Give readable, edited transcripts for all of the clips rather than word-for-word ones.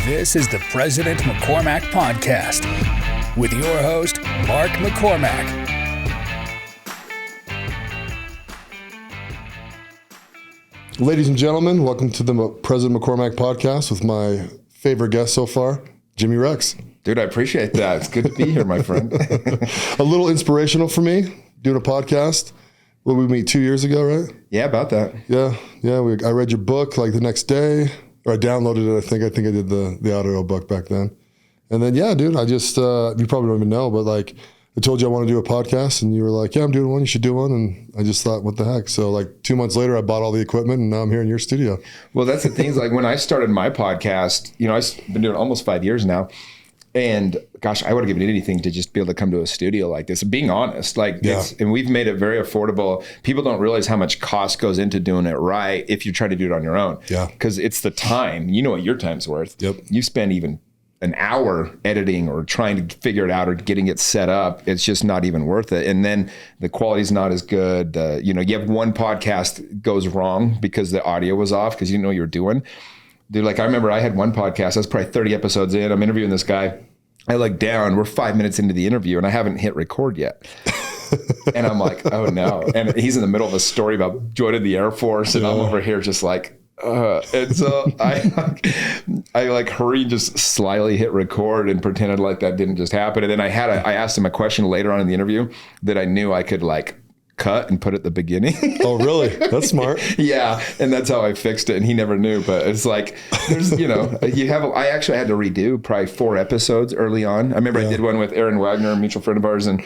This is the President McCormack Podcast with your host, Mark McCormack. Ladies and gentlemen, welcome to the President McCormack Podcast with my favorite guest so far, Jimmy Rex. Dude, I appreciate that. It's good to be here, my friend. A little inspirational for me, doing a podcast. Well, we meet 2 years ago, right? Yeah, about that. Yeah. I read your book like the next day, or I downloaded it. I think I did the audio book back then. And then, yeah, dude, I just, you probably don't even know, but like I told you I want to do a podcast and you were like, yeah, I'm doing one. You should do one. And I just thought, what the heck? So like 2 months later, I bought all the equipment and now I'm here in your studio. Well, that's the thing is like when I started my podcast, you know, I've been doing it almost 5 years now. And gosh, I would have given anything to just be able to come to a studio like this. Being honest, and we've made it very affordable. People don't realize how much cost goes into doing it right if you try to do it on your own. Yeah. Because it's the time. You know what your time's worth. Yep. You spend even an hour editing or trying to figure it out or getting it set up. It's just not even worth it. And then the quality's not as good. You have one podcast goes wrong because the audio was off because you didn't know what you were doing. Dude, like I remember I had one podcast, I was probably 30 episodes in. I'm interviewing this guy. I look down, we're 5 minutes into the interview and I haven't hit record yet. And I'm like, oh no. And he's in the middle of a story about joining the Air Force and I'm over here just like, and so I like hurried, just slyly hit record and pretended like that didn't just happen. And then I asked him a question later on in the interview that I knew I could like cut and put at the beginning. Oh, really? That's smart. Yeah. And that's how I fixed it. And he never knew, but it's like, there's, I actually had to redo probably 4 episodes early on. I remember I did one with Aaron Wagner, a mutual friend of ours. And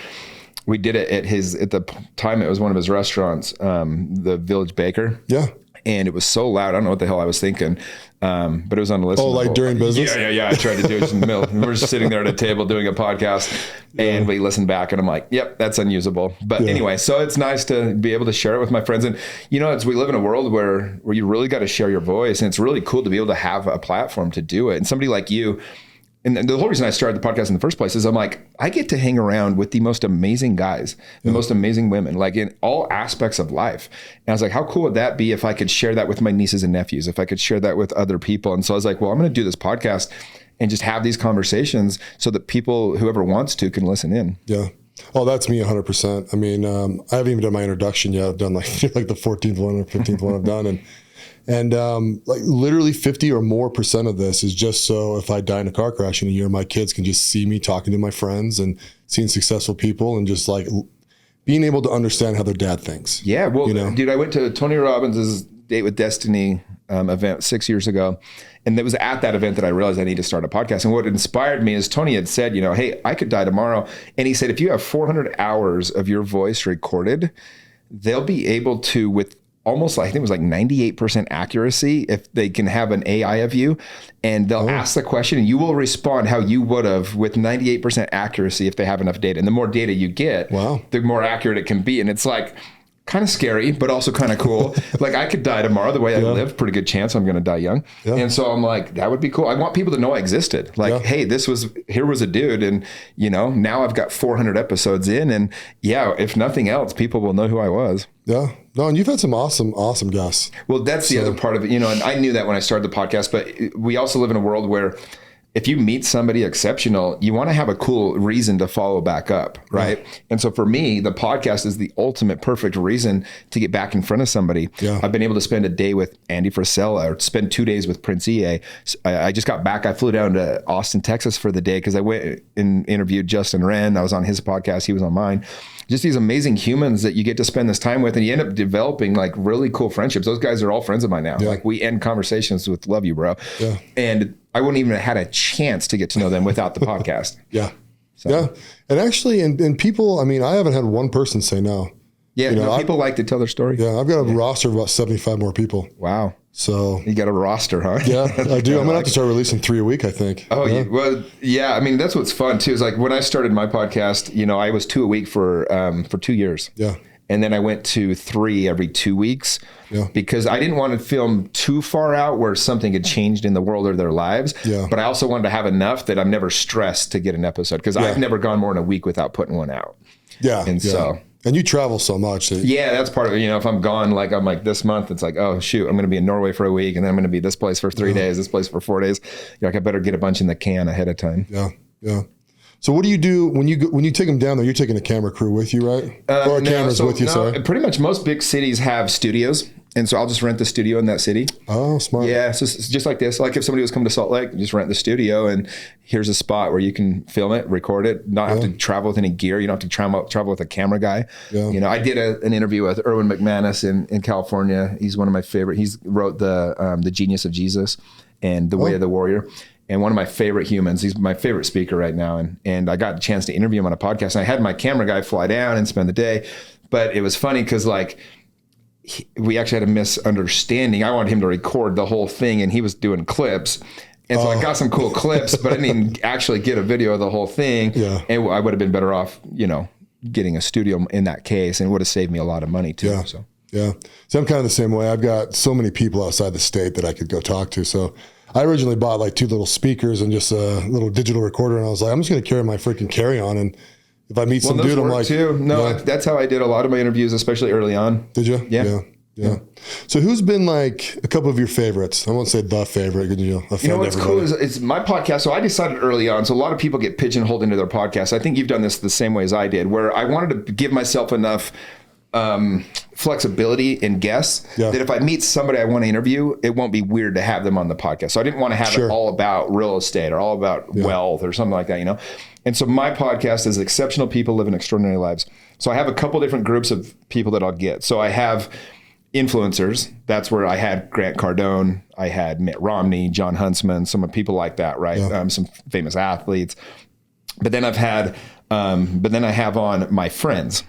we did it at the time it was one of his restaurants, the Village Baker. Yeah. And it was so loud. I don't know what the hell I was thinking. But it was unlistenable. Oh, like during business? Yeah. I tried to do it in the middle. And we're just sitting there at a table doing a podcast and we listened back and I'm like, yep, that's unusable. But anyway, so it's nice to be able to share it with my friends. And we live in a world where you really got to share your voice. And it's really cool to be able to have a platform to do it. And somebody like you, and the whole reason I started the podcast in the first place is I'm like, I get to hang around with the most amazing guys, the most amazing women, like in all aspects of life. And I was like, how cool would that be if I could share that with my nieces and nephews, if I could share that with other people? And so I was like, well, I'm going to do this podcast and just have these conversations so that people, whoever wants to, can listen in. Yeah. Oh, that's me 100%. I mean, I haven't even done my introduction yet. I've done like the 14th one or 15th one I've done. And like literally 50 or more % of this is just so if I die in a car crash in a year, my kids can just see me talking to my friends and seeing successful people and just like being able to understand how their dad thinks. Yeah. Well, dude, I went to Tony Robbins' Date with Destiny event 6 years ago. And it was at that event that I realized I need to start a podcast. And what inspired me is Tony had said, hey, I could die tomorrow. And he said, if you have 400 hours of your voice recorded, they'll be able to, with almost like, I think it was like 98% accuracy, if they can have an AI of you and they'll ask the question and you will respond how you would have with 98% accuracy if they have enough data. And the more data you get, the more accurate it can be. And it's like kind of scary, but also kind of cool. Like I could die tomorrow the way I live, pretty good chance I'm going to die young. Yeah. And so I'm like, that would be cool. I want people to know I existed. Like, hey, here was a dude. And now I've got 400 episodes in and if nothing else, people will know who I was. Yeah. No, and you've had some awesome guests. Well, that's the other part of it, and I knew that when I started the podcast, but we also live in a world where if you meet somebody exceptional, you want to have a cool reason to follow back up, right? Yeah. And so for me, the podcast is the ultimate perfect reason to get back in front of somebody. Yeah. I've been able to spend a day with Andy Frisella or spend 2 days with Prince EA. I just got back. I flew down to Austin, Texas for the day because I went and interviewed Justin Wren. I was on his podcast. He was on mine. Just these amazing humans that you get to spend this time with and you end up developing like really cool friendships. Those guys are all friends of mine now. Yeah. Like we end conversations with love you, bro. Yeah. And I wouldn't even have had a chance to get to know them without the podcast. Yeah. So. Yeah. And actually, and people, I mean, I haven't had one person say no. Yeah. People like to tell their story. Yeah. I've got a roster of about 75 more people. Wow. So you got a roster, huh? Yeah, I do. I'm gonna have to start releasing 3 a week, I think. Oh, yeah. I mean, that's what's fun too. Is like when I started my podcast, I was 2 a week for 2 years. Yeah. And then I went to 3 every 2 weeks because I didn't want to film too far out where something had changed in the world or their lives. Yeah. But I also wanted to have enough that I'm never stressed to get an episode because I've never gone more than a week without putting one out. Yeah. And so And you travel so much. Yeah, that's part of it. You know, if I'm gone, like I'm like this month, it's like, oh shoot, I'm going to be in Norway for a week, and then I'm going to be this place for 3 days, this place for 4 days. You're like, I better get a bunch in the can ahead of time. Yeah, yeah. So what do you do when you take them down there? You're taking a camera crew with you, right? Or cameras with you, sorry. Pretty much most big cities have studios. And so I'll just rent the studio in that city. Oh, smart. Yeah, so it's just like this. Like if somebody was coming to Salt Lake, just rent the studio, and here's a spot where you can film it, record it, not have to travel with any gear. You don't have to travel with a camera guy. Yeah. You know, I did an interview with Erwin McManus in California. He's one of my favorite. He's wrote the Genius of Jesus and The Way of the Warrior. And one of my favorite humans. He's my favorite speaker right now. And I got a chance to interview him on a podcast. And I had my camera guy fly down and spend the day. But it was funny because like, we actually had a misunderstanding. I wanted him to record the whole thing, and he was doing clips. And so I got some cool clips, but I didn't actually get a video of the whole thing. Yeah. And I would have been better off, you know, getting a studio in that case, and it would have saved me a lot of money too. Yeah. So I'm kind of the same way. I've got so many people outside the state that I could go talk to. So I originally bought like 2 little speakers and just a little digital recorder, and I was like, I'm just going to carry my freaking carry-on, and if I meet some dude, I'm like, too. No, that's how I did a lot of my interviews, especially early on. Did you? Yeah. So who's been like a couple of your favorites? I won't say the favorite. You know what's cool is it's my podcast. So I decided early on. So a lot of people get pigeonholed into their podcast. I think you've done this the same way as I did, where I wanted to give myself enough flexibility in guests that if I meet somebody I want to interview, it won't be weird to have them on the podcast. So I didn't want to have it all about real estate or all about wealth or something like that, you know? And so my podcast is Exceptional People Living Extraordinary Lives. So I have a couple different groups of people that I'll get. So I have influencers. That's where I had Grant Cardone, I had Mitt Romney, John Huntsman, some people like that, right? Some famous athletes. But then I have on my friends.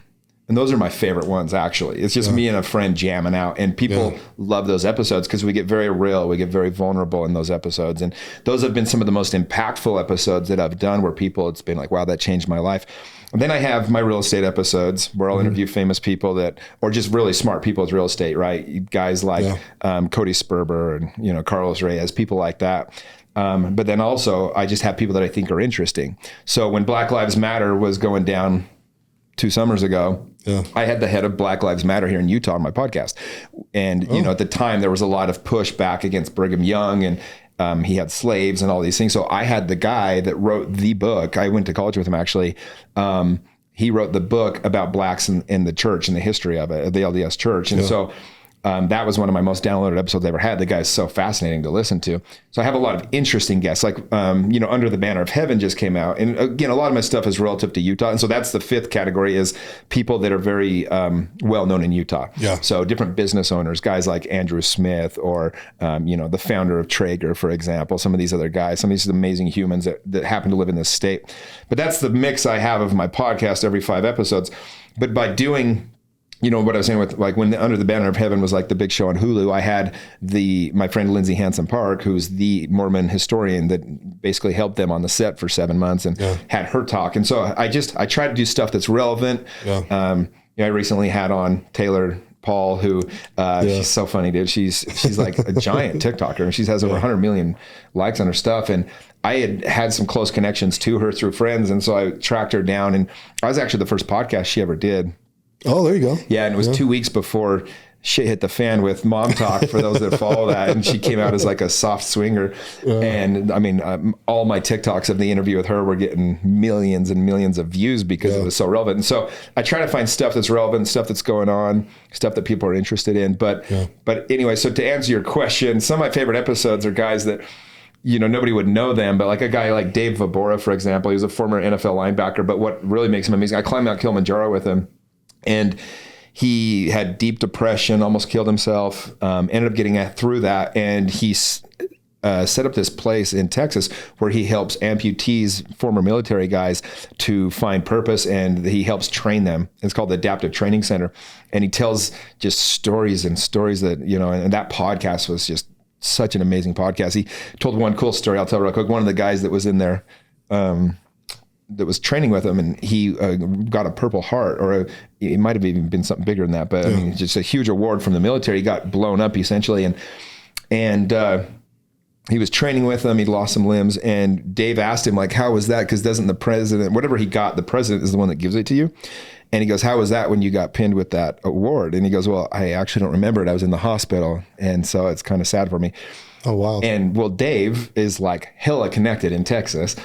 And those are my favorite ones, actually. It's just me and a friend jamming out. And people love those episodes because we get very real. We get very vulnerable in those episodes. And those have been some of the most impactful episodes that I've done where it's been like, wow, that changed my life. And then I have my real estate episodes where I'll interview famous people or just really smart people with real estate, right? Guys like Cody Sperber and, you know, Carlos Reyes, people like that. But then also I just have people that I think are interesting. So when Black Lives Matter was going down 2 summers ago, I had the head of Black Lives Matter here in Utah on my podcast. And, you know, at the time there was a lot of pushback against Brigham Young, and he had slaves and all these things. So I had the guy that wrote the book. I went to college with him, actually. He wrote the book about blacks in the church and the history of it, the LDS church. And so that was one of my most downloaded episodes I ever had. The guy's so fascinating to listen to. So I have a lot of interesting guests, like, you know, Under the Banner of Heaven just came out. And again, a lot of my stuff is relative to Utah. And so that's the 5th category, is people that are very well-known in Utah. Yeah. So different business owners, guys like Andrew Smith or, you know, the founder of Traeger, for example, some of these other guys, some of these amazing humans that happen to live in this state. But that's the mix I have of my podcast every 5 episodes. But by doing, you know, what I was saying with, like, when Under the Banner of Heaven was like the big show on Hulu, I had my friend Lindsay Hansen Park, who's the Mormon historian that basically helped them on the set for 7 months, and had her talk. And so I try to do stuff that's relevant. You know, I recently had on Taylor Paul, who she's so funny, dude. She's like a giant TikToker, and she has over 100 million likes on her stuff. And I had some close connections to her through friends. And so I tracked her down, and I was actually the first podcast she ever did. Oh, there you go. Yeah, and it was 2 weeks before shit hit the fan with Mom Talk, for those that follow that. And she came out as like a soft swinger. And I mean, all my TikToks of the interview with her were getting millions and millions of views because it was so relevant. And so I try to find stuff that's relevant, stuff that's going on, stuff that people are interested in. But anyway, so to answer your question, some of my favorite episodes are guys that, you know, nobody would know them, but like a guy like Dave Vobora, for example. He was a former NFL linebacker, but what really makes him amazing, I climbed Mount Kilimanjaro with him. And he had deep depression, almost killed himself, ended up getting through that. And he set up this place in Texas where he helps amputees, former military guys, to find purpose, and he helps train them. It's called the Adaptive Training Center. And he tells just stories that, you know, and that podcast was just such an amazing podcast. He told one cool story I'll tell real quick. One of the guys that was in there, that was training with him, and he got a Purple Heart, or it might have even been something bigger than that, but I mean, just a huge award from the military. He got blown up essentially, and he was training with them. He lost some limbs, and Dave asked him, like, how was that? Because doesn't the president, whatever he got, the president is the one that gives it to you. And he goes, how was that when you got pinned with that award? And he goes, well, I actually don't remember it. I was in the hospital. And so it's kind of sad for me. Oh, wow. And well, Dave is like hella connected in Texas.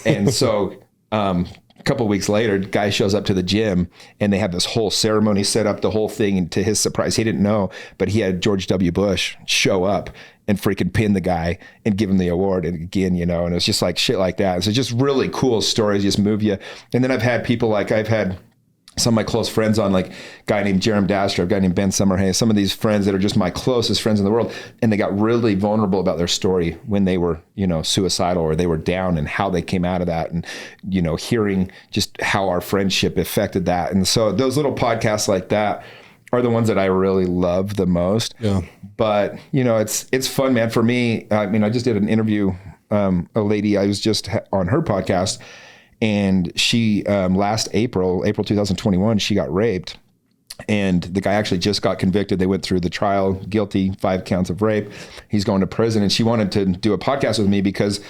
And so a couple of weeks later, guy shows up to the gym and they have this whole ceremony set up, the whole thing. And to his surprise, he didn't know, but he had George W. Bush show up and freaking pin the guy and give him the award. And again, you know, and it's just like shit like that. So just really cool stories just move you. And then I've had people like, I've had some of my close friends on, like a guy named Jerem Dasher, a guy named Ben Summerhay, some of these friends that are just my closest friends in the world. And they got really vulnerable about their story when they were, you know, suicidal or they were down and how they came out of that, and, you know, hearing just how our friendship affected that. And so those little podcasts like that are the ones that I really love the most. Yeah. But, you know, it's fun, man. For me, I mean, I just did an interview, a lady, I was just on her podcast, and she, last April 2021, she got raped. And the guy actually just got convicted. They went through the trial, guilty, 5 counts of rape. He's going to prison. And she wanted to do a podcast with me because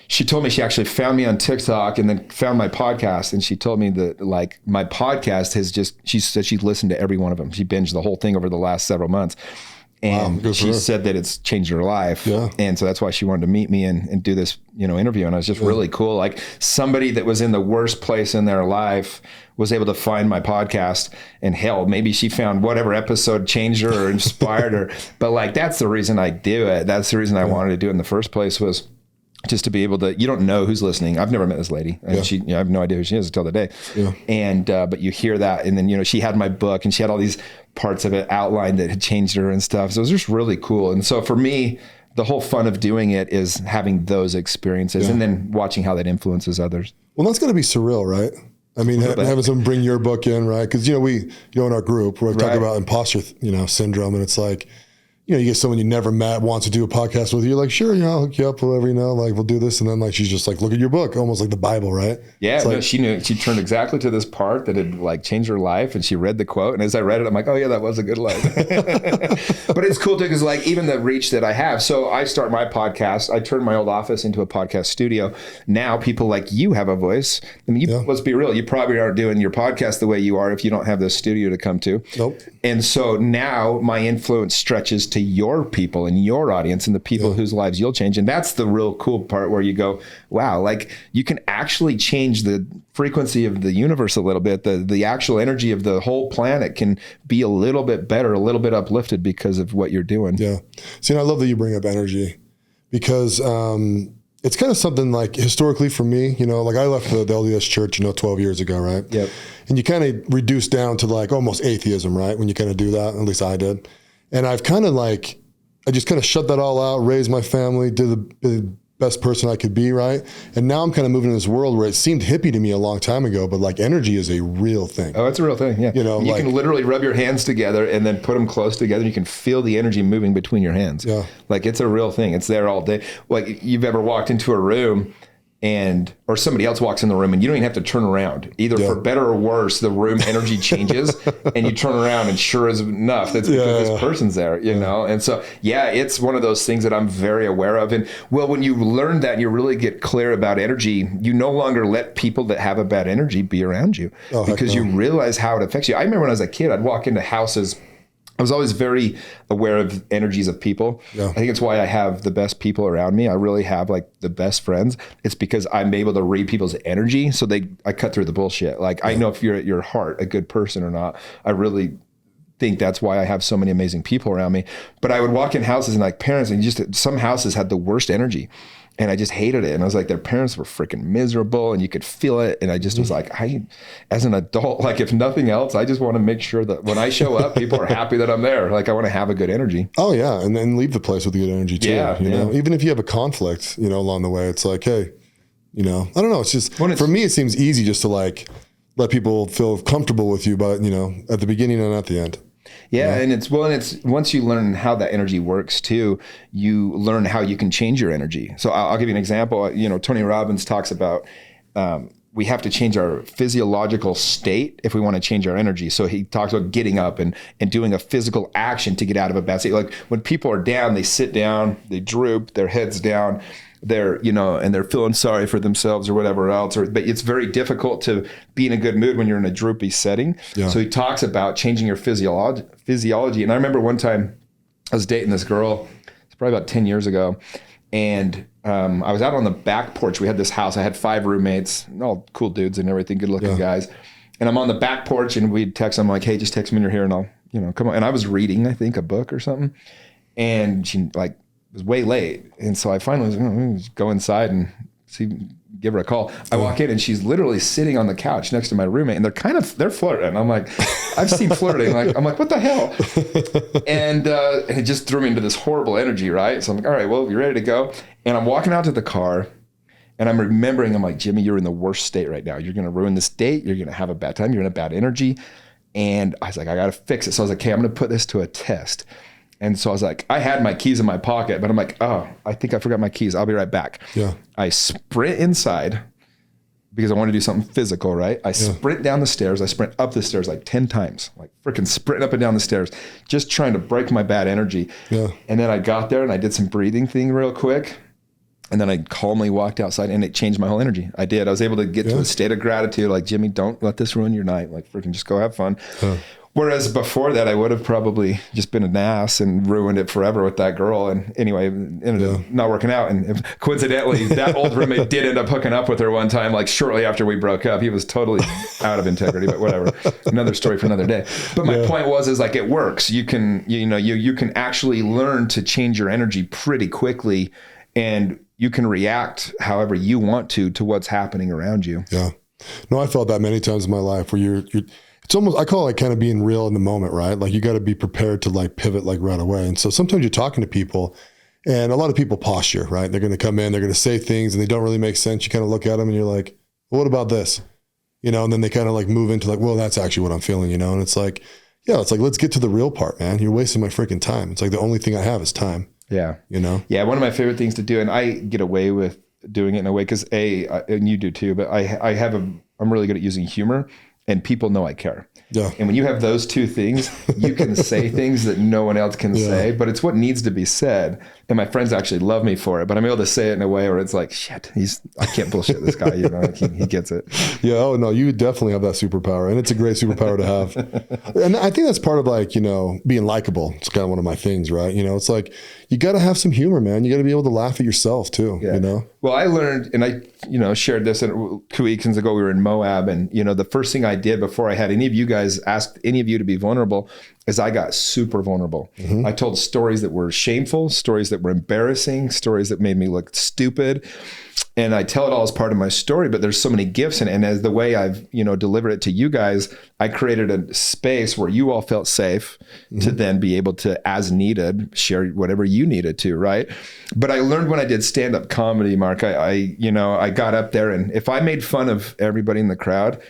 she told me she actually found me on TikTok and then found my podcast. And she told me that, like, my podcast has just, she said she'd listened to every one of them. She binged the whole thing over the last several months. And she said that it's changed her life. Yeah. And so that's why she wanted to meet me and do this, you know, interview. And it was just really cool. Like, somebody that was in the worst place in their life was able to find my podcast, and hell, maybe she found whatever episode changed her or inspired her. But like, that's the reason I do it. That's the reason I wanted to do it in the first place, was just to be able to, you don't know who's listening. I've never met this lady. And she, you know, I have no idea who she is until the day. Yeah. And, but you hear that. And then, you know, she had my book and she had all these parts of it outlined that had changed her and stuff. So it was just really cool. And so for me, the whole fun of doing it is having those experiences and then watching how that influences others. Well, that's going to be surreal, right? I mean, having someone bring your book in, right? Because, you know, we, you know, in our group, we're talking about imposter, you know, syndrome. And it's like, you know, you get someone you never met wants to do a podcast with you. You're like, sure, you know, I'll hook you up, whatever, you know, like, we'll do this. And then, like, she's just like, look at your book, almost like the Bible, right? Yeah, no, like, she knew. She turned exactly to this part that had, like, changed her life. And she read the quote. And as I read it, I'm like, oh, yeah, that was a good line. But it's cool, too, because, like, even the reach that I have. So I start my podcast. I turned my old office into a podcast studio. Now people like you have a voice. I mean, let's be real. You probably aren't doing your podcast the way you are if you don't have this studio to come to. Nope. And so now my influence stretches to your people and your audience and the people whose lives you'll change. And that's the real cool part, where you go, wow, like, you can actually change the frequency of the universe a little bit. The actual energy of the whole planet can be a little bit better, a little bit uplifted because of what you're doing. Yeah. See, and I love that you bring up energy, because it's kind of something, like, historically for me, you know, like, I left the LDS church, you know, 12 years ago, right? Yep. And you kind of reduce down to, like, almost atheism, right? When you kind of do that, at least I did. And I've kind of, like, I just kind of shut that all out, raised my family, did the best person I could be, right? And now I'm kind of moving in this world where it seemed hippie to me a long time ago, but, like, energy is a real thing. Oh, it's a real thing, yeah. You know, you like, can literally rub your hands together and then put them close together. And you can feel the energy moving between your hands. Yeah. Like, it's a real thing. It's there all day. Like, you've ever walked into a room or somebody else walks in the room and you don't even have to turn around, either for better or worse, the room energy changes and you turn around and sure as enough, that's because this person's there, you know? And so, it's one of those things that I'm very aware of. And well, when you learn that and you really get clear about energy, you no longer let people that have a bad energy be around you because you realize how it affects you. I remember when I was a kid, I'd walk into houses. I was always very aware of energies of people. Yeah. I think it's why I have the best people around me. I really have, like, the best friends. It's because I'm able to read people's energy. So I cut through the bullshit. Like, I know if you're at your heart a good person or not. I really think that's why I have so many amazing people around me. But I would walk in houses and, like, parents, and just some houses had the worst energy. And I just hated it. And I was like, their parents were freaking miserable and you could feel it. And I just was like, as an adult, like, if nothing else, I just want to make sure that when I show up, people are happy that I'm there. Like, I want to have a good energy. Oh yeah. And then leave the place with good energy too. Yeah, you know, even if you have a conflict, you know, along the way, it's like, hey, you know, I don't know. It's just, for me, it seems easy just to, like, let people feel comfortable with you, but, you know, at the beginning and at the end. Yeah, and it's once you learn how that energy works too, you learn how you can change your energy. So I'll give you an example. You know, Tony Robbins talks about we have to change our physiological state if we want to change our energy. So he talks about getting up and doing a physical action to get out of a bad state. Like when people are down, they sit down, they droop, their heads down, they're, and they're feeling sorry for themselves or whatever else. But it's very difficult to be in a good mood when you're in a droopy setting. Yeah. So he talks about changing your physiology. And I remember one time I was dating this girl, it's probably about 10 years ago. And I was out on the back porch. We had this house. I had 5 roommates, all cool dudes and everything, good looking guys. And I'm on the back porch and we'd text. I'm like, hey, just text me when you're here and I'll, come on. And I was reading, I think, a book or something. And she it was way late. And so I finally was go inside and give her a call. I walk in and she's literally sitting on the couch next to my roommate and they're flirting. I'm like, I've seen flirting. I'm like, what the hell? And it just threw me into this horrible energy, right? So I'm like, all right, well, you ready to go? And I'm walking out to the car and I'm remembering, I'm like, Jimmy, you're in the worst state right now. You're going to ruin this date. You're going to have a bad time. You're in a bad energy. And I was like, I got to fix it. So I was like, okay, I'm going to put this to a test. And so I was like, I had my keys in my pocket, but I'm like, oh, I think I forgot my keys. I'll be right back. Yeah. I sprint inside because I want to do something physical, right? I sprint down the stairs. I sprint up the stairs like 10 times, like freaking sprinting up and down the stairs, just trying to break my bad energy. Yeah. And then I got there and I did some breathing thing real quick. And then I calmly walked outside and it changed my whole energy. I did. I was able to get to a state of gratitude. Like, Jimmy, don't let this ruin your night. Like, freaking just go have fun. Whereas before that, I would have probably just been an ass and ruined it forever with that girl. And anyway, it ended up not working out. And coincidentally, that old roommate did end up hooking up with her one time, like shortly after we broke up. He was totally out of integrity, but whatever. Another story for another day. But my point was like, it works. You can, you can actually learn to change your energy pretty quickly, and you can react however you want to what's happening around you. Yeah. No, I felt that many times in my life where you're it's almost, I call it kind of being real in the moment, right? Like you got to be prepared to like pivot like right away. And so sometimes you're talking to people and a lot of people posture, right? They're going to come in, they're going to say things and they don't really make sense. You kind of look at them and you're like, well, what about this? And then they kind of like move into like, well, that's actually what I'm feeling, and it's like, let's get to the real part, man. You're wasting my freaking time. It's like the only thing I have is time. Yeah. Yeah. One of my favorite things to do, and I get away with doing it in a way because and you do too, but I'm really good at using humor. And people know I care. Yeah. And when you have those two things, you can say things that no one else can say, but it's what needs to be said. And my friends actually love me for it, but I'm able to say it in a way where it's like, shit, I can't bullshit this guy, he gets it. Yeah. Oh no, you definitely have that superpower, and it's a great superpower to have. And I think that's part of like, being likable. It's kind of one of my things, right? It's like, you got to have some humor, man. You got to be able to laugh at yourself too, Well, I learned, and I, shared this 2 weekends ago, we were in Moab, and the first thing I did before I had any of you guys asked any of you to be vulnerable is I got super vulnerable. Mm-hmm. I told stories that were shameful, stories that were embarrassing, stories that made me look stupid. And I tell it all as part of my story, but there's so many gifts in it. And as the way I've, delivered it to you guys, I created a space where you all felt safe to then be able to, as needed, share whatever you needed to, right? But I learned when I did stand-up comedy, Mark, I got up there, and if I made fun of everybody in the crowd,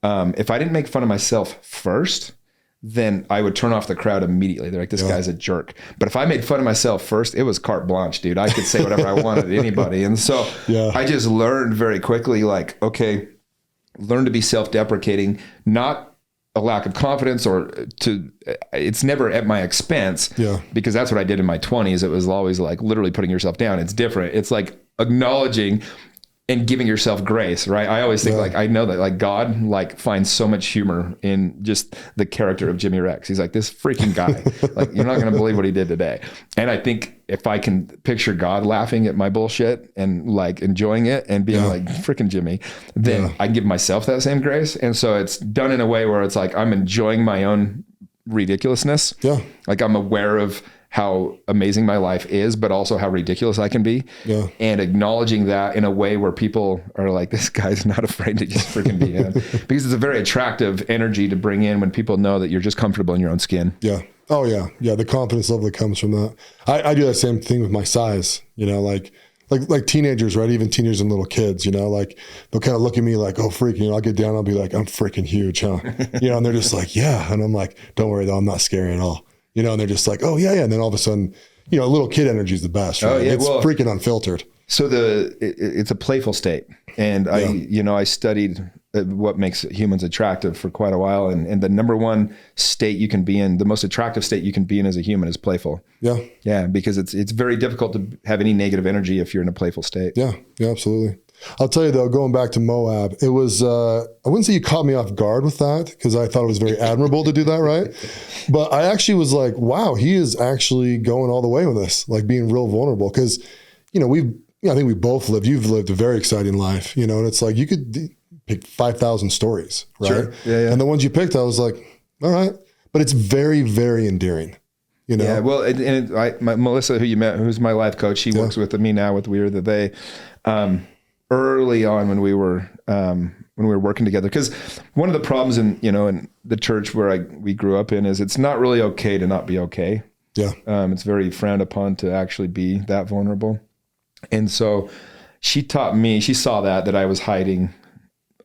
if I didn't make fun of myself first, then I would turn off the crowd immediately. They're like, this guy's a jerk. But if I made fun of myself first, it was carte blanche, dude. I could say whatever I wanted to anybody. And so I just learned very quickly, like, okay, learn to be self-deprecating, not a lack of confidence it's never at my expense, because that's what I did in my 20s. It was always like literally putting yourself down. It's different. It's like acknowledging and giving yourself grace, right? I always think I know that like God finds so much humor in just the character of Jimmy Rex. He's like, this freaking guy, like, you're not going to believe what he did today. And I think if I can picture God laughing at my bullshit and like enjoying it and being like, freaking Jimmy, then I give myself that same grace. And so it's done in a way where it's like, I'm enjoying my own ridiculousness. Yeah. Like I'm aware of how amazing my life is, but also how ridiculous I can be. Yeah. And acknowledging that in a way where people are like, this guy's not afraid to just freaking be in. Because it's a very attractive energy to bring in when people know that you're just comfortable in your own skin. Yeah. Oh yeah. Yeah. The confidence level that comes from that. I do that same thing with my size, like teenagers, right? Even teenagers and little kids, like they'll kind of look at me like, oh freak, I'll get down. I'll be like, I'm freaking huge, huh? And they're just like, yeah. And I'm like, don't worry though. I'm not scary at all. And they're just like, oh yeah. And then all of a sudden, little kid energy is the best, right? It's freaking unfiltered. So it's a playful state. And I studied what makes humans attractive for quite a while. And the number one state you can be in, the most attractive state you can be in as a human is playful. Yeah. Yeah. Because it's very difficult to have any negative energy if you're in a playful state. Yeah. Yeah, absolutely. I'll tell you though, going back to Moab, it was, I wouldn't say you caught me off guard with that because I thought it was very admirable to do that, right? But I actually was like, wow, he is actually going all the way with this, like being real vulnerable. Because, I think we both you've lived a very exciting life, and it's like you could pick 5,000 stories, right? Sure. Yeah. And the ones you picked, I was like, all right. But it's very, very endearing. Yeah, well, Melissa, who you met, who's my life coach, she works with me now with We Are the They. Early on when we were working together, because one of the problems in the church where we grew up in is it's not really okay to not be okay. Yeah, it's very frowned upon to actually be that vulnerable, and so she taught me. She saw that I was hiding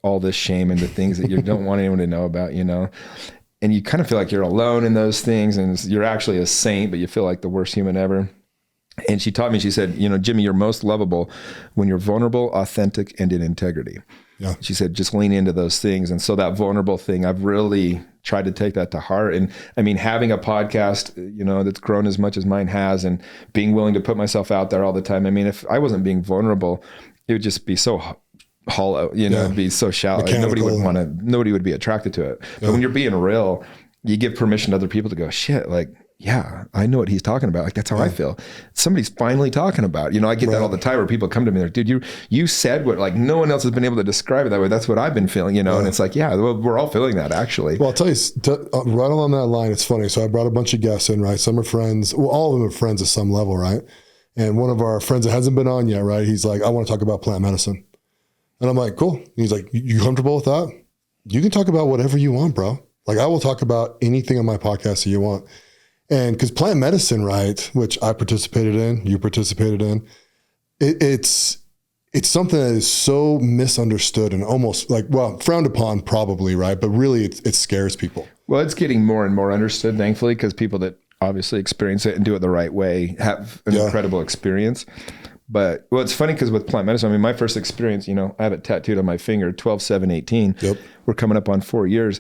all this shame into things that you don't want anyone to know about, and you kind of feel like you're alone in those things, and you're actually a saint, but you feel like the worst human ever. And she taught me, she said, Jimmy, you're most lovable when you're vulnerable, authentic, and in integrity. Yeah. She said, just lean into those things. And so that vulnerable thing, I've really tried to take that to heart. And I mean, having a podcast, that's grown as much as mine has, and being willing to put myself out there all the time. I mean, if I wasn't being vulnerable, it would just be so hollow, it'd be so shallow. Like nobody would be attracted to it. But when you're being real, you give permission to other people to go, shit, like, yeah, I know what he's talking about. Like, that's how I feel. Somebody's finally talking about, I get that all the time where people come to me, they're like, dude, you said what, like, no one else has been able to describe it that way. That's what I've been feeling, and it's like, yeah, we're all feeling that actually. Well, I'll tell you, right along that line, it's funny. So I brought a bunch of guests in, right? Some are friends. Well, all of them are friends at some level, right? And one of our friends that hasn't been on yet, right? He's like, I want to talk about plant medicine. And I'm like, cool. And he's like, you comfortable with that? You can talk about whatever you want, bro. Like, I will talk about anything on my podcast that you want. And because plant medicine, right, which I participated in, you participated in, it's something that is so misunderstood and almost like, well, frowned upon probably, right? But really it scares people. Well, it's getting more and more understood, thankfully, because people that obviously experience it and do it the right way have an incredible experience. But, well, it's funny because with plant medicine, I mean, my first experience, I have it tattooed on my finger, 12/7/18. Yep. We're coming up on 4 years.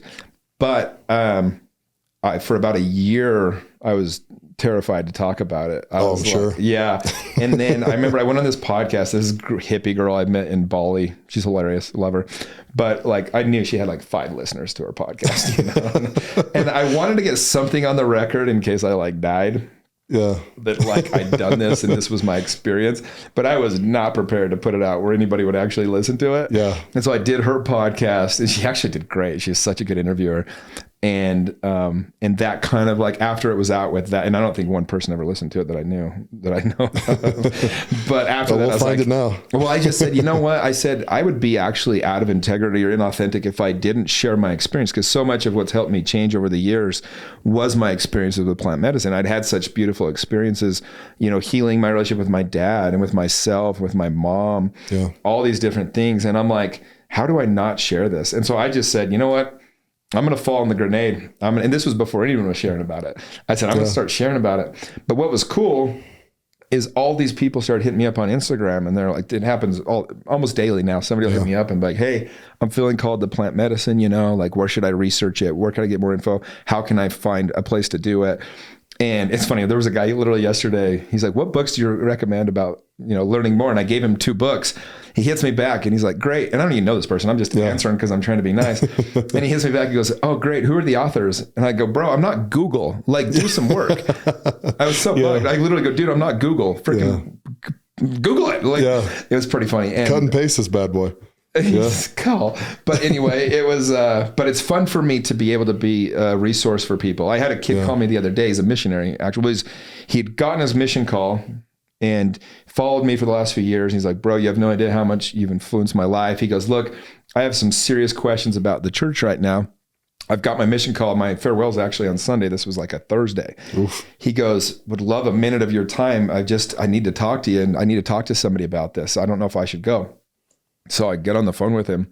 But for about a year, I was terrified to talk about it. I'm sure. Yeah. And then I remember I went on this podcast, this hippie girl I met in Bali. She's hilarious. Love her. But like, I knew she had like 5 listeners to her podcast, and I wanted to get something on the record in case I like died. Yeah. That like I'd done this and this was my experience, but I was not prepared to put it out where anybody would actually listen to it. Yeah. And so I did her podcast, and she actually did great. She's such a good interviewer. And that kind of like, after it was out with that, and I don't think one person ever listened to it that I know of. But after that, I was find like, it now. Well, I just said, you know what? I said, I would be actually out of integrity or inauthentic if I didn't share my experience, because so much of what's helped me change over the years was my experiences with plant medicine. I'd had such beautiful experiences, healing my relationship with my dad and with myself, with my mom, all these different things. And I'm like, how do I not share this? And so I just said, you know what? I'm going to fall on the grenade. And this was before anyone was sharing about it. I said, I'm going to start sharing about it. But what was cool is all these people started hitting me up on Instagram, and they're like, it happens almost daily now. Somebody will hit me up and be like, hey, I'm feeling called to plant medicine, like, where should I research it? Where can I get more info? How can I find a place to do it? And it's funny, there was a guy literally yesterday, he's like, what books do you recommend about, learning more? And I gave him 2 books. He hits me back and he's like, great. And I don't even know this person. I'm just answering because I'm trying to be nice. And he hits me back. He goes, oh, great. Who are the authors? And I go, bro, I'm not Google. Like, do some work. I was so bugged. I literally go, dude, I'm not Google. Freaking Google it. Like, it was pretty funny. And cut and paste this bad boy. Cool. But anyway, it was, but it's fun for me to be able to be a resource for people. I had a kid call me the other day. He's a missionary. Actually, he'd gotten his mission call and followed me for the last few years. He's like, bro, you have no idea how much you've influenced my life. He goes, look, I have some serious questions about the church right now. I've got my mission call. My farewell's actually on Sunday. This was like a Thursday. Oof. He goes, would love a minute of your time. I need to talk to you, and I need to talk to somebody about this. I don't know if I should go. So I get on the phone with him,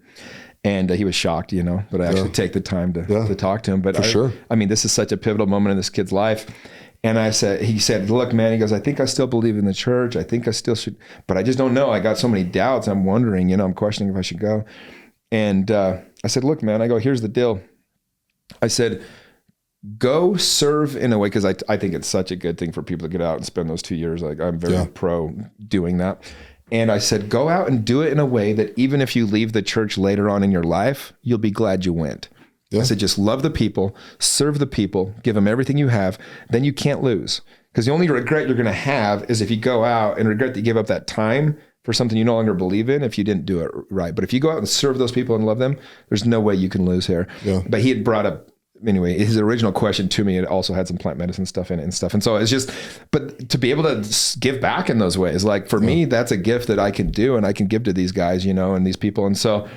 and he was shocked, but I actually take the time to talk to him. But sure. I mean, this is such a pivotal moment in this kid's life. And he said, look, man, he goes, I think I still believe in the church. I think I still should, but I just don't know. I got so many doubts. I'm wondering, I'm questioning if I should go. And I said, look, man, I go, here's the deal. I said, go serve in a way, because I think it's such a good thing for people to get out and spend those 2 years. Like, I'm very pro doing that. And I said, go out and do it in a way that even if you leave the church later on in your life, you'll be glad you went. Yeah. I said, just love the people, serve the people, give them everything you have. Then you can't lose. Because the only regret you're going to have is if you go out and regret that you gave up that time for something you no longer believe in if you didn't do it right. But if you go out and serve those people and love them, there's no way you can lose here. Yeah. But he had brought up, anyway, his original question to me, it also had some plant medicine stuff in it and stuff. And so it's just, but to be able to give back in those ways, like for me, that's a gift that I can do and I can give to these guys, and these people. And so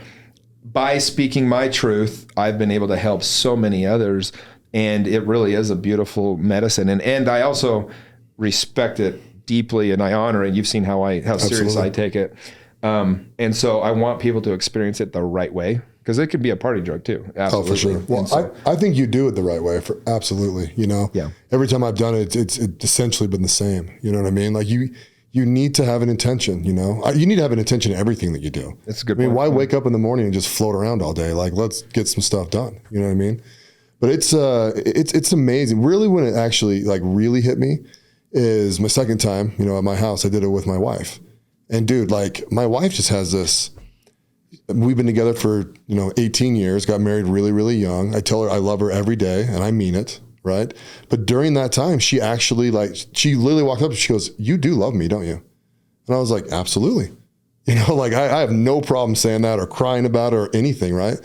by speaking my truth, I've been able to help so many others, and it really is a beautiful medicine. And I also respect it deeply and I honor it. You've seen how serious I take it. And so I want people to experience it the right way, because it could be a party drug too. Absolutely. Oh, for sure. Well, so, I think you do it the right way. Absolutely. Yeah. Every time I've done it, it's essentially been the same. You know what I mean? Like you need to have an intention, you need to have an intention in everything that you do. That's a good point. Why wake up in the morning and just float around all day? Like, let's get some stuff done. You know what I mean? But it's amazing. Really, when it actually like really hit me is my second time, at my house. I did it with my wife. And dude, like my wife just has this, we've been together for, 18 years, got married really, really young. I tell her I love her every day and I mean it. Right. But during that time, she actually she literally walked up and she goes, you do love me, don't you? And I was like, absolutely. I have no problem saying that or crying about it or anything. Right.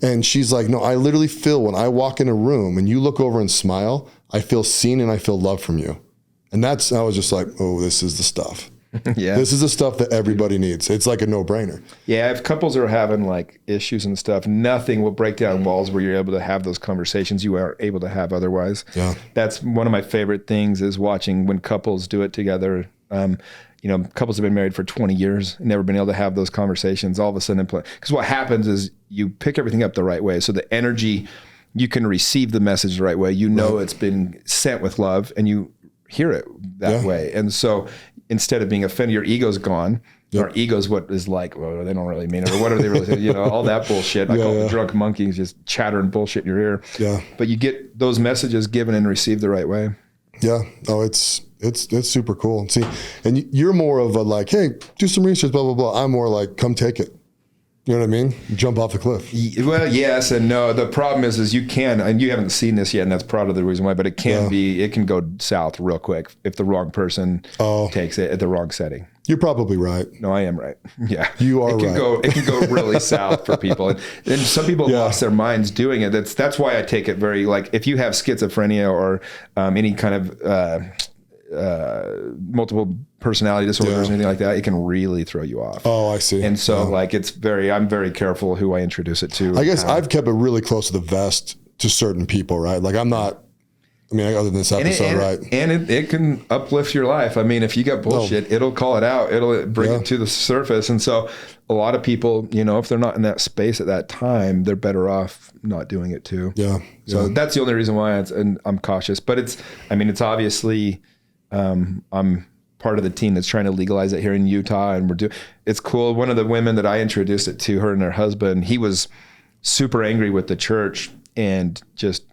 And she's like, no, I literally feel when I walk in a room and you look over and smile, I feel seen and I feel love from you. And I was just like, oh, this is the stuff. Yeah. This is the stuff that everybody needs. It's like a no-brainer. Yeah, if couples are having like issues and stuff, nothing will break down walls where you're able to have those conversations you aren't able to have otherwise. Yeah. That's one of my favorite things is watching when couples do it together. Couples have been married for 20 years and never been able to have those conversations. All of a sudden, because what happens is you pick everything up the right way. So the energy, you can receive the message the right way. It's been sent with love and you hear it that way. And so instead of being offended, your ego's gone. Yep. Our ego's what is like, well, they don't really mean it, or what are they really saying? All that bullshit. I call it the drunk monkeys, just chattering bullshit in your ear. Yeah. But you get those messages given and received the right way. Yeah. Oh, it's super cool. See, and you're more of a like, hey, do some research, blah, blah, blah. I'm more like, come take it. You know what I mean? Jump off the cliff. Well, yes and no. The problem is you can, and you haven't seen this yet, and that's part of the reason why, but it can go south real quick if the wrong person takes it at the wrong setting. You're probably right. No, I am right. Yeah. You are right. It can go really south for people. And some people have lost their minds doing it. That's why I take it very, like, if you have schizophrenia or any kind of multiple personality disorders or anything like that, it can really throw you off. Oh, I see. And so I'm very careful who I introduce it to. I guess I've kept it really close to the vest to certain people, right? Like I'm not, other than this episode, right? And it can uplift your life. If you got bullshit, it'll call it out. It'll bring it to the surface. And so a lot of people, if they're not in that space at that time, they're better off not doing it too. Yeah. So that's the only reason why I'm cautious, but it's obviously, I'm part of the team that's trying to legalize it here in Utah, and it's cool. One of the women that I introduced it to, her and her husband, he was super angry with the church and just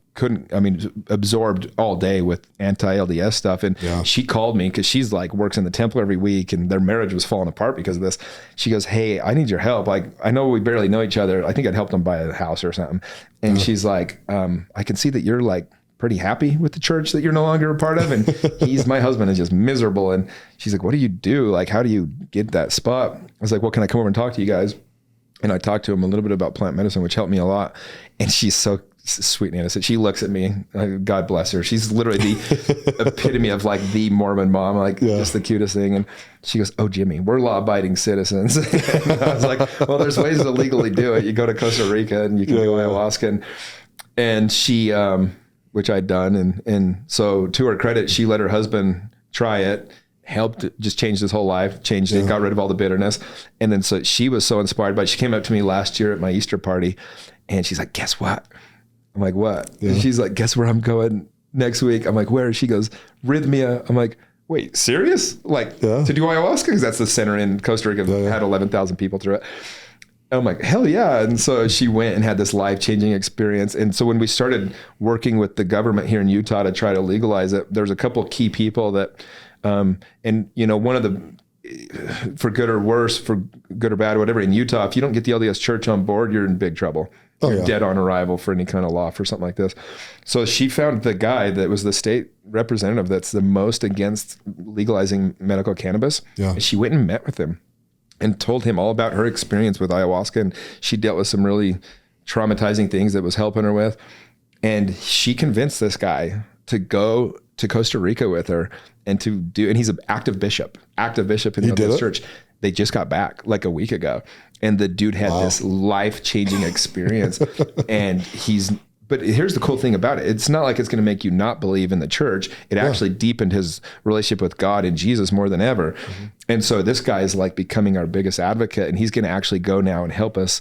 absorbed all day with anti-LDS stuff. And she called me because she's like works in the temple every week and their marriage was falling apart because of this. She goes, hey, I need your help. Like, I know we barely know each other. I think I'd helped them buy a house or something. And she's like, I can see that you're like pretty happy with the church that you're no longer a part of. And my husband is just miserable. And she's like, what do you do? Like, how do you get that spot? I was like, well, can I come over and talk to you guys? And I talked to him a little bit about plant medicine, which helped me a lot. And she's so sweet and innocent. She looks at me, God bless her. She's literally the epitome of like the Mormon mom, just the cutest thing. And she goes, oh, Jimmy, we're law abiding citizens. And I was like, well, there's ways to legally do it. You go to Costa Rica and you can do ayahuasca. And she, which I'd done. And so to her credit, she let her husband try it, helped just change his whole life, changed it, got rid of all the bitterness. And then so she was so inspired by it. She came up to me last year at my Easter party and she's like, guess what? I'm like, what? And she's like, guess where I'm going next week. I'm like, where? She goes, Rhythmia. I'm like, wait, serious? Like to do ayahuasca? Because that's the center in Costa Rica. Had 11,000 people through it. I'm like, hell yeah. And so she went and had this life-changing experience. And so when we started working with the government here in Utah to try to legalize it, there's a couple of key people that, and you know, one of the, for good or worse, for good or bad, whatever, in Utah, if you don't get the LDS Church on board, you're in big trouble. You're dead on arrival for any kind of law for something like this. So she found the guy that was the state representative that's the most against legalizing medical cannabis. Yeah. And she went and met with him and told him all about her experience with ayahuasca. And she dealt with some really traumatizing things that was helping her with. And she convinced this guy to go to Costa Rica with her and to do, and he's an active bishop in the LDS Church. They just got back like a week ago. And the dude had this life-changing experience. And but here's the cool thing about it. It's not like it's going to make you not believe in the church. It actually deepened his relationship with God and Jesus more than ever. Mm-hmm. And so this guy is like becoming our biggest advocate, and he's going to actually go now and help us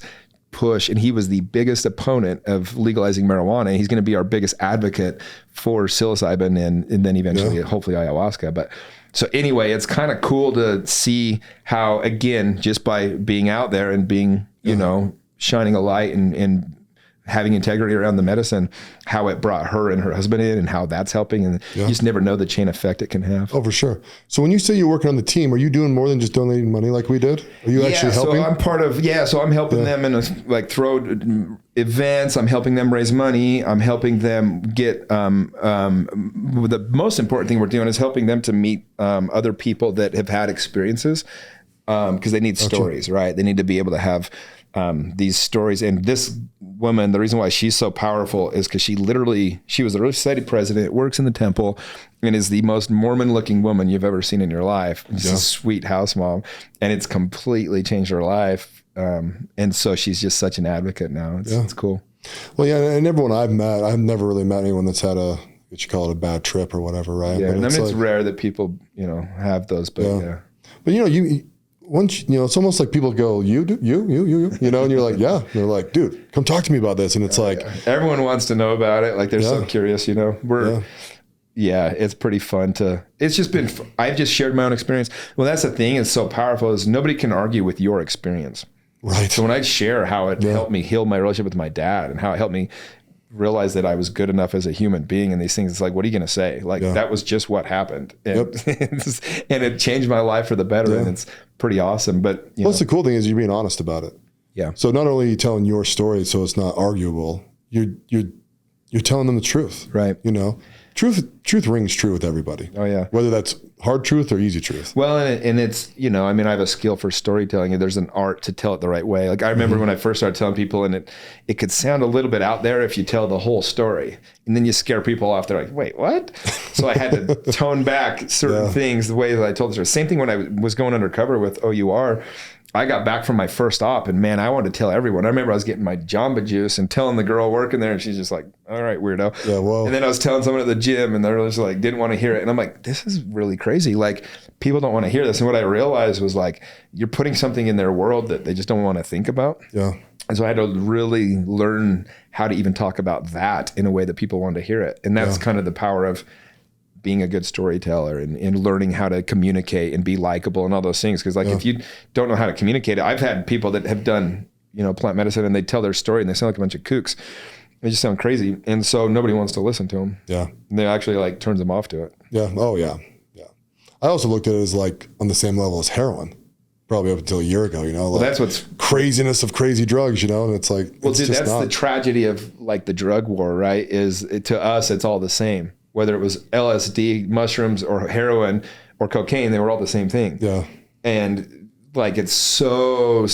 push. And he was the biggest opponent of legalizing marijuana. He's going to be our biggest advocate for psilocybin and then eventually, hopefully ayahuasca. But so anyway, it's kind of cool to see how, again, just by being out there and being, you know, shining a light and having integrity around the medicine, how it brought her and her husband in and how that's helping. And you just never know the chain effect it can have. Oh, for sure. So when you say you're working on the team, are you doing more than just donating money like we did? Are you actually helping? So I'm part of, so I'm helping them in like throw events. I'm helping them raise money. I'm helping them get, the most important thing we're doing is helping them to meet other people that have had experiences because they need stories, right? They need to be able to have these stories. And this woman, the reason why she's so powerful is because she was the Relief Society president, works in the temple, and is the most Mormon looking woman you've ever seen in your life. She's a sweet house mom, and it's completely changed her life. And so she's just such an advocate now. It's cool. Well, yeah, and everyone I've met, I've never really met anyone that's had what you call it, a bad trip or whatever, right? Yeah, but it's rare that people, have those, but But once it's almost like people go, you, and you're like, yeah. And they're like, dude, come talk to me about this. And it's like, everyone wants to know about it. Like they're so curious, it's pretty fun it's just been, I've just shared my own experience. Well, that's the thing. It's so powerful is nobody can argue with your experience. Right. So when I share how it helped me heal my relationship with my dad and how it helped me realize that I was good enough as a human being and these things, it's like, what are you going to say? Like that was just what happened. And, and it changed my life for the better. And it's pretty awesome. But the cool thing is you're being honest about it. Yeah. So not only are you telling your story, so it's not arguable, you're telling them the truth. Right. Truth rings true with everybody. Oh yeah. Whether that's hard truth or easy truth. Well, and it's, I have a skill for storytelling, and there's an art to tell it the right way. Like I remember when I first started telling people, and it could sound a little bit out there if you tell the whole story, and then you scare people off. They're like, wait, what? So I had to tone back certain things the way that I told the story. Same thing when I was going undercover with OUR. I got back from my first op, and man, I wanted to tell everyone. I remember I was getting my Jamba Juice and telling the girl working there, and she's just like, all right, weirdo. Yeah, whoa. And then I was telling someone at the gym, and they're just like, didn't want to hear it. And I'm like, this is really crazy. Like, people don't want to hear this. And what I realized was like, you're putting something in their world that they just don't want to think about. Yeah. And so I had to really learn how to even talk about that in a way that people wanted to hear it. And that's kind of the power of being a good storyteller and learning how to communicate and be likable and all those things. Because if you don't know how to communicate it, I've had people that have done, plant medicine, and they tell their story and they sound like a bunch of kooks. They just sound crazy. And so nobody wants to listen to them. Yeah. And they actually turns them off to it. Yeah. Oh yeah. Yeah. I also looked at it as on the same level as heroin, probably up until a year ago, well, that's what's craziness of crazy drugs, and it's like, well, dude, that's the tragedy of the drug war, right? To us, it's all the same. Whether it was LSD, mushrooms, or heroin, or cocaine, they were all the same thing. Yeah. And it's so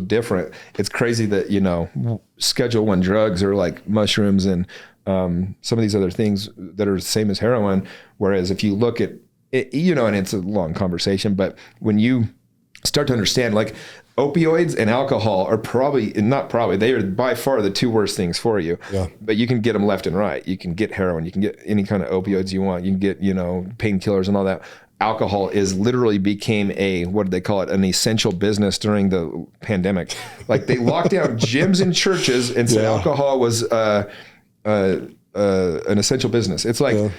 different. It's crazy that, Schedule I drugs are like mushrooms and some of these other things that are the same as heroin. Whereas if you look at it, and it's a long conversation, but when you start to understand, opioids and alcohol are they are by far the two worst things for you. Yeah. But you can get them left and right. You can get heroin, you can get any kind of opioids you want. You can get, painkillers and all that. Alcohol literally became what did they call it? An essential business during the pandemic. They locked down gyms and churches and said alcohol was a an essential business. It's like,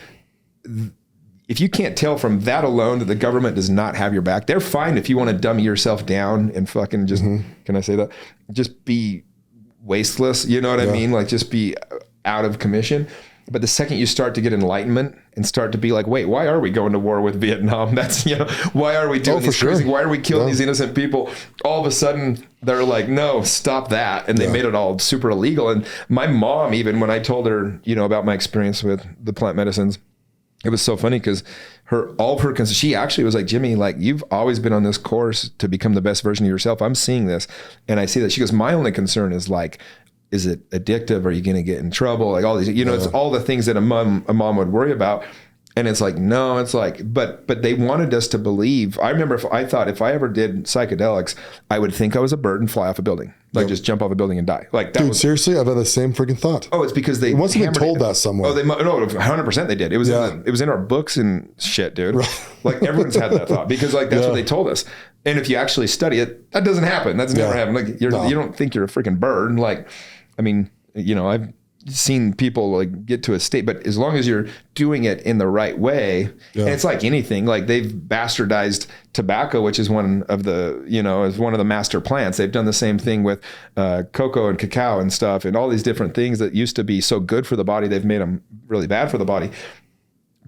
if you can't tell from that alone that the government does not have your back, they're fine if you want to dummy yourself down and fucking just, can I say that? Just be wasteless. You know what I mean? Like just be out of commission. But the second you start to get enlightenment and start to be like, wait, why are we going to war with Vietnam? That's, why are we doing these crazy, why are we killing these innocent people? All of a sudden they're like, no, stop that. And they made it all super illegal. And my mom, even when I told her, about my experience with the plant medicines, it was so funny because all of her, she actually was like, Jimmy, like you've always been on this course to become the best version of yourself. I'm seeing this. And I see that. She goes, my only concern is like, is it addictive? Are you going to get in trouble? Like all these, it's all the things that a mom would worry about. And it's like, no, it's like, but they wanted us to believe. I remember if I ever did psychedelics, I would think I was a bird and fly off a building, like just jump off a building and die. Like that. Dude, seriously, I've had the same freaking thought. Oh, it's because they must have been told that somewhere. Oh, no, 100% they did. It was it was in our books and shit, dude. Right. Like everyone's had that thought because like that's what they told us. And if you actually study it, that doesn't happen. That's never happened. Like you don't think you're a freaking bird. Like, I mean, I've seen people like get to a state, but as long as you're doing it in the right way, and it's like anything, like they've bastardized tobacco, which is one of the, is one of the master plants. They've done the same thing with cocoa and cacao and stuff, and all these different things that used to be so good for the body. They've made them really bad for the body.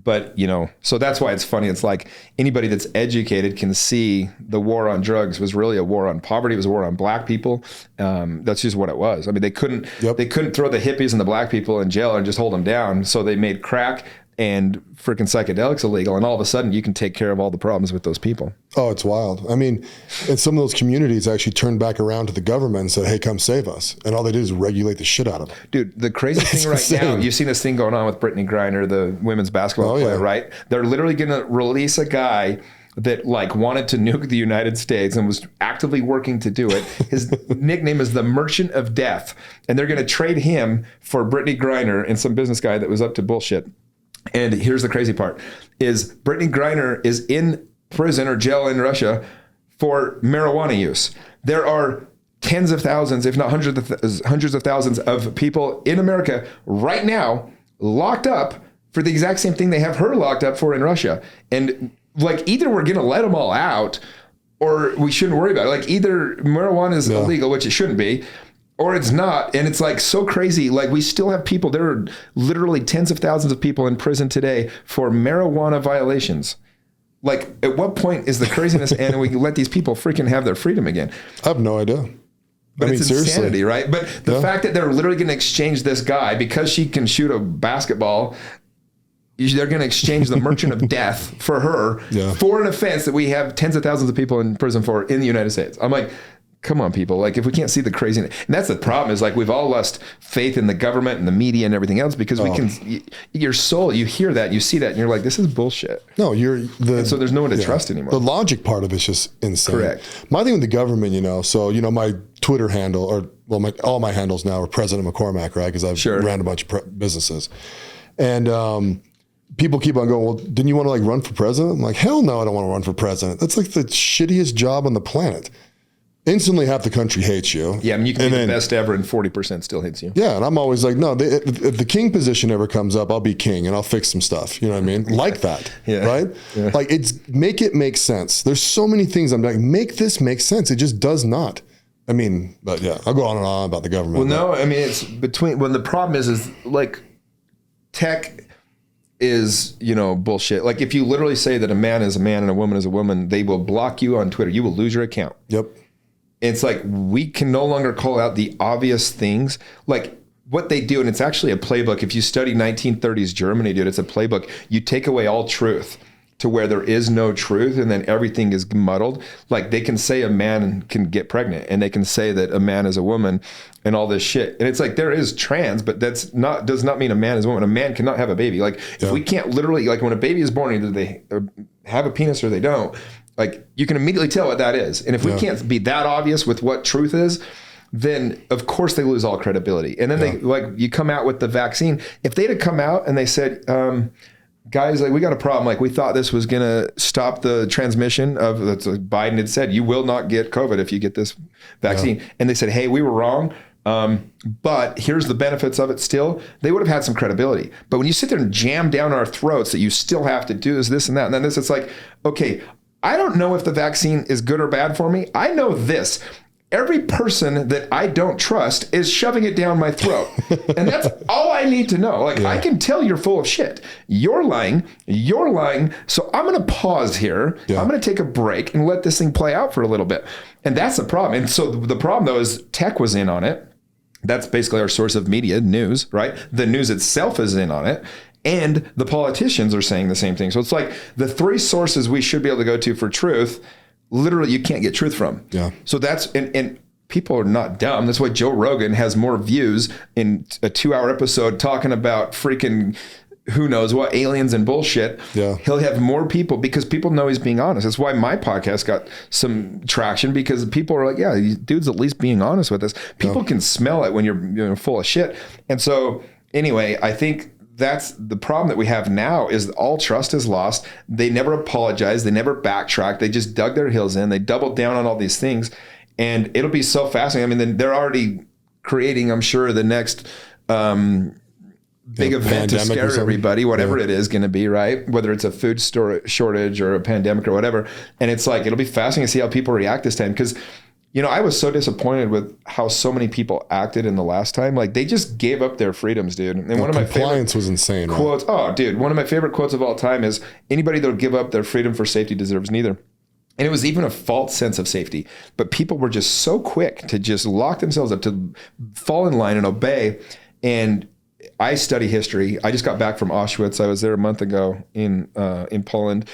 But, so that's why it's funny. It's like anybody that's educated can see the war on drugs was really a war on poverty. It was a war on black people. That's just what it was. I mean, they couldn't throw the hippies and the black people in jail and just hold them down. So they made crack and freaking psychedelics illegal. And all of a sudden you can take care of all the problems with those people. Oh, it's wild. I mean, and some of those communities actually turned back around to the government and said, hey, come save us. And all they did is regulate the shit out of them. Dude, the crazy thing right now, you've seen this thing going on with Brittany Griner, the women's basketball player, right? They're literally going to release a guy that like wanted to nuke the United States and was actively working to do it. His nickname is the Merchant of Death. And they're going to trade him for Brittany Griner and some business guy that was up to bullshit. And here's the crazy part is Brittany Griner is in prison or jail in Russia for marijuana use. There are tens of thousands, if not hundreds of thousands of people in America right now locked up for the exact same thing they have her locked up for in Russia. And like either we're going to let them all out or we shouldn't worry about it. Like either marijuana is illegal, which it shouldn't be, or it's not. And it's like so crazy. Like we still have people, there are literally tens of thousands of people in prison today for marijuana violations. Like at what point is the craziness and we let these people freaking have their freedom again? I have no idea. But it's insanity, right? But the fact that they're literally going to exchange this guy because she can shoot a basketball, they're going to exchange the Merchant of Death for her for an offense that we have tens of thousands of people in prison for in the United States. I'm like, come on, people. Like, if we can't see the craziness, and that's the problem is like we've all lost faith in the government and the media and everything else because we can, your soul, you hear that, you see that, and you're like, this is bullshit. No, and so there's no one to trust anymore. The logic part of it's just insane. Correct. My thing with the government, my Twitter handle, all my handles now are President McCormack, right? Because I've ran a bunch of businesses. And people keep on going, well, didn't you want to like run for president? I'm like, hell no, I don't want to run for president. That's like the shittiest job on the planet. Instantly half the country hates you. Yeah, I mean, you can be the best ever and 40% still hates you. Yeah, and I'm always like, no, if the king position ever comes up, I'll be king and I'll fix some stuff. You know what I mean? Like that, right? Yeah. Like make it make sense. There's so many things I'm like, make this make sense. It just does not. I mean, but yeah, I'll go on and on about the government. Well, no, I mean, it's the problem is like tech is, bullshit. Like if you literally say that a man is a man and a woman is a woman, they will block you on Twitter. You will lose your account. Yep. It's like we can no longer call out the obvious things. Like what they do, and it's actually a playbook. If you study 1930s Germany, dude, it's a playbook. You take away all truth to where there is no truth, and then everything is muddled. Like they can say a man can get pregnant, and they can say that a man is a woman, and all this shit. And it's like there is trans, but does not mean a man is a woman. A man cannot have a baby. Like if we can't literally, like when a baby is born, either they have a penis or they don't. Like you can immediately tell what that is. And if we can't be that obvious with what truth is, then of course they lose all credibility. And then you come out with the vaccine. If they'd have come out and they said, guys, like we got a problem. Like we thought this was going to stop the transmission Biden had said, you will not get COVID if you get this vaccine. And they said, hey, we were wrong. But here's the benefits of it still. They would have had some credibility. But when you sit there and jam down our throats that you still have to do this and that, and then this, it's like, okay, I don't know if the vaccine is good or bad for me. I know this. Every person that I don't trust is shoving it down my throat. And that's all I need to know. Like, I can tell you're full of shit. You're lying. So I'm going to pause here. I'm going to take a break and let this thing play out for a little bit. And that's the problem. And so the problem, though, is tech was in on it. That's basically our source of media, news, right? The news itself is in on it. And the politicians are saying the same thing. So it's like the three sources we should be able to go to for truth, literally you can't get truth from. Yeah. So that's, and people are not dumb. That's why Joe Rogan has more views in a 2-hour episode talking about freaking who knows what, aliens and bullshit. Yeah. He'll have more people because people know he's being honest. That's why my podcast got some traction, because people are like, yeah, dude's at least being honest with us. People can smell it when you're full of shit. And so anyway, I think that's the problem that we have now, is all trust is lost. They never apologized. They never backtracked. They just dug their heels in. They doubled down on all these things. And it'll be so fascinating. I mean, they're already creating, I'm sure, the next big event to scare everybody, whatever it is going to be, right? Whether it's a food shortage or a pandemic or whatever. And it's like, it'll be fascinating to see how people react this time. Because, you know, I was so disappointed with how so many people acted in the last time. Like, they just gave up their freedoms, dude. And one of my compliance was insane. Quotes. Right? Oh, dude, one of my favorite quotes of all time is, anybody that would give up their freedom for safety deserves neither. And it was even a false sense of safety. But people were just so quick to just lock themselves up, to fall in line and obey. And I study history. I just got back from Auschwitz. I was there a month ago in Poland.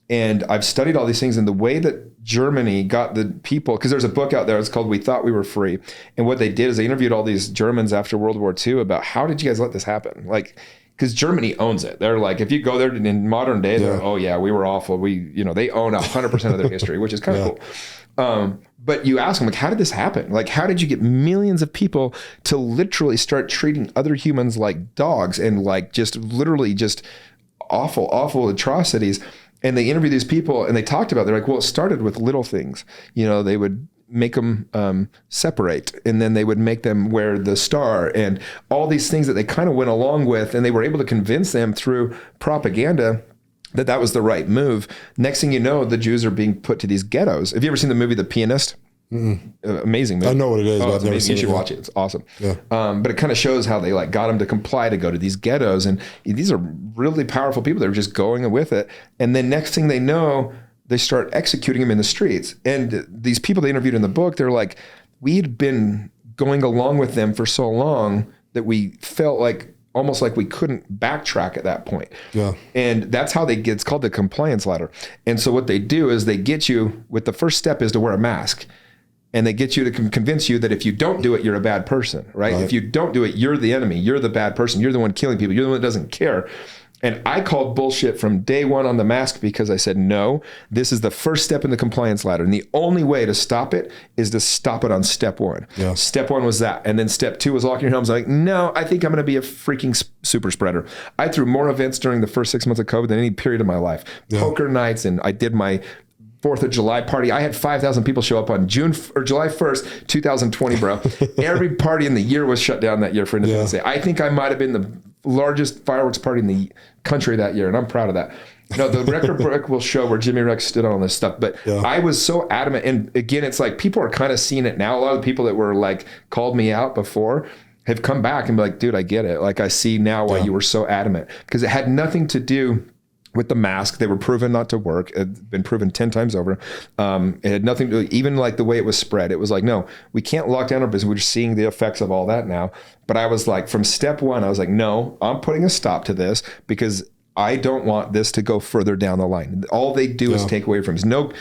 And I've studied all these things, and the way that Germany got the people, because there's a book out there, it's called We Thought We Were Free. And what they did is they interviewed all these Germans after World War II about, how did you guys let this happen? Like, because Germany owns it. They're like, if you go there in modern day, they're, oh yeah, we were awful. They own 100% of their history, which is kind of cool. But you ask them, like, how did this happen? Like, how did you get millions of people to literally start treating other humans like dogs, and like just literally just awful atrocities? And they interviewed these people, and they talked about, they're like, well, it started with little things. You know, they would make them separate, and then they would make them wear the star, and all these things that they kind of went along with, and they were able to convince them through propaganda that was the right move. Next thing you know, the Jews are being put to these ghettos. Have you ever seen the movie The Pianist? Amazing movie. I know what it is, but I've never seen it. You should watch it. It's awesome. Yeah. But it kind of shows how they got them to comply to go to these ghettos, and these are really powerful people that are just going with it. And then next thing they know, they start executing them in the streets. And these people they interviewed in the book, they're like, we'd been going along with them for so long that we felt like almost like we couldn't backtrack at that point. Yeah. And that's how it's called the compliance ladder. And so what they do is they get you with, the first step is to wear a mask. And they get you to convince you that if you don't do it, you're a bad person, right? If you don't do it, you're the enemy. You're the bad person. You're the one killing people. You're the one that doesn't care. And I called bullshit from day one on the mask, because I said, no, this is the first step in the compliance ladder. And the only way to stop it is to stop it on step one. Yeah. Step one was that. And then step two was locking your homes. I'm like, no, I think I'm going to be a freaking super spreader. I threw more events during the first 6 months of COVID than any period of my life. Yeah. Poker nights, and I did my 4th of July party. I had 5,000 people show up on July 1st, 2020, bro. Every party in the year was shut down that year for Independence Day. I think I might have been the largest fireworks party in the country that year, and I'm proud of that. No, the record book will show where Jimmy Rex stood on all this stuff, but I was so adamant. And again, it's like people are kind of seeing it now. A lot of the people that were like called me out before have come back and be like, dude, I get it. Like, I see now why you were so adamant, because it had nothing to do with the mask. They were proven not to work. It had been proven 10 times over. It had nothing to do, even like the way it was spread. It was like, no, we can't lock down our business. We're just seeing the effects of all that now. But I was like, from step one, I was like, no, I'm putting a stop to this, because I don't want this to go further down the line. All they do is take away from us. No,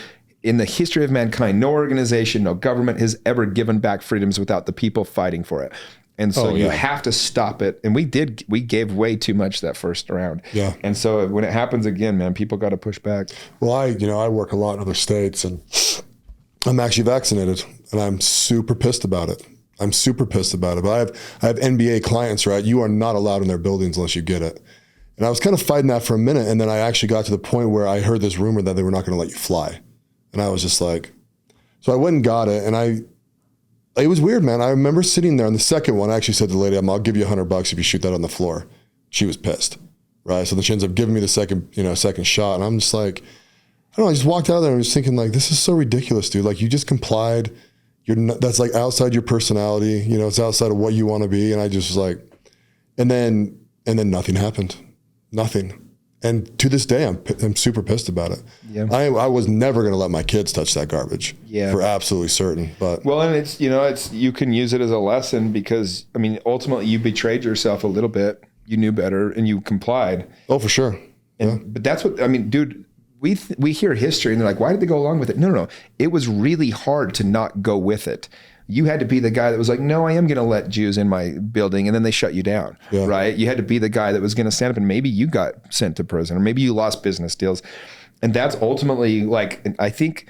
in the history of mankind, no organization, no government has ever given back freedoms without the people fighting for it. And so you have to stop it. And we gave way too much that first round. Yeah. And so when it happens again, man, people got to push back. Well, I work a lot in other states, and I'm actually vaccinated, and I'm super pissed about it. But I have NBA clients, right? You are not allowed in their buildings unless you get it. And I was kind of fighting that for a minute. And then I actually got to the point where I heard this rumor that they were not going to let you fly. And I was just like, so I went and got it. And It was weird, man. I remember sitting there on the second one. I actually said to the lady, I'll give you $100 if you shoot that on the floor. She was pissed, right? So then she ends up giving me the second shot. And I'm just like, I don't know, I just walked out of there and I was thinking like, this is so ridiculous, dude. Like you just complied. That's like outside your personality. It's outside of what you want to be. And I just was like, and then nothing happened. Nothing. And to this day, I'm super pissed about it. Yeah. I was never going to let my kids touch that garbage. Yeah. For absolutely certain. But well, and it's you can use it as a lesson because ultimately you betrayed yourself a little bit. You knew better and you complied. Oh, for sure. But that's what dude. We hear history and they're like, why did they go along with it? No. It was really hard to not go with it. You had to be the guy that was like, no, I am going to let Jews in my building. And then they shut you down, right? You had to be the guy that was going to stand up and maybe you got sent to prison or maybe you lost business deals. And that's ultimately like, I think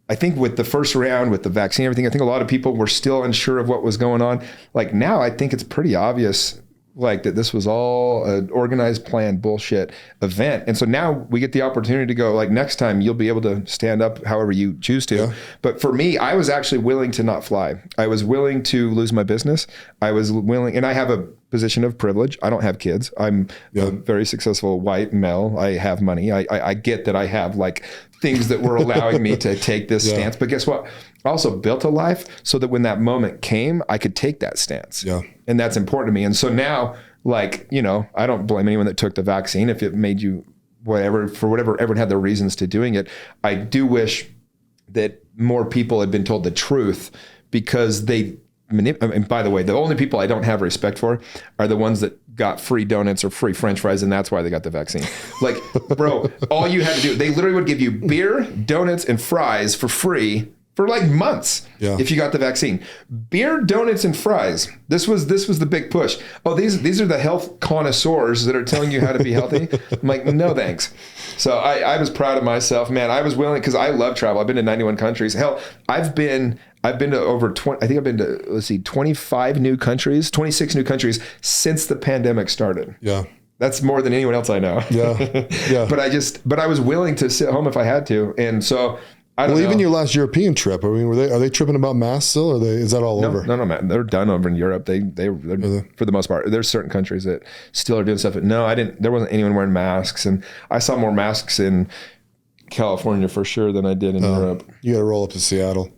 with the first round, with the vaccine, everything, I think a lot of people were still unsure of what was going on. Like now, I think it's pretty obvious like that this was all an organized, planned bullshit event. And so now we get the opportunity to go like next time you'll be able to stand up however you choose to. Yeah. But for me, I was actually willing to not fly. I was willing to lose my business. I was willing, and I have a position of privilege. I don't have kids. I'm a very successful white male. I have money. I get that I have like things that were allowing me to take this stance. But guess what? I also built a life so that when that moment came, I could take that stance. Yeah. And that's important to me. And so now, like, I don't blame anyone that took the vaccine if it made you whatever, for whatever, everyone had their reasons to doing it. I do wish that more people had been told the truth because and by the way, the only people I don't have respect for are the ones that got free donuts or free French fries, and that's why they got the vaccine. Like, bro, all you had to do, they literally would give you beer, donuts, and fries for free for like months if you got the vaccine. Beer, donuts, and fries. This was the big push. Oh, these are the health connoisseurs that are telling you how to be healthy. I'm like, no thanks. So I was proud of myself, man. I was willing because I love travel. I've been to 91 countries. Hell, I've been to over 20, I think I've been to, 25 new countries, 26 new countries since the pandemic started. Yeah. That's more than anyone else I know. Yeah. Yeah. But I was willing to sit home if I had to. And so I don't know. Even your last European trip, are they tripping about masks still, or is that all over? No, man. They're done over in Europe. They're for the most part. There's certain countries that still are doing stuff. But no, there wasn't anyone wearing masks. And I saw more masks in California for sure than I did in Europe. You got to roll up to Seattle.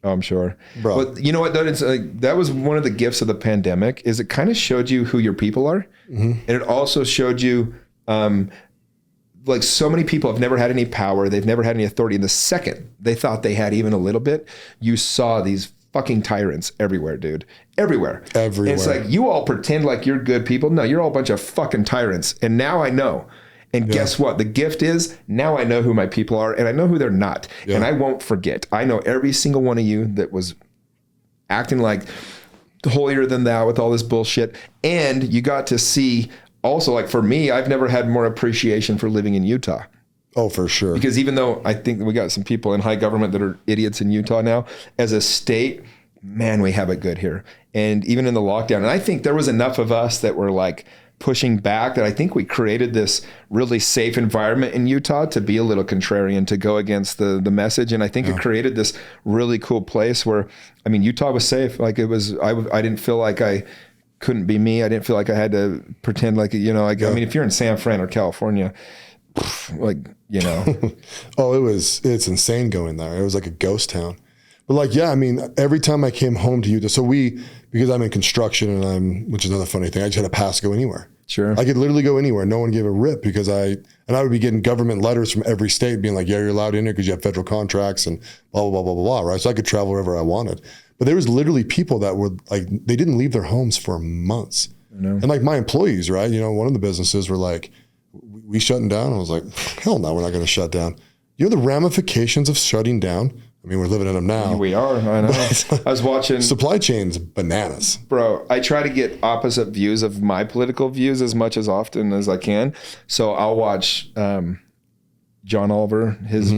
Oh, I'm sure. Bro. But you know what, though? It's that was one of the gifts of the pandemic is it kind of showed you who your people are. Mm-hmm. And it also showed you like so many people have never had any power. They've never had any authority. And the second they thought they had even a little bit, you saw these fucking tyrants everywhere, dude. Everywhere. And it's like, you all pretend like you're good people. No, you're all a bunch of fucking tyrants. And now I know. And guess what? The gift is now I know who my people are and I know who they're not. Yeah. And I won't forget. I know every single one of you that was acting like holier than thou with all this bullshit. And you got to see also, like for me, I've never had more appreciation for living in Utah. Oh, for sure. Because even though I think we got some people in high government that are idiots in Utah now, as a state, man, we have it good here. And even in the lockdown, and I think there was enough of us that were like pushing back that I think we created this really safe environment in Utah to be a little contrarian, to go against the message. And I think it created this really cool place where, I mean, Utah was safe. Like it was, I didn't feel like I couldn't be me. I didn't feel like I had to pretend like, I mean, if you're in San Fran or California, Oh, it's insane going there. It was like a ghost town. But like, I mean, every time I came home to Utah, because I'm in construction and which is another funny thing, I just had a pass to go anywhere. Sure. I could literally go anywhere. No one gave a rip because I would be getting government letters from every state being like, yeah, you're allowed in here because you have federal contracts and blah, blah, blah, blah, blah, right? So I could travel wherever I wanted. But there was literally people that were like, they didn't leave their homes for months. And like my employees, right? One of the businesses were like, we shutting down? I was like, hell no, we're not going to shut down. You know the ramifications of shutting down? I mean, we're living in them now. We are, I know. I was watching... Supply chains, bananas. Bro, I try to get opposite views of my political views as much as often as I can. So I'll watch John Oliver, his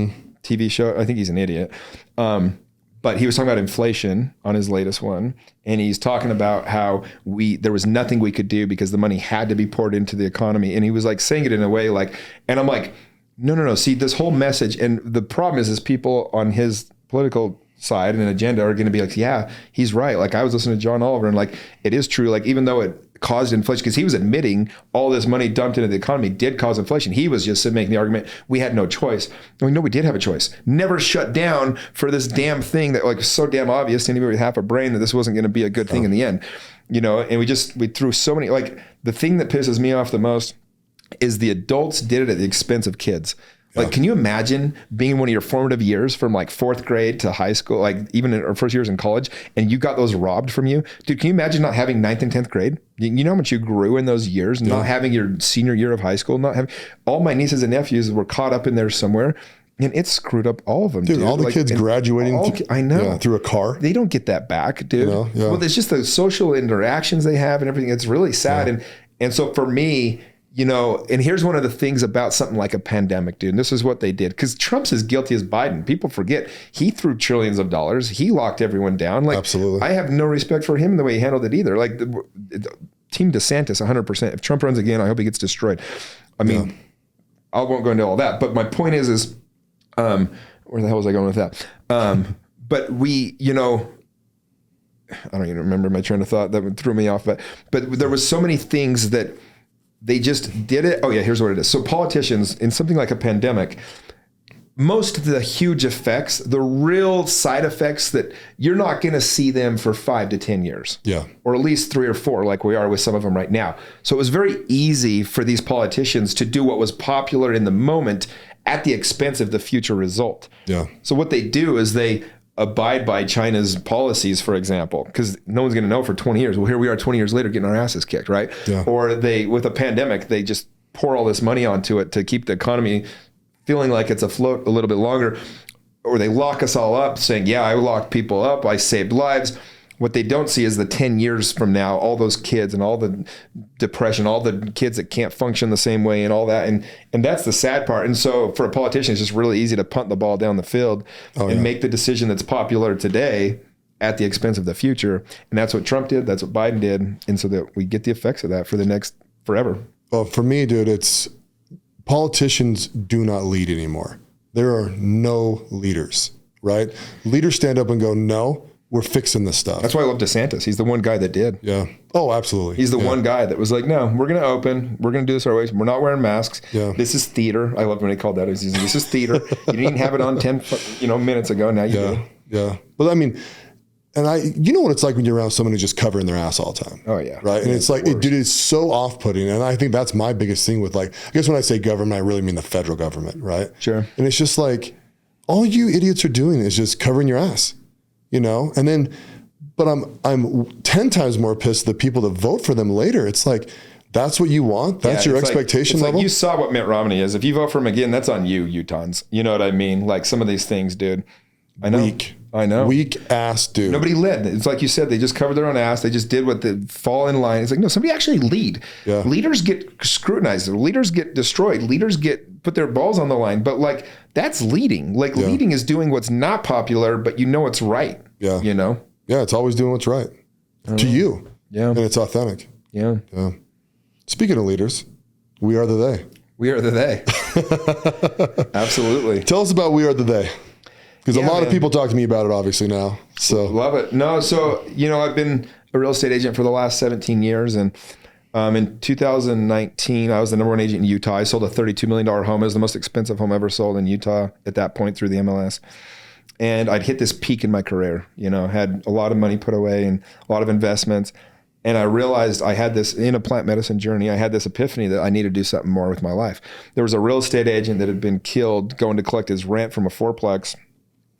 TV show. I think he's an idiot. But he was talking about inflation on his latest one. And he's talking about how there was nothing we could do because the money had to be poured into the economy. And he was like saying it in a way like, and I'm like, no. See, this whole message, and the problem is people on his political side and an agenda are going to be like, yeah, he's right. Like I was listening to John Oliver and like, it is true. Like, even though it caused inflation, because he was admitting all this money dumped into the economy did cause inflation. He was just making the argument we had no choice. And we know we did have a choice. Never shut down for this damn thing that like was so damn obvious to anybody with half a brain that this wasn't going to be a good thing in the end, you know. And we threw so many, like the thing that pisses me off the most is the adults did it at the expense of kids. Like, can you imagine being in one of your formative years from like 4th grade to high school, like even in our first years in college, and you got those robbed from you? Dude, can you imagine not having 9th and 10th grade? You know how much you grew in those years, not having your senior year of high school, not having, all my nieces and nephews were caught up in there somewhere, and it screwed up all of them. Dude, all the kids graduating I know. Through a car. They don't get that back, dude. Well, it's just the social interactions they have and everything. It's really sad. And so for me, you know, and here's one of the things about something like a pandemic, dude. And this is what they did. Because Trump's as guilty as Biden. People forget he threw trillions of dollars. He locked everyone down. Like, absolutely. I have no respect for him in the way he handled it either. Like, Team DeSantis, 100%. If Trump runs again, I hope he gets destroyed. I mean, I won't go into all that. But my point is where the hell was I going with that? But we, you know, I don't even remember my train of thought. That threw me off. But there was so many things that they just did it. Oh yeah, here's what it is. So politicians in something like a pandemic, most of the huge effects, the real side effects that you're not going to see them for 5 to 10 years. Yeah. Or at least 3 or 4, like we are with some of them right now. So it was very easy for these politicians to do what was popular in the moment at the expense of the future result. Yeah. So what they do is they abide by China's policies, for example, because no one's going to know for 20 years. Well, here we are 20 years later getting our asses kicked, right? Yeah. Or they, with a pandemic, they just pour all this money onto it to keep the economy feeling like it's afloat a little bit longer. Or they lock us all up saying, yeah, I locked people up, I saved lives. What they don't see is the 10 years from now, all those kids and all the depression, all the kids that can't function the same way and all that. And that's the sad part. And so for a politician, it's just really easy to punt the ball down the field and make the decision that's popular today at the expense of the future. And that's what Trump did. That's what Biden did. And so that we get the effects of that for the next forever. Well, for me, dude, it's politicians do not lead anymore. There are no leaders, right? Leaders stand up and go, no, we're fixing this stuff. That's why I love DeSantis. He's the one guy that did. Yeah. Oh, absolutely. He's the one guy that was like, no, we're going to open. We're going to do this our way. We're not wearing masks. Yeah. This is theater. I love when he called that. This is theater. You didn't even have it on 10 minutes ago. Now you do. Yeah. But I mean, and you know what it's like when you're around someone who's just covering their ass all the time. Oh yeah. Right. And it's like, dude, it's so off-putting. And I think that's my biggest thing with, like, I guess when I say government, I really mean the federal government. Right. Sure. And it's just like, all you idiots are doing is just covering your ass, you know? And then, but I'm 10 times more pissed at the people that vote for them later. It's like, that's what you want? That's your expectation level? Like you saw what Mitt Romney is. If you vote for him again, that's on you, Utahns. You know what I mean? Like some of these things, dude. I know. I know. Weak ass dude. Nobody led. It's like you said, they just covered their own ass. They just did what they fall in line. It's like, no, somebody actually lead. Yeah. Leaders get scrutinized. Leaders get destroyed. Leaders get put their balls on the line. But like, that's leading. Like leading is doing what's not popular, but you know it's right. Yeah. You know? Yeah, it's always doing what's right. To you. Yeah. And it's authentic. Yeah. Yeah. Speaking of leaders, we are the they. We are the they. Absolutely. Tell us about We Are the They. Because a lot of people talk to me about it, obviously, now. So love it. No, so, I've been a real estate agent for the last 17 years. And in 2019, I was the number one agent in Utah. I sold a $32 million home. It was the most expensive home ever sold in Utah at that point through the MLS. And I'd hit this peak in my career, had a lot of money put away and a lot of investments. And I realized I had this, in a plant medicine journey, I had this epiphany that I need to do something more with my life. There was a real estate agent that had been killed going to collect his rent from a fourplex.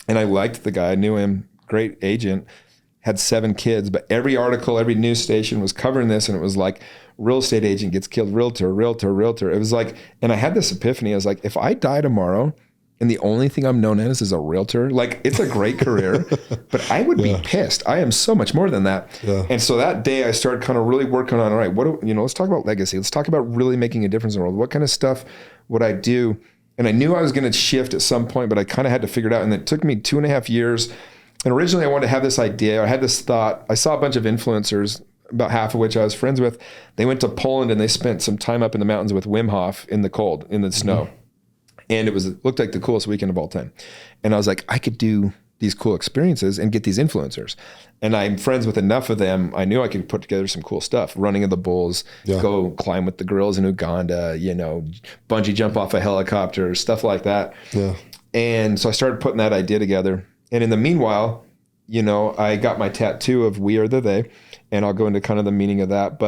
And I liked the guy. I knew him. Great agent. Had 7 kids. But every article, every news station was covering this. And it was like, real estate agent gets killed, realtor. It was like, and I had this epiphany. I was like, if I die tomorrow and the only thing I'm known as is a realtor, like, it's a great career, but I would be pissed. I am so much more than that. Yeah. And so that day I started kind of really working on, all right, let's talk about legacy. Let's talk about really making a difference in the world. What kind of stuff would I do? And I knew I was going to shift at some point, but I kind of had to figure it out. And it took me 2.5 years. And originally I wanted to have this idea. I had this thought. I saw a bunch of influencers, about half of which I was friends with. They went to Poland and they spent some time up in the mountains with Wim Hof in the cold, in the snow. And it looked like the coolest weekend of all time. And I was like, I could do these cool experiences and get these influencers. And I'm friends with enough of them. I knew I could put together some cool stuff, running of the bulls, go climb with the girls in Uganda, bungee jump off a helicopter, stuff like that. Yeah. And so I started putting that idea together. And in the meanwhile, I got my tattoo of We Are the They, and I'll go into kind of the meaning of that.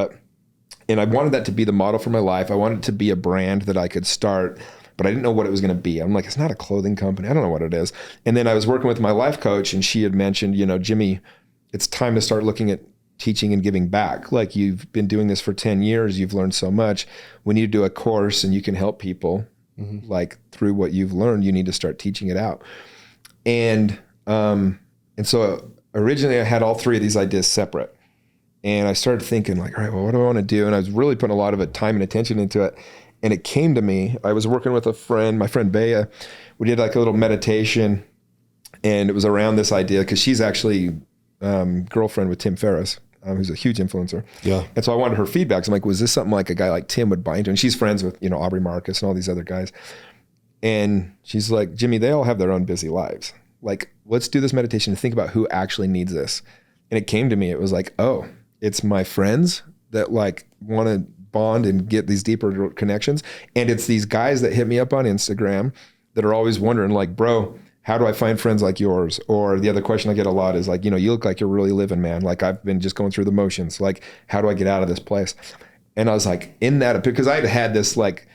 And I wanted that to be the model for my life. I wanted it to be a brand that I could start, but I didn't know what it was going to be. I'm like, it's not a clothing company. I don't know what it is. And then I was working with my life coach, and she had mentioned, Jimmy, it's time to start looking at teaching and giving back. Like, you've been doing this for 10 years. You've learned so much. We need to do a course and you can help people like through what you've learned. You need to start teaching it out. And so originally I had all three of these ideas separate, and I started thinking like, all right, well, what do I want to do? And I was really putting a lot of time and attention into it. And it came to me, I was working with my friend Bea. We did like a little meditation, and it was around this idea because she's actually girlfriend with Tim Ferriss, who's a huge influencer. Yeah. And so I wanted her feedback. So I'm like, was this something like a guy like Tim would buy into? And she's friends with, Aubrey Marcus and all these other guys. And she's like, Jimmy, they all have their own busy lives. Like, let's do this meditation to think about who actually needs this. And it came to me, it was like, oh, it's my friends that like want to bond and get these deeper connections. And it's these guys that hit me up on Instagram that are always wondering like, bro, how do I find friends like yours? Or the other question I get a lot is like, you look like you're really living, man. Like, I've been just going through the motions. Like, how do I get out of this place? And I was like, in that, because I had this like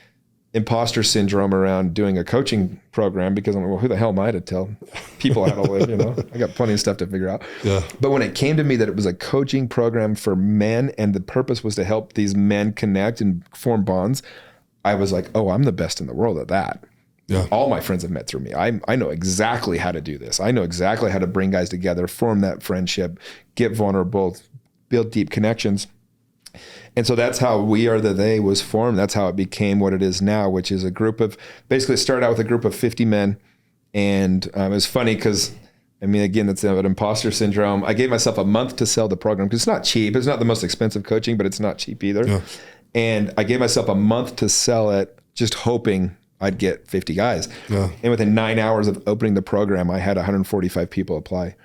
imposter syndrome around doing a coaching program, because I'm like, well, who the hell am I to tell people how to live? I got plenty of stuff to figure out. Yeah. But when it came to me that it was a coaching program for men and the purpose was to help these men connect and form bonds, I was like, oh, I'm the best in the world at that. Yeah. All my friends have met through me. I know exactly how to do this. I know exactly how to bring guys together, form that friendship, get vulnerable, build deep connections. And so that's how We Are the They was formed. That's how it became what it is now, which is a group of, basically started out with a group of 50 men. And it was funny because, again, that's an imposter syndrome. I gave myself a month to sell the program because it's not cheap. It's not the most expensive coaching, but it's not cheap either. Yeah. And I gave myself a month to sell it, just hoping I'd get 50 guys. Yeah. And within 9 hours of opening the program, I had 145 people apply. I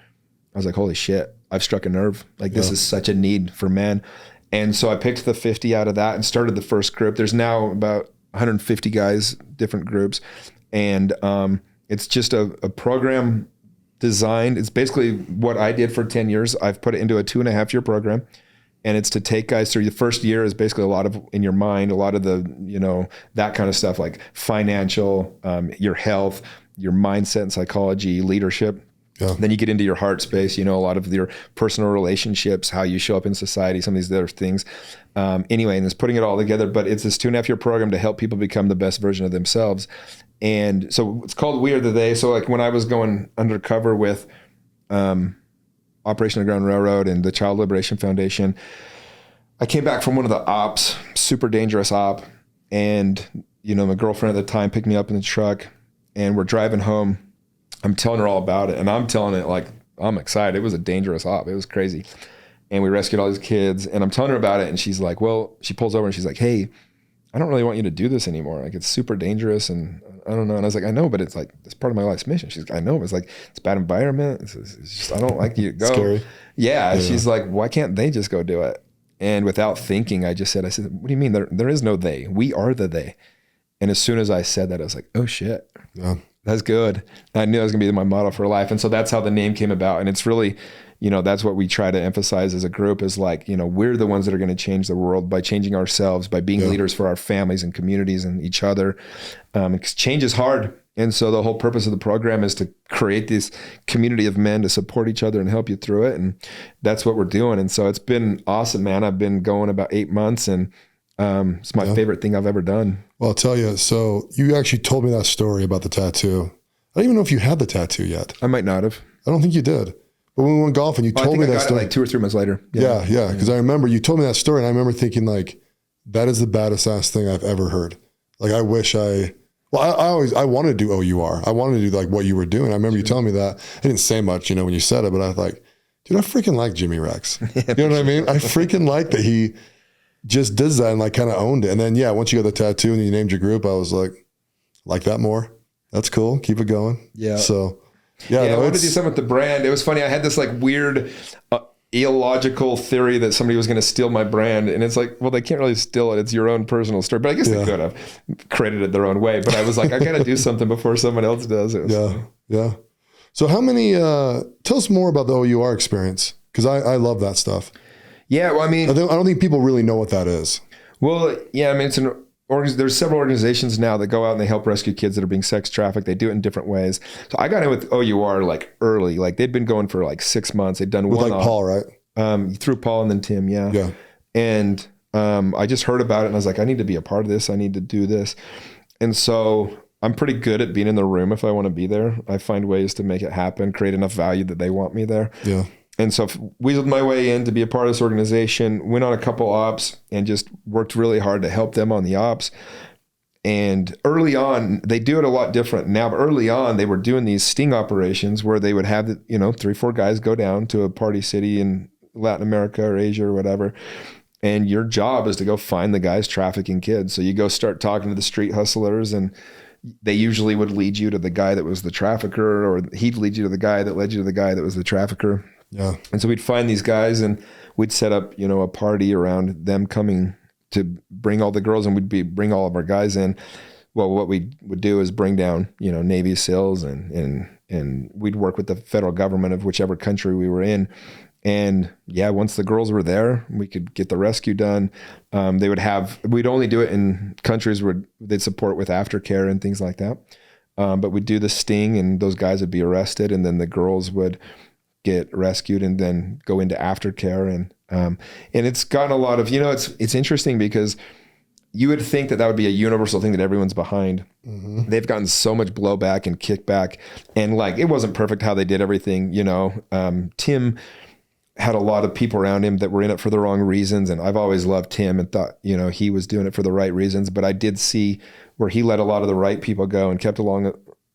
was like, holy shit, I've struck a nerve. Like, this is such a need for men. And so I picked the 50 out of that and started the first group. There's now about 150 guys, different groups. And it's just a program designed. It's basically what I did for 10 years. I've put it into a 2.5-year program. And it's to take guys through the first year is basically a lot of in your mind, a lot of the, that kind of stuff like financial, your health, your mindset and psychology, leadership. Yeah. Then you get into your heart space, a lot of your personal relationships, how you show up in society, some of these other things. Anyway, and it's putting it all together, but it's this 2.5-year program to help people become the best version of themselves. And so it's called We Are the They. So like when I was going undercover with, Operation Underground Railroad and the Child Liberation Foundation, I came back from one of the ops, super dangerous op. And, my girlfriend at the time picked me up in the truck and we're driving home. I'm telling her all about it. And I'm telling it like, I'm excited. It was a dangerous op. It was crazy. And we rescued all these kids and I'm telling her about it. And she's like, well, she pulls over and she's like, hey, I don't really want you to do this anymore. Like, it's super dangerous. And I don't know. And I was like, I know, but it's like, it's part of my life's mission. She's like, I know. It's like, it's bad environment. It's just, I don't like you to go. Scary. Yeah. She's like, why can't they just go do it? And without thinking, I said, what do you mean? There is no they. We are the they. And as soon as I said that, I was like, oh shit. Yeah. That's good. I knew that was going to be my motto for life. And so that's how the name came about. And it's really, that's what we try to emphasize as a group is like, we're the ones that are going to change the world by changing ourselves, by being leaders for our families and communities and each other. Because change is hard. And so the whole purpose of the program is to create this community of men to support each other and help you through it. And that's what we're doing. And so it's been awesome, man. I've been going about 8 months and it's my favorite thing I've ever done. Well, I'll tell you. So you actually told me that story about the tattoo. I don't even know if you had the tattoo yet. I might not have. I don't think you did. But when we went golfing, you told me that story. Like 2 or 3 months later. Yeah. Because I remember you told me that story, and I remember thinking like, that is the baddest ass thing I've ever heard. Like, I wish I wanted to do OUR. I wanted to do like what you were doing. I remember you telling me that. I didn't say much, when you said it, but I was like, dude, I freaking like Jimmy Rex. You know what I mean? I freaking like that he just does that and like kind of owned it. And then, once you got the tattoo and you named your group, I was like that more. That's cool. Keep it going. Yeah. So Yeah, I no, wanted to do something with the brand. It was funny. I had this like weird illogical theory that somebody was going to steal my brand. And it's like, well, they can't really steal it. It's your own personal story. But I guess they could have created it their own way. But I was like, I got to do something before someone else does it. Yeah. So how many, tell us more about the OUR experience. Cause I love that stuff. Yeah. Well, I mean, I don't think people really know what that is. Well, yeah, I mean, there's several organizations now that go out and they help rescue kids that are being sex trafficked. They do it in different ways. So I got in with OUR like early, like they'd been going for like 6 months. They'd done with one like Paul, right? Through Paul and then Tim. Yeah. Yeah. And I just heard about it and I was like, I need to be a part of this. I need to do this. And so I'm pretty good at being in the room if I want to be there. I find ways to make it happen, create enough value that they want me there. Yeah. And so weaseled my way in to be a part of this organization, went on a couple ops and just worked really hard to help them on the ops. And early on, they do it a lot different now, but early on they were doing these sting operations where they would have, 3-4 guys go down to a party city in Latin America or Asia or whatever. And your job is to go find the guys trafficking kids. So you go start talking to the street hustlers, and they usually would lead you to the guy that was the trafficker, or he'd lead you to the guy that led you to the guy that was the trafficker. Yeah. And so we'd find these guys and we'd set up, a party around them coming to bring all the girls, and we'd bring all of our guys in. Well, what we would do is bring down, Navy SEALs and we'd work with the federal government of whichever country we were in. And yeah, once the girls were there, we could get the rescue done. We'd only do it in countries where they'd support with aftercare and things like that. But we'd do the sting and those guys would be arrested, and then the girls would get rescued and then go into aftercare. And it's gotten a lot of, it's interesting because you would think that would be a universal thing that everyone's behind. Mm-hmm. They've gotten so much blowback and kickback, and like, it wasn't perfect how they did everything. Tim had a lot of people around him that were in it for the wrong reasons. And I've always loved Tim and thought, he was doing it for the right reasons, but I did see where he let a lot of the right people go and kept along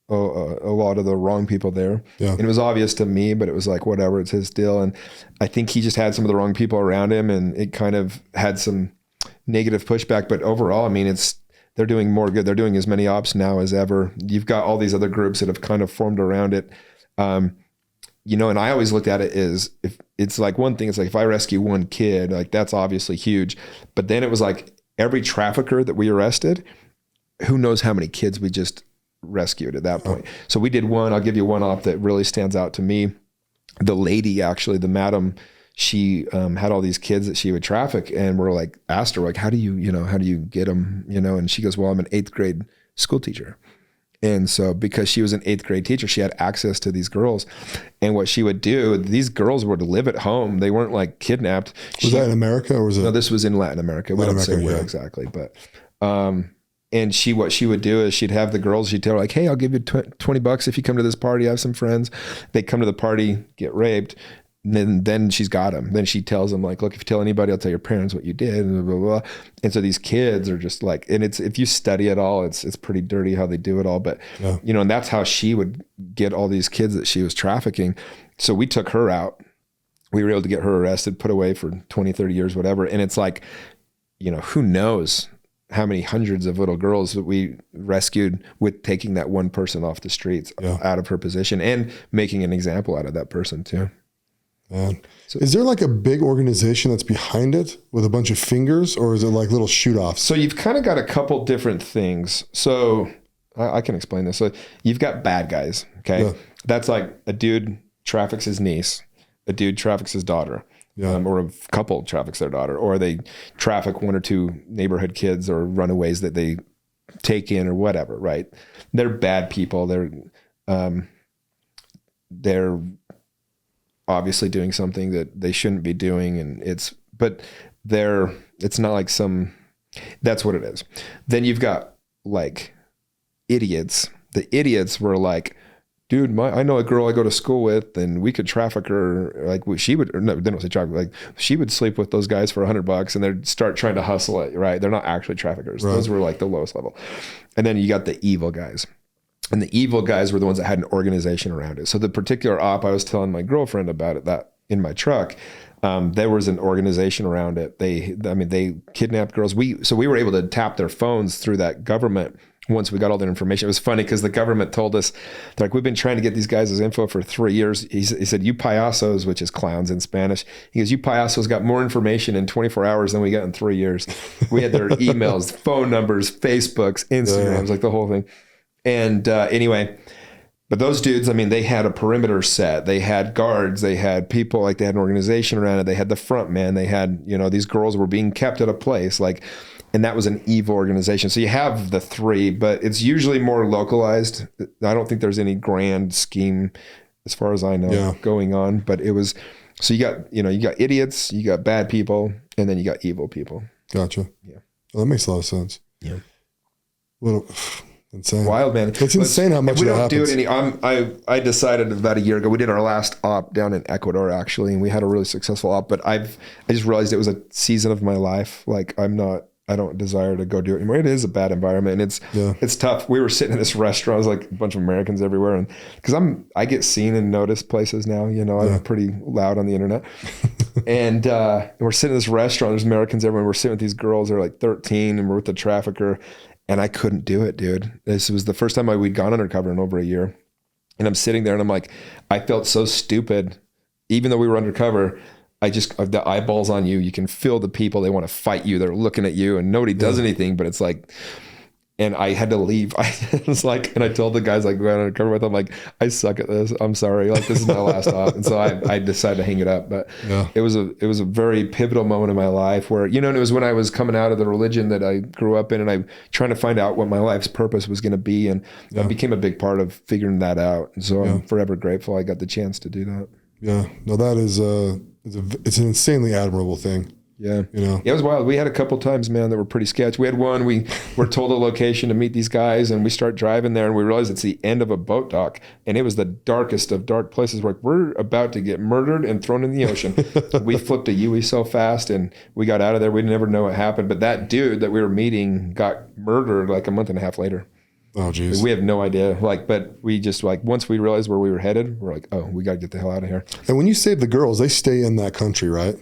a lot of the wrong people there. Yeah. And it was obvious to me, but it was like, whatever, it's his deal. And I think he just had some of the wrong people around him, and it kind of had some negative pushback. But overall, I mean, they're doing more good. They're doing as many ops now as ever. You've got all these other groups that have kind of formed around it. And I always looked at it as, if it's like one thing, it's like if I rescue one kid, like that's obviously huge. But then it was like every trafficker that we arrested, who knows how many kids we just rescued at that point. So we did one. I'll give you one op that really stands out to me. The lady, actually, the madam, she had all these kids that she would traffic, and we're like, asked her, like, how do you get them? And she goes, well, I'm an 8th grade school teacher. And so because she was an 8th grade teacher, she had access to these girls. And what she would do, these girls would live at home. They weren't like kidnapped. Was that in America, or was it? No, this was in Latin America. We don't say where exactly, but, and what she would do is she'd have the girls, she'd tell her like, hey, I'll give you $20 if you come to this party. I have some friends. They come to the party, get raped. And then she's got them. Then she tells them like, look, if you tell anybody, I'll tell your parents what you did, and blah, blah, blah. And so these kids are just like, and it's, if you study it all, it's pretty dirty how they do it all. But, and that's how she would get all these kids that she was trafficking. So we took her out. We were able to get her arrested, put away for 20, 30 years, whatever. And it's like, who knows how many hundreds of little girls that we rescued with taking that one person off the streets out of her position and making an example out of that person too. Man. So, is there like a big organization that's behind it with a bunch of fingers, or is it like little shoot-offs? So you've kind of got a couple different things. So I can explain this. So you've got bad guys, okay? Yeah. That's like a dude traffics his niece, a dude traffics his daughter, or a couple traffics their daughter, or they traffic 1 or 2 neighborhood kids or runaways that they take in or whatever, right? They're bad people. They're obviously doing something that they shouldn't be doing, and it's not like that's what it is. Then you've got like idiots. The idiots were like, dude, I know a girl I go to school with, and we could traffic her. Like she would, no, they don't say traffic. Like she would sleep with those guys for $100, and they'd start trying to hustle it. Right? They're not actually traffickers. Right. Those were like the lowest level. And then you got the evil guys. And the evil guys were the ones that had an organization around it. So the particular op I was telling my girlfriend about it, that in my truck, there was an organization around it. They kidnapped girls. We were able to tap their phones through that government once we got all that information, it was funny because the government told us, they're like, we've been trying to get these guys' info for 3 years. He said, you payasos, which is clowns in Spanish. He goes, you payasos got more information in 24 hours than we got in 3 years. We had their emails, phone numbers, Facebooks, Instagrams, like the whole thing. And anyway, but those dudes, I mean, they had a perimeter set. They had guards. They had people, like they had an organization around it. They had the front man. They had, these girls were being kept at a place, like, and that was an evil organization. So you have the three, but it's usually more localized. I don't think there's any grand scheme, as far as I know, going on. But it was, so you got idiots, you got bad people, and then you got evil people. Gotcha. Yeah. Well, that makes a lot of sense. Yeah. Well, insane. Wild, man. It's insane how much we that don't happens. do it I decided about a year ago, we did our last op down in Ecuador, actually, and we had a really successful op, but I just realized it was a season of my life. Like I don't desire to go do it anymore. It is a bad environment, and it's tough. We were sitting in this restaurant, it was like a bunch of Americans everywhere, and because I get seen and noticed places now, I'm pretty loud on the internet. And we're sitting in this restaurant, there's Americans everywhere, we're sitting with these girls, they're like 13, and we're with the trafficker, and I couldn't do it, dude. This was the first time we'd gone undercover in over a year. And I'm sitting there and I'm like, I felt so stupid, even though we were undercover. The eyeballs on you, you can feel the people, they want to fight you, they're looking at you, and nobody does anything, but it's like, and I had to leave. I was like, and I told the guys, like, we went undercover with them, like, I suck at this, I'm sorry, like, this is my last op. And so I decided to hang it up. But it was a very pivotal moment in my life where, and it was when I was coming out of the religion that I grew up in, and I'm trying to find out what my life's purpose was going to be, and that became a big part of figuring that out. And so I'm forever grateful I got the chance to do that. Yeah, no, that is it's an insanely admirable thing. Yeah. It was wild. We had a couple times, man, that were pretty sketch. We had one, we were told a location to meet these guys, and we start driving there, and we realized it's the end of a boat dock, and it was the darkest of dark places. We're about to get murdered and thrown in the ocean. We flipped a Yui so fast, and we got out of there. We never know what happened, but that dude that we were meeting got murdered like a month and a half later. Oh, geez. We have no idea. But we just once we realized where we were headed, we're like, oh, we got to get the hell out of here. And when you save the girls, they stay in that country, right?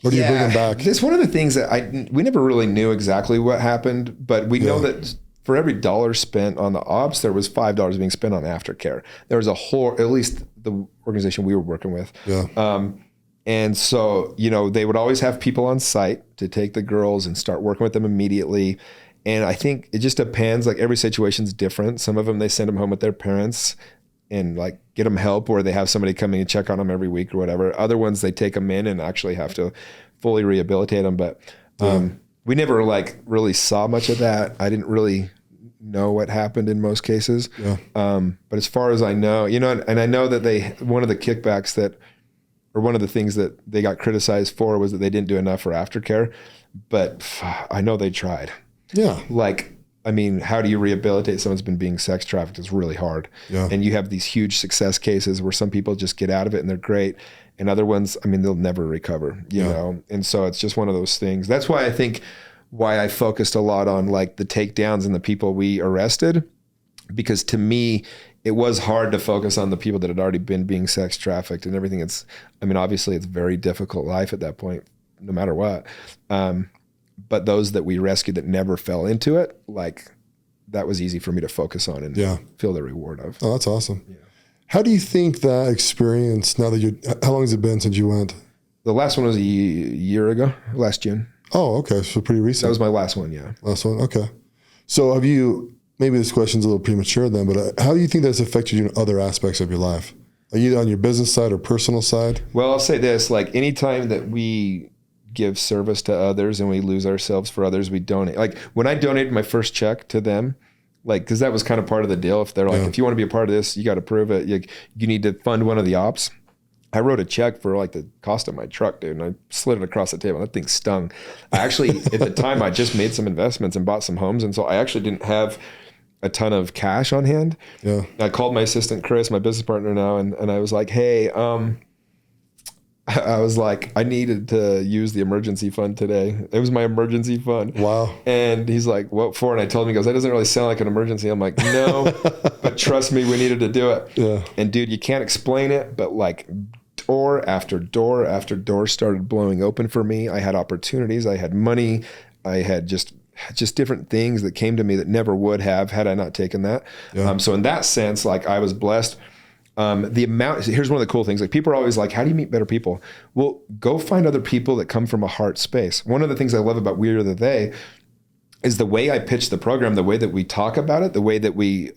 Or do you bring them back? That's one of the things that we never really knew exactly what happened, but we know that for every dollar spent on the ops, there was $5 being spent on aftercare. There was at least the organization we were working with. Yeah. And so, they would always have people on site to take the girls and start working with them immediately. And I think it just depends. Like every situation's different. Some of them, they send them home with their parents and like get them help, or they have somebody coming and check on them every week or whatever. Other ones, they take them in and actually have to fully rehabilitate them. But we never really saw much of that. I didn't really know what happened in most cases. Yeah. But as far as I know, and I know that one of the kickbacks or one of the things that they got criticized for was that they didn't do enough for aftercare. But I know they tried. Yeah. How do you rehabilitate someone who's been being sex trafficked? It's really hard. Yeah. And you have these huge success cases where some people just get out of it and they're great. And other ones, they'll never recover, you know? And so it's just one of those things. That's why I focused a lot on like the takedowns and the people we arrested, because to me, it was hard to focus on the people that had already been being sex trafficked and everything. Obviously it's a very difficult life at that point, no matter what. But those that we rescued that never fell into it, that was easy for me to focus on and feel the reward of. Oh, that's awesome. Yeah. How do you think that experience, how long has it been since you went? The last one was a year ago, last June. Oh, okay. So pretty recent. That was my last one, yeah. Last one, okay. So maybe this question's a little premature then, but how do you think that's affected you in other aspects of your life? Either on your business side or personal side? Well, I'll say this, anytime that we give service to others and we lose ourselves for others, we donate. When I donated my first check to them, because that was kind of part of the deal. If they're if you want to be a part of this, you got to prove it. You need to fund one of the ops. I wrote a check for the cost of my truck, dude, and I slid it across the table. That thing stung. I actually, at the time, I just made some investments and bought some homes, and so I actually didn't have a ton of cash on hand. Yeah. I called my assistant, Chris, my business partner now, and I was like, hey, I needed to use the emergency fund today. It was my emergency fund. Wow. And he's like, what for? And I told him, he goes, that doesn't really sound like an emergency. I'm like, no, but trust me, we needed to do it. Yeah. And dude, you can't explain it, but door after door after door started blowing open for me. I had opportunities. I had money. I had just just different things that came to me that never would have had I not taken that. Yeah. So in that sense, like I was blessed. Here's one of the cool things. Like people are always like, how do you meet better people? Well, go find other people that come from a heart space. One of the things I love about We Are the They is the way I pitch the program, the way that we talk about it, the way that we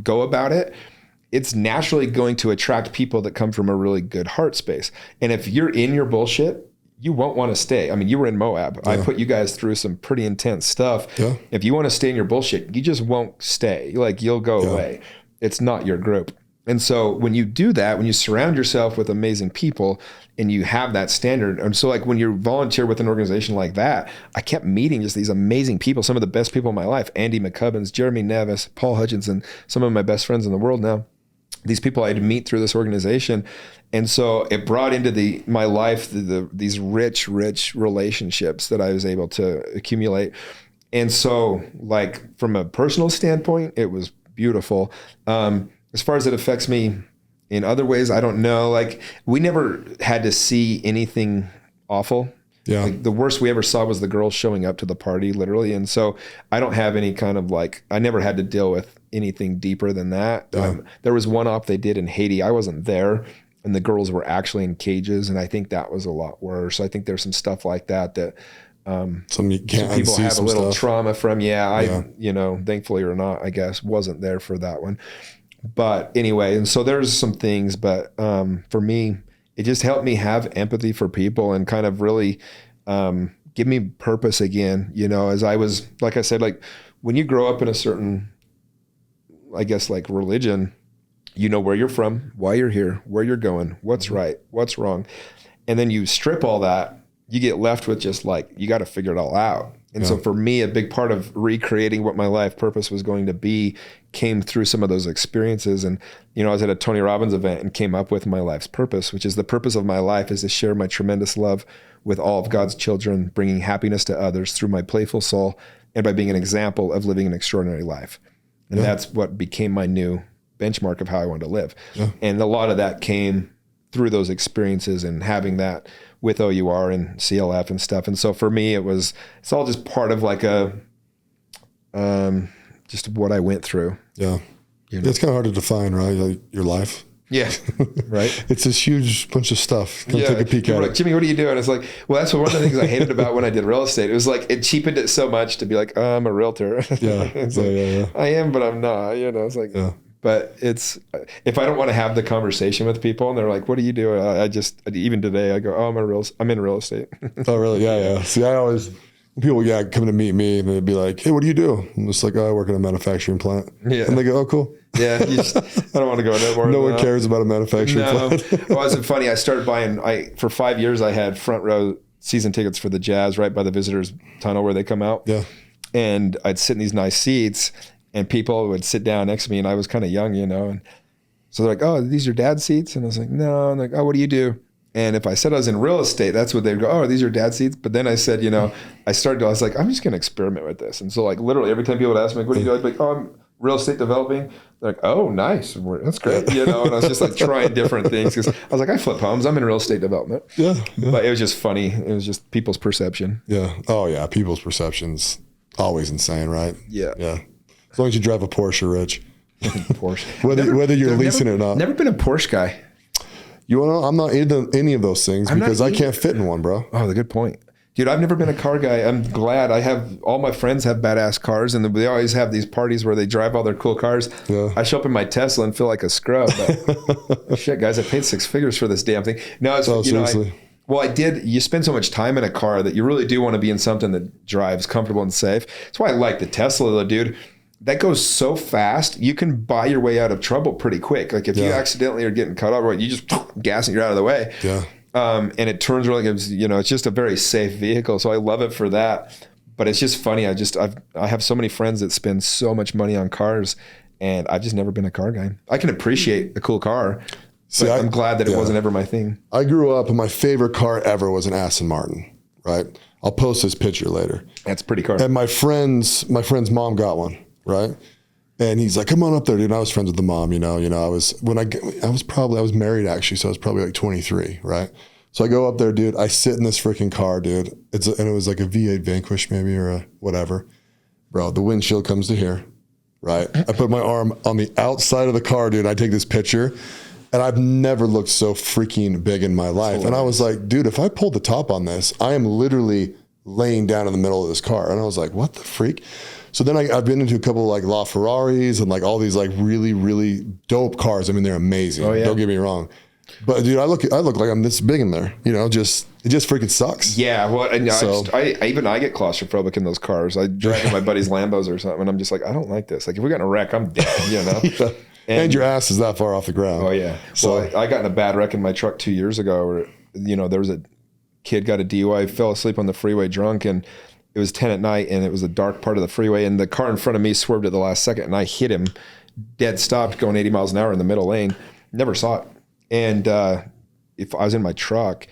go about it. It's naturally going to attract people that come from a really good heart space. And if you're in your bullshit, you won't want to stay. I mean, you were in Moab. Yeah. I put you guys through some pretty intense stuff. Yeah. If you want to stay in your bullshit, you just won't stay. Like you'll go away. It's not your group. And so when you do that, when you surround yourself with amazing people and you have that standard, and so like when you volunteer with an organization like that, I kept meeting just these amazing people, some of the best people in my life, Andy McCubbins, Jeremy Nevis, Paul Hutchinson, some of my best friends in the world now. These people I'd meet through this organization. And so it brought into my life these rich relationships that I was able to accumulate. And so like from a personal standpoint, it was beautiful. As far as it affects me in other ways, I don't know. Like we never had to see anything awful. Yeah. Like the worst we ever saw was the girls showing up to the party, literally. And so I don't have any kind of like, I never had to deal with anything deeper than that. Yeah. There was one op they did in Haiti. I wasn't there, and the girls were actually in cages. And I think that was a lot worse. I think there's some stuff like that some people have a little trauma from. Thankfully or not, I guess, wasn't there for that one. But anyway, and so there's some things, but for me, it just helped me have empathy for people and kind of really give me purpose again, as I was, like I said, like when you grow up in a certain, I guess, like religion, you know where you're from, why you're here, where you're going, what's right, what's wrong. And then you strip all that, you get left with just like, you got to figure it all out. And so for me, a big part of recreating what my life purpose was going to be came through some of those experiences. And, I was at a Tony Robbins event and came up with my life's purpose, which is the purpose of my life is to share my tremendous love with all of God's children, bringing happiness to others through my playful soul and by being an example of living an extraordinary life. And that's what became my new benchmark of how I wanted to live. Yeah. And a lot of that came through those experiences and having that with OUR and CLF and stuff. And so for me, it's all just part of like just what I went through. Yeah. It's kind of hard to define, right? Like your life. Yeah. Right. It's this huge bunch of stuff. Come take a peek at it. Like, Jimmy, what are you doing? It's like, well, that's one of the things I hated about when I did real estate. It was like, it cheapened it so much to be like, oh, I'm a realtor. Yeah. I am, but I'm not, it's like, but it's, if I don't want to have the conversation with people and they're like, what do you do? Even today I go, oh, I'm in real estate. Oh, really? Yeah. See, I always, people, come to meet me and they'd be like, hey, what do you do? I'm just like, oh, I work in a manufacturing plant. Yeah. And they go, oh, cool. Yeah. I don't want to go in more. No one cares about a manufacturing plant. Well, it's funny. I started buying, for 5 years, I had front row season tickets for the Jazz right by the visitors tunnel where they come out. Yeah. And I'd sit in these nice seats and people would sit down next to me and I was kind of young, and so they're like, oh, are these your dad's seats? And I was like, no. And they're like, oh, what do you do? And if I said I was in real estate, that's what they'd go, oh, are these your dad's seats? But then I said, I was like, I'm just going to experiment with this. And so like literally every time people would ask me, like, what do you do? I'd be like, oh, I'm real estate developing. They're like, oh, nice. That's great. And I was just like trying different things because I was like, I flip homes. I'm in real estate development. Yeah. But it was just funny. It was just people's perception. Yeah. Oh yeah. People's perception's always insane, right? Yeah. Yeah. As long as you drive a Porsche, you're rich. Porsche. whether you're leasing it or not. Never been a Porsche guy. You want to? I'm not into any of those things because I can't fit in one, bro. Oh, the good point. Dude, I've never been a car guy. I'm glad all my friends have badass cars and they always have these parties where they drive all their cool cars. Yeah. I show up in my Tesla and feel like a scrub. But shit, guys, I paid 6 figures for this damn thing. No, it's, seriously. You spend so much time in a car that you really do want to be in something that drives comfortable and safe. That's why I like the Tesla though, dude. That goes so fast, you can buy your way out of trouble pretty quick. Like if you accidentally are getting cut off, you just gas and you're out of the way. Yeah. And it turns really good. It's just a very safe vehicle. So I love it for that. But it's just funny. I have so many friends that spend so much money on cars and I've just never been a car guy. I can appreciate a cool car. See, I'm glad that it wasn't ever my thing. I grew up and my favorite car ever was an Aston Martin, right? I'll post this picture later. That's a pretty car. And my friend's mom got one. Right. And he's like, come on up there, dude. And I was friends with the mom, I was married actually. So I was probably like 23. Right. So I go up there, dude. I sit in this freaking car, dude. And it was like a V8 Vanquish maybe, or a whatever. Bro, the windshield comes to here, right? I put my arm on the outside of the car, dude. I take this picture, and I've never looked so freaking big in my life. And I was like, dude, if I pull the top on this, I am literally laying down in the middle of this car. And I was like, what the freak? So then I've been into a couple of like LaFerraris and like all these like really, really dope cars. I mean, they're amazing. Oh, yeah. Don't get me wrong. But dude, I look like I'm this big in there, you know, it just freaking sucks. Yeah. Well, and I get claustrophobic in those cars. I drive in my buddy's Lambos or something, and I'm just like, I don't like this. Like if we got in a wreck, I'm dead, you know? Yeah. And your ass is that far off the ground. Oh yeah. So I got in a bad wreck in my truck 2 years ago where, you know, there was a kid got a DUI, fell asleep on the freeway drunk, and it was 10 at night and it was a dark part of the freeway, and the car in front of me swerved at the last second and I hit him dead stopped going 80 miles an hour in the middle lane. Never saw it. And if I was in my truck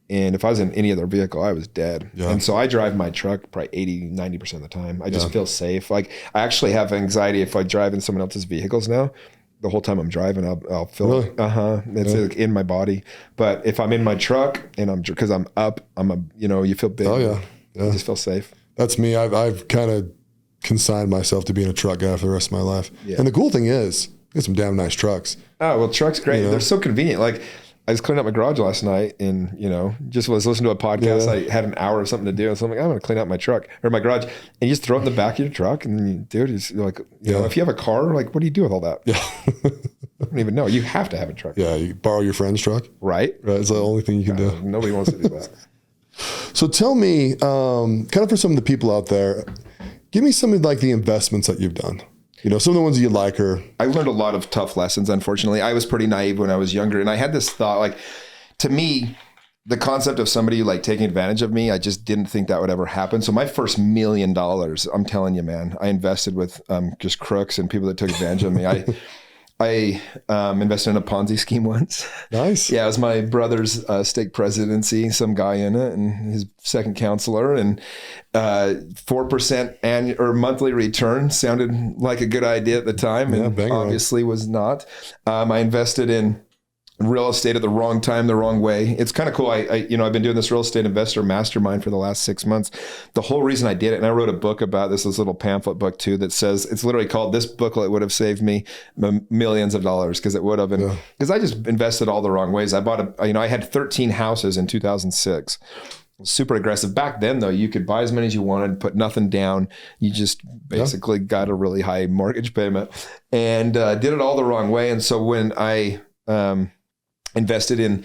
and if I was in any other vehicle, I was dead. Yeah. And so I drive my truck probably 80, 90% of the time. I just feel safe. Like I actually have anxiety if I drive in someone else's vehicles now. The whole time I'm driving, I'll feel it's like in my body. But if I'm in my truck and because I'm up, you feel big. Oh yeah. I just feel safe. That's me. I've kind of consigned myself to being a truck guy for the rest of my life. Yeah. And the cool thing is, get some damn nice trucks. Oh, well, trucks, great. You know? They're so convenient. Like I was cleaning out my garage last night and, you know, just was listening to a podcast. Yeah. I had an hour or something to do. And so I'm like, I'm going to clean out my truck or my garage. And you just throw it in the back of your truck. And dude, you're like, you know, if you have a car, like, what do you do with all that? Yeah. I don't even know. You have to have a truck. Yeah. You borrow your friend's truck. Right. It's the only thing you can do. Nobody wants to do that. So tell me, kind of for some of the people out there, give me some of like the investments that you've done. You know, some of the ones you like or... I learned a lot of tough lessons, unfortunately. I was pretty naive when I was younger. And I had this thought, like, to me, the concept of somebody like taking advantage of me, I just didn't think that would ever happen. So my first $1 million, I'm telling you, man, I invested with just crooks and people that took advantage of me. I invested in a Ponzi scheme once. Nice. Yeah, it was my brother's stake presidency, some guy in it and his second counselor, and 4% annual or monthly return sounded like a good idea at the time, and obviously was not. I invested in real estate at the wrong time, the wrong way. It's kind of cool. I've been doing this real estate investor mastermind for the last 6 months. The whole reason I did it, and I wrote a book about this little pamphlet book too, that says, it's literally called, this booklet would have saved me millions of dollars, because it would have been, because I just invested all the wrong ways. I bought I had 13 houses in 2006. Super aggressive. Back then though, you could buy as many as you wanted, put nothing down. You just basically got a really high mortgage payment, and did it all the wrong way. And so when I, invested in,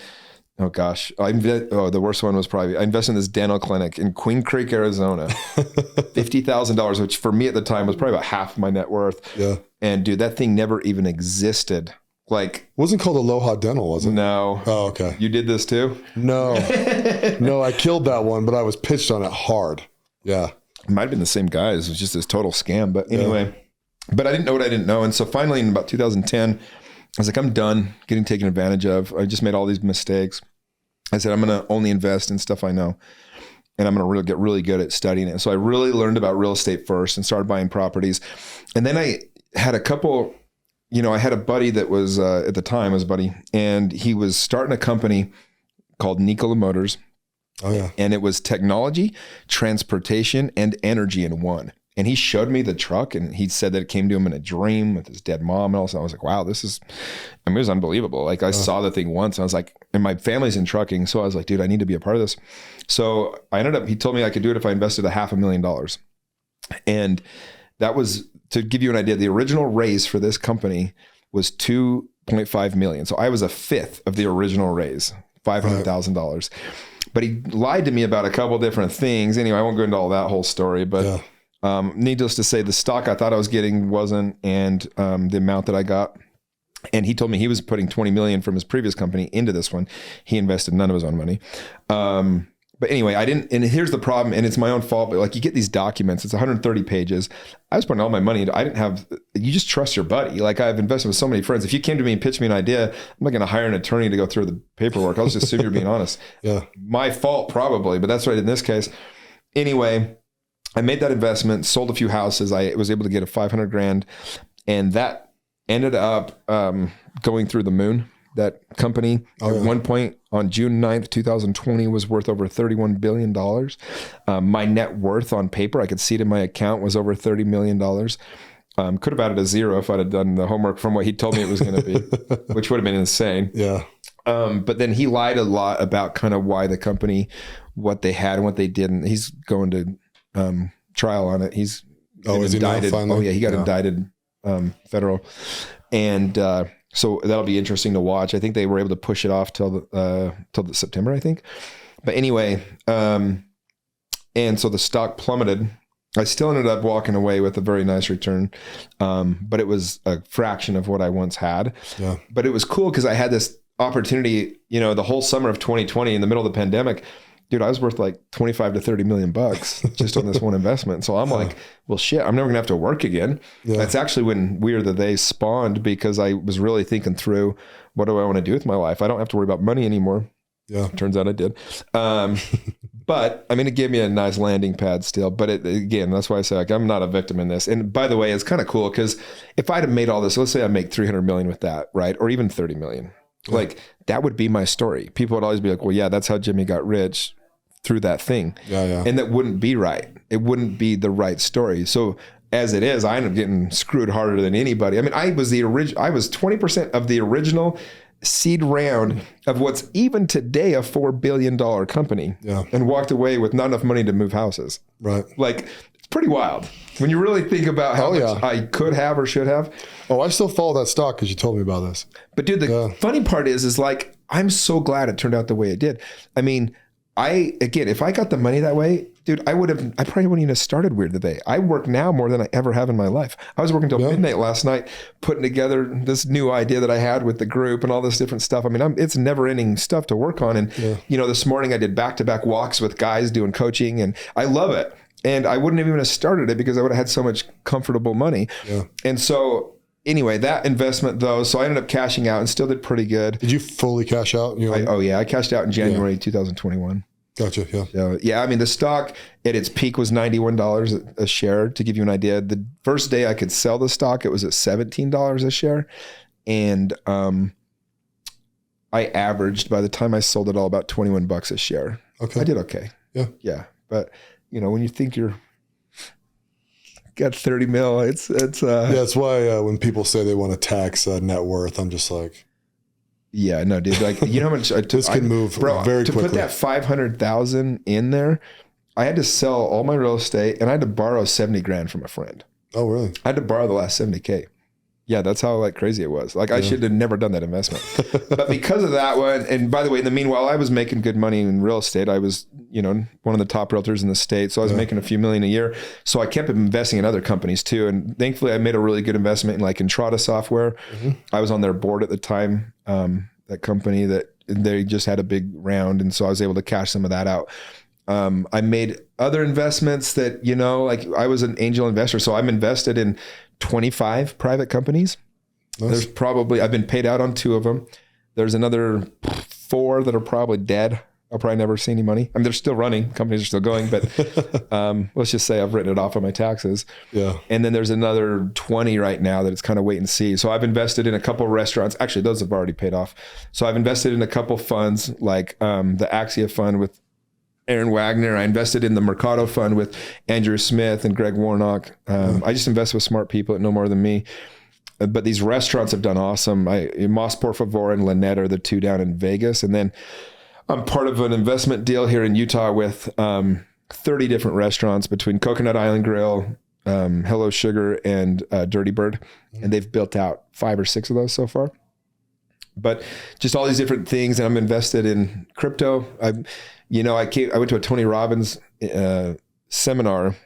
the worst one was probably, I invested in this dental clinic in Queen Creek, Arizona, $50,000, which for me at the time was probably about half my net worth. Yeah. And dude, that thing never even existed. Like, it wasn't called Aloha Dental, was it? No. Oh, okay. You did this too? No, I killed that one, but I was pitched on it hard. Yeah. It might've been the same guys. It was just this total scam, but anyway, but I didn't know what I didn't know. And so finally in about 2010, I was like, I'm done getting taken advantage of. I just made all these mistakes. I said, I'm going to only invest in stuff I know. And I'm going to get really good at studying it. So I really learned about real estate first and started buying properties. And then I had a couple, I had a buddy that was, at the time was a buddy, and he was starting a company called Nikola Motors. Oh yeah. And it was technology, transportation, and energy in one. And he showed me the truck, and he said that it came to him in a dream with his dead mom. And all of a sudden I was like, wow, it was unbelievable. Like I saw the thing once, and I was like, and my family's in trucking. So I was like, dude, I need to be a part of this. So he told me I could do it if I invested $500,000. And that was, to give you an idea, the original raise for this company was $2.5 million. So I was a fifth of the original raise, $500,000. But he lied to me about a couple different things. Anyway, I won't go into all that whole story, but needless to say, the stock I thought I was getting wasn't, and the amount that I got. And he told me he was putting $20 million from his previous company into this one. He invested none of his own money. But anyway, I didn't, and here's the problem, and it's my own fault, but like you get these documents, it's 130 pages. I was putting all my money into, you just trust your buddy. Like I've invested with so many friends. If you came to me and pitched me an idea, I'm not going to hire an attorney to go through the paperwork. I'll just assume you're being honest. Yeah. My fault probably, but that's right in this case. Anyway, I made that investment, sold a few houses. I was able to get $500,000, and that ended up going through the moon. that company at one point on June 9th, 2020 was worth over $31 billion. My net worth on paper, I could see it in my account, was over $30 million. Could have added a zero if I'd have done the homework from what he told me it was going to be, which would have been insane. Yeah. But then he lied a lot about kind of why the company, what they had and what they didn't. He's going to trial on it. He's indicted. He got indicted federal. And so that'll be interesting to watch. I think they were able to push it off till the September, I think. But anyway, and so the stock plummeted. I still ended up walking away with a very nice return, but it was a fraction of what I once had. Yeah. But it was cool because I had this opportunity, the whole summer of 2020 in the middle of the pandemic. Dude, I was worth like 25 to 30 million bucks just on this one investment. So I'm like, well, shit, I'm never gonna have to work again. Yeah. That's actually when We Are the They spawned, because I was really thinking through, what do I want to do with my life? I don't have to worry about money anymore. Yeah. Turns out I did. But I mean, it gave me a nice landing pad still. But again, that's why I say, like, I'm not a victim in this. And by the way, it's kind of cool because if I'd have made all this, let's say I make 300 million with that, right? Or even 30 million, like that would be my story. People would always be like, well, yeah, that's how Jimmy got rich, through that thing. Yeah. And that wouldn't be right. It wouldn't be the right story. So as it is, I ended up getting screwed harder than anybody. I mean, I was 20% of the original seed round of what's even today a $4 billion company, and walked away with not enough money to move houses. Right. Like, it's pretty wild when you really think about how much I could have or should have. Oh, I still follow that stock because you told me about this. But dude, the funny part is like, I'm so glad it turned out the way it did. I mean, if I got the money that way, dude, I probably wouldn't even have started Weird Today. I work now more than I ever have in my life. I was working till midnight last night, putting together this new idea that I had with the group and all this different stuff. I mean, it's never ending stuff to work on. And, this morning I did back-to-back walks with guys doing coaching, and I love it. And I wouldn't have even have started it because I would have had so much comfortable money. Yeah. And so anyway, that investment though, so I ended up cashing out and still did pretty good. Did you fully cash out? I cashed out in January 2021. Gotcha. Yeah. So, I mean, the stock at its peak was $91 a share. To give you an idea, the first day I could sell the stock, it was at $17 a share. And I averaged, by the time I sold it all, about $21 a share. Okay. I did okay. Yeah. Yeah. But, when you think you're got 30 mil, it's that's why when people say they want to tax net worth, I'm just like, yeah, no, dude. Like, you know how much this can move very quickly. To put that 500,000 in there, I had to sell all my real estate and I had to borrow 70 grand from a friend. Oh, really? I had to borrow the last 70K. Yeah, that's how like crazy it was. Like I should have never done that investment. But because of that one, and by the way, in the meanwhile, I was making good money in real estate. I was, one of the top realtors in the state. So I was making a few million a year. So I kept investing in other companies too. And thankfully I made a really good investment in like Entrada Software. Mm-hmm. I was on their board at the time. That company that they just had a big round. And so I was able to cash some of that out. I made other investments that, like I was an angel investor. So I'm invested in 25 private companies. Nice. I've been paid out on 2 of them. There's another 4 that are probably dead. I'll probably never see any money. I mean, they're still running. Companies are still going, but let's just say I've written it off on my taxes. Yeah. And then there's another 20 right now that it's kind of wait and see. So I've invested in a couple of restaurants. Actually, those have already paid off. So I've invested in a couple funds, like the Axia fund with Aaron Wagner. I invested in the Mercado fund with Andrew Smith and Greg Warnock. I just invest with smart people that know more than me. But these restaurants have done awesome. Mas Por Favor and Lynette are the 2 down in Vegas. And then I'm part of an investment deal here in Utah with 30 different restaurants between Coconut Island Grill, Hello Sugar, and Dirty Bird. And they've built out 5 or 6 of those so far. But just all these different things. And I'm invested in crypto. I went to a Tony Robbins seminar,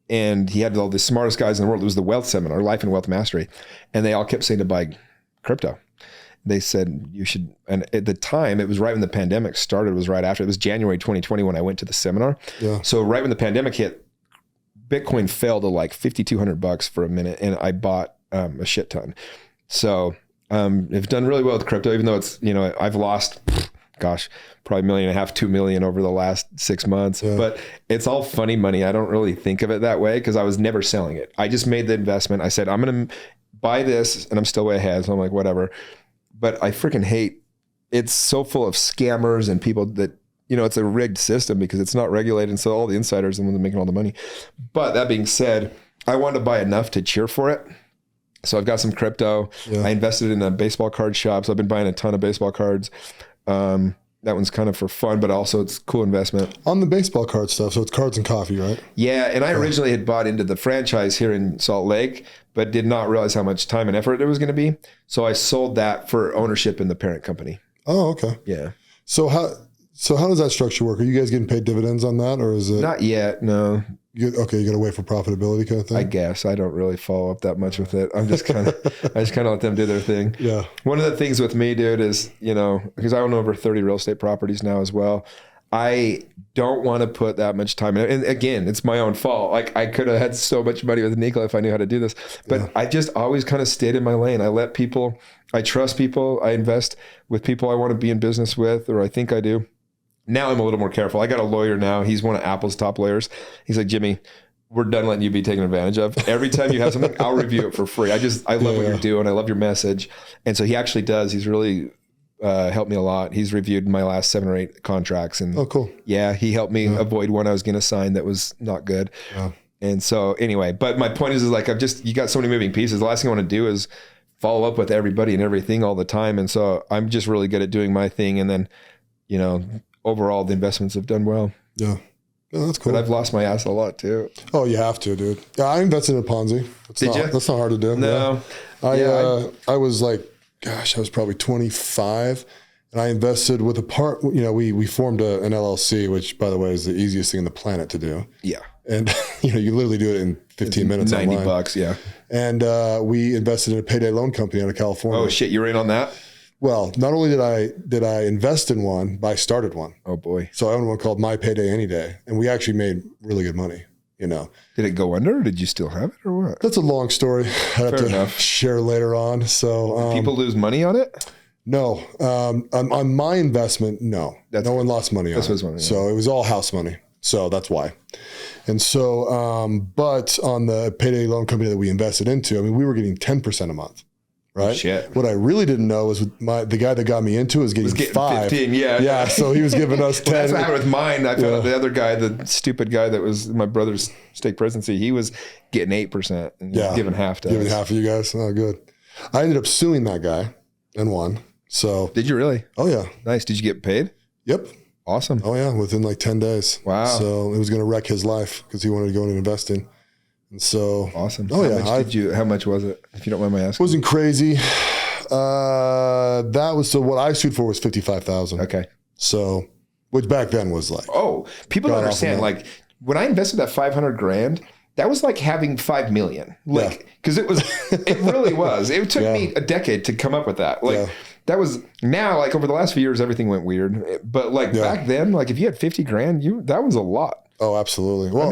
and he had all the smartest guys in the world. It was the wealth seminar, Life and Wealth Mastery. And they all kept saying to buy crypto. They said you should, and at the time, it was right when the pandemic started. It was right after. It was January 2020 when I went to the seminar. Yeah. So right when the pandemic hit, Bitcoin fell to like $5,200 for a minute, and I bought a shit ton. So I've done really well with crypto, even though it's, I've lost, probably $1.5 million, $2 million over the last 6 months. Yeah. But it's all funny money. I don't really think of it that way because I was never selling it. I just made the investment. I said, I'm going to buy this, and I'm still way ahead. So I'm like, whatever. but I freaking hate, it's so full of scammers and people that, it's a rigged system because it's not regulated. And so all the insiders are the ones that are making all the money. But that being said, I wanted to buy enough to cheer for it. So I've got some crypto. Yeah. I invested in a baseball card shop. So I've been buying a ton of baseball cards. That one's kind of for fun, but also it's a cool investment. On the baseball card stuff, so it's cards and coffee, right? Yeah, and I originally had bought into the franchise here in Salt Lake, but did not realize how much time and effort there was going to be. So I sold that for ownership in the parent company. Oh, okay. Yeah. So how does that structure work? Are you guys getting paid dividends on that, or is it? Not yet, no. You got to wait for profitability kind of thing? I guess. I don't really follow up that much with it. I just kind of let them do their thing. Yeah. One of the things with me, dude, is, because I own over 30 real estate properties now as well. I don't want to put that much time in. And again, it's my own fault. Like I could have had so much money with Nikola if I knew how to do this, but I just always kind of stayed in my lane. I trust people. I invest with people I want to be in business with, or I think I do. Now I'm a little more careful. I got a lawyer now. He's one of Apple's top lawyers. He's like, Jimmy, we're done letting you be taken advantage of. Every time you have something, I'll review it for free. I love what you're doing. I love your message. And so he actually does. He's really helped me a lot. He's reviewed my last 7 or 8 contracts. And oh, cool. Yeah, he helped me avoid one I was going to sign that was not good. Yeah. And so anyway, but my point is like, you got so many moving pieces. The last thing I want to do is follow up with everybody and everything all the time. And so I'm just really good at doing my thing. And then, overall, the investments have done well. Yeah. Yeah, that's cool. But I've lost my ass a lot too. Oh, you have to, dude. Yeah, I invested in a Ponzi. Did you? That's not hard to do. No. Yeah. I was like, I was probably 25, and I invested with we formed an LLC, which, by the way, is the easiest thing on the planet to do. Yeah. And, you literally do it in 15 minutes. $90, yeah. And we invested in a payday loan company out of California. Oh, shit. You were in on that? Well, not only did I invest in one, but I started one. Oh boy! So I owned one called My Payday Any Day, and we actually made really good money. Did it go under, or did you still have it, or what? That's a long story. I have to share later on. So people lose money on it? No, on my investment, no. No one lost money on it. Money, so it was all house money. So that's why. And so, but on the payday loan company that we invested into, we were getting 10% a month. Right. Shit. What I really didn't know was the guy that got me into it was getting 5. 15, yeah. Yeah. So he was giving us 10. That's what happened with mine. I found out the other guy, the stupid guy that was my brother's stake presidency, he was getting 8% and giving half to us. Giving half to you guys. Oh, good. I ended up suing that guy and won. So. Did you really? Oh yeah. Nice. Did you get paid? Yep. Awesome. Oh yeah. Within like 10 days. Wow. So it was going to wreck his life because he wanted to go into investing. And so. Awesome. Oh how much was it? If you don't mind my asking. Wasn't crazy. What I sued for was $55,000. Okay. So, which back then was like. Oh, people don't understand. Like when I invested that $500,000, that was like having 5 million. Because it really was. It took me a decade to come up with that. That was now, like over the last few years, everything went weird. But back then, if you had $50,000, that was a lot. Oh, absolutely. Well,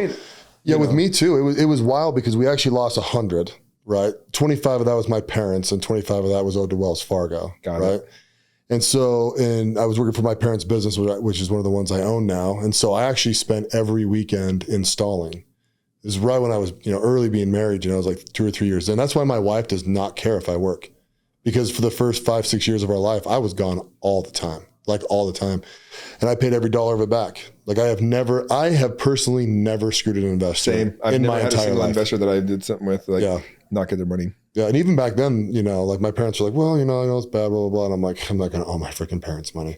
with me too. It was wild because we actually lost 100. Right. 25 of that was my parents and 25 of that was owed to Wells Fargo. Got right. It. And so, I was working for my parents' business, which is one of the ones I own now. And so I actually spent every weekend installing. This is right when I was, early being married, I was like 2 or 3 years in. That's why my wife does not care if I work, because for the first 5-6 years of our life, I was gone all the time. And I paid every dollar of it back. I have personally never screwed an investor. Same. I've never had a single investor that I did something with, not get their money. Yeah. And even back then, my parents were like, well, I know it's bad, blah, blah, blah. And I'm like, I'm not going to owe my freaking parents' money.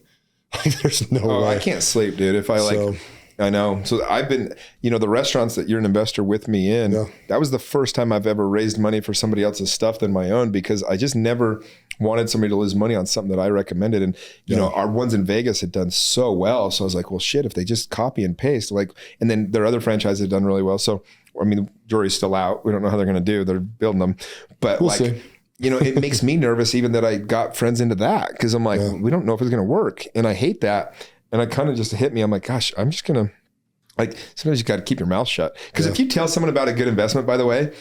There's no way. I can't sleep, dude. If I know. So I've been, the restaurants that you're an investor with me in, that was the first time I've ever raised money for somebody else's stuff than my own, because I just never wanted somebody to lose money on something that I recommended. And, our ones in Vegas had done so well. So I was like, well, shit, if they just copy and paste, and then their other franchises have done really well. So, the jury's still out. We don't know how they're going to do. They're building them. But we'll see. It makes me nervous even that I got friends into that, because I'm like, we don't know if it's going to work. And I hate that. And I kind of just hit me. I'm like, gosh, I'm just going to, sometimes you got to keep your mouth shut. Because if you tell someone about a good investment, by the way,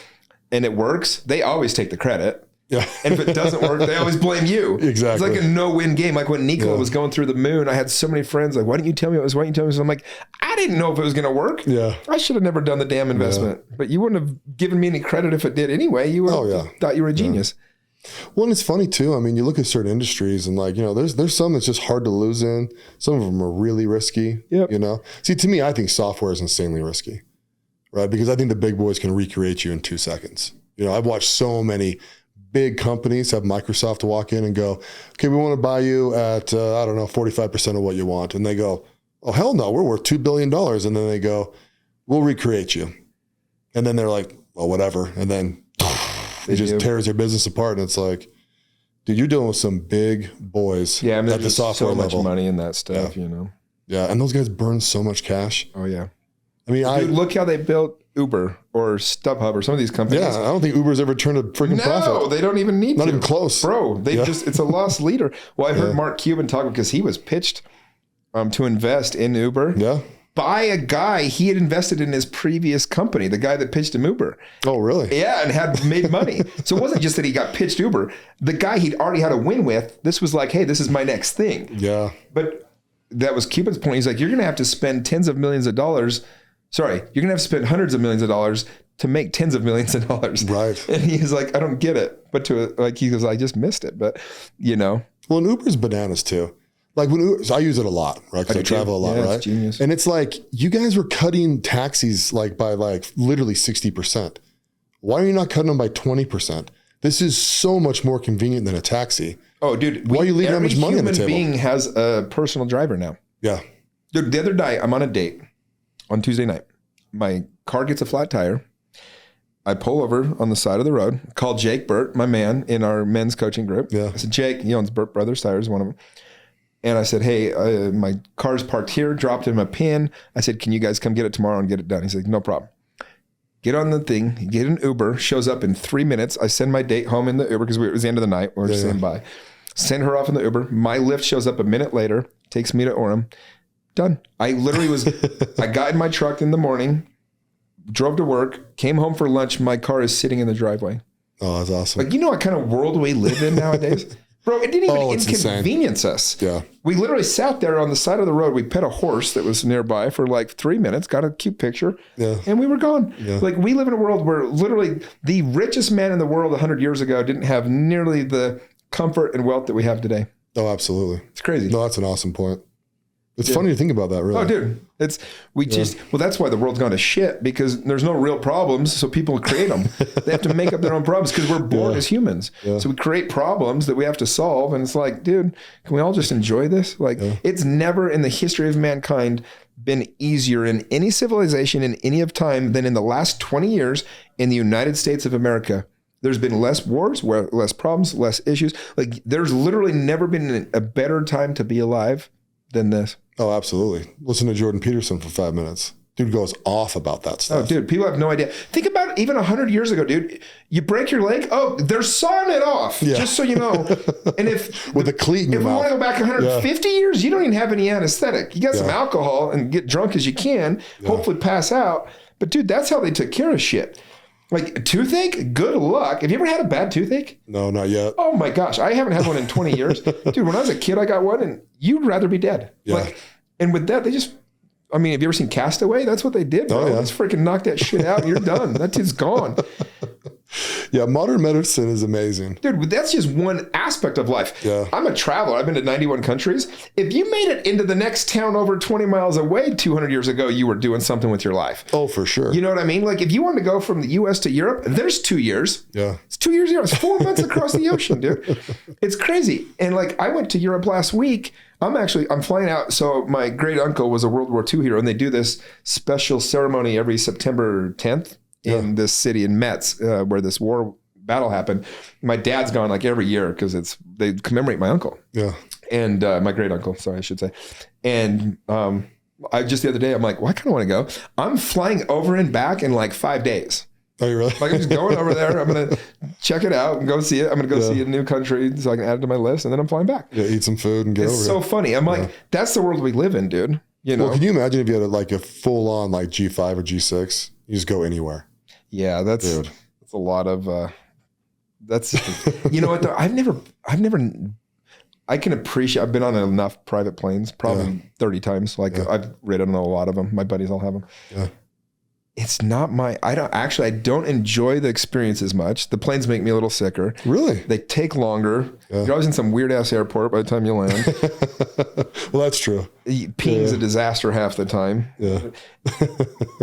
and it works, they always take the credit. Yeah. And if it doesn't work, they always blame you. Exactly. It's like a no-win game. Like when Nikola was going through the moon, I had so many friends like, why didn't you tell me it was? Why didn't you tell me? So I'm like, I didn't know if it was going to work. Yeah. I should have never done the damn investment. But you wouldn't have given me any credit if it did anyway. You would have thought you were a genius. Well, and it's funny too. I mean, you look at certain industries and like, there's some that's just hard to lose in. Some of them are really risky, Yep. See, to me, I think software is insanely risky, right? Because I think the big boys can recreate you in 2 seconds. I've watched so many big companies have Microsoft walk in and go, okay, we want to buy you at, 45% of what you want. And they go, oh, hell no, we're worth $2 billion. And then they go, we'll recreate you. And then they're like, well, whatever. And then it just tears your business apart. And it's like, dude, you're dealing with some big boys Yeah, I mean, at the there's software so much level. money in that stuff, Yeah, and those guys burn so much cash. Oh, yeah. I mean, Dude, look how they built Uber or StubHub or some of these companies. I don't think Uber's ever turned a freaking profit. No, they don't even need to. Not even close. Bro, it's a lost leader. Well, I heard Mark Cuban talk because he was pitched to invest in Uber Yeah. by a guy he had invested in his previous company, the guy that pitched him Uber. Oh, really? Yeah, and had made money. So it wasn't just that he got pitched Uber. The guy he'd already had a win with, this was like, hey, this is my next thing. Yeah. But that was Cuban's point. He's like, you're going to have to spend tens of millions of dollars. Sorry, you're going to have to spend hundreds of millions of dollars to make tens of millions of dollars. Right. And he's like, I don't get it. But he goes, I just missed it. But, Well, and Uber's bananas too. Like so I use it a lot, right? Because I travel a lot, Yeah, right? it's genius. And it's like, you guys were cutting taxis like by like literally 60%. Why are you not cutting them by 20%? This is so much more convenient than a taxi. oh, dude. Why are you leaving that much money on the table? Every human being has a personal driver now. Yeah. Dude, the other night, I'm on a date on Tuesday night. My car gets a flat tire. I pull over on the side of the road, call Jake Burt, my man in our men's coaching group. Yeah. I said, Jake, he owns Burt Brothers Tires, one of them. And I said, hey, my car's parked here, dropped him a pin. I said, can you guys come get it tomorrow and get it done? He's like, no problem. Get on the thing, get an Uber, shows up in 3 minutes. I send my date home in the Uber because it was the end of the night. We were just saying bye. Send her off in the Uber. My Lyft shows up a minute later, takes me to Orem. Done. I literally I got in my truck in the morning, drove to work, came home for lunch. My car is sitting in the driveway. Oh, that's awesome. Like, what kind of world we live in nowadays? Bro, it didn't even it's inconvenience us. Yeah. We literally sat there on the side of the road. We pet a horse that was nearby for like 3 minutes, got a cute picture, and we were gone. Yeah. Like, we live in a world where literally the richest man in the world 100 years ago didn't have nearly the comfort and wealth that we have today. Oh, absolutely. It's crazy. No, that's an awesome point. It's funny to think about that, really. Oh, dude, that's why the world's gone to shit, because there's no real problems, so people create them. They have to make up their own problems because we're born as humans. Yeah. So we create problems that we have to solve, and it's like, dude, can we all just enjoy this? Like, it's never in the history of mankind been easier in any civilization in any of time than in the last 20 years in the United States of America. There's been less wars, less problems, less issues. Like, there's literally never been a better time to be alive than this. Oh, absolutely. Listen to Jordan Peterson for 5 minutes. Dude goes off about that stuff. Oh, dude, people have no idea. Think about even 100 years ago, dude. You break your leg. Oh, they're sawing it off, just so you know. And if with a cleat in your mouth. If we want to go back 150 years, you don't even have any anesthetic. You got some alcohol and get drunk as you can, hopefully pass out. But dude, that's how they took care of shit. Like, toothache, good luck. Have you ever had a bad toothache? No, not yet. Oh my gosh, I haven't had one in 20 years. Dude, when I was a kid, I got one, and you'd rather be dead. Yeah. Like, and with that, have you ever seen Castaway? That's what they did, bro. Oh, yeah. Let's freaking knock that shit out and you're done. That dude's gone. Yeah, modern medicine is amazing. Dude, that's just one aspect of life. Yeah. I'm a traveler. I've been to 91 countries. If you made it into the next town over 20 miles away 200 years ago, you were doing something with your life. Oh, for sure. You know what I mean? Like, if you wanted to go from the U.S. to Europe, there's 2 years. Yeah. It's 2 years here. It's 4 months across the ocean, dude. It's crazy. And like, I went to Europe last week. I'm flying out. So my great uncle was a World War II hero, and they do this special ceremony every September 10th in this city in Metz, where this war battle happened. My dad's gone like every year because they commemorate my uncle. Yeah. And my great uncle, sorry, I should say. And I just the other day, I'm like, well, I kind of want to go. I'm flying over and back in like 5 days. Oh, you really? Like, I'm just going over there. I'm going to check it out and go see it. I'm going to go see a new country so I can add it to my list, and then I'm flying back. Yeah, eat some food and get over It's so funny. I'm like, that's the world we live in, dude. You know? Well, can you imagine if you had like a full on like G5 or G6? You just go anywhere. Yeah, that's a lot of that's you know what though? I've never I can appreciate, I've been on enough private planes, probably 30 times. Like I've ridden on a lot of them. My buddies all have them. Yeah. It's not I don't enjoy the experience as much. The planes make me a little sicker. Really? They take longer. Yeah. You're always in some weird ass airport by the time you land. Well, that's true. Peeing's a disaster half the time. Yeah.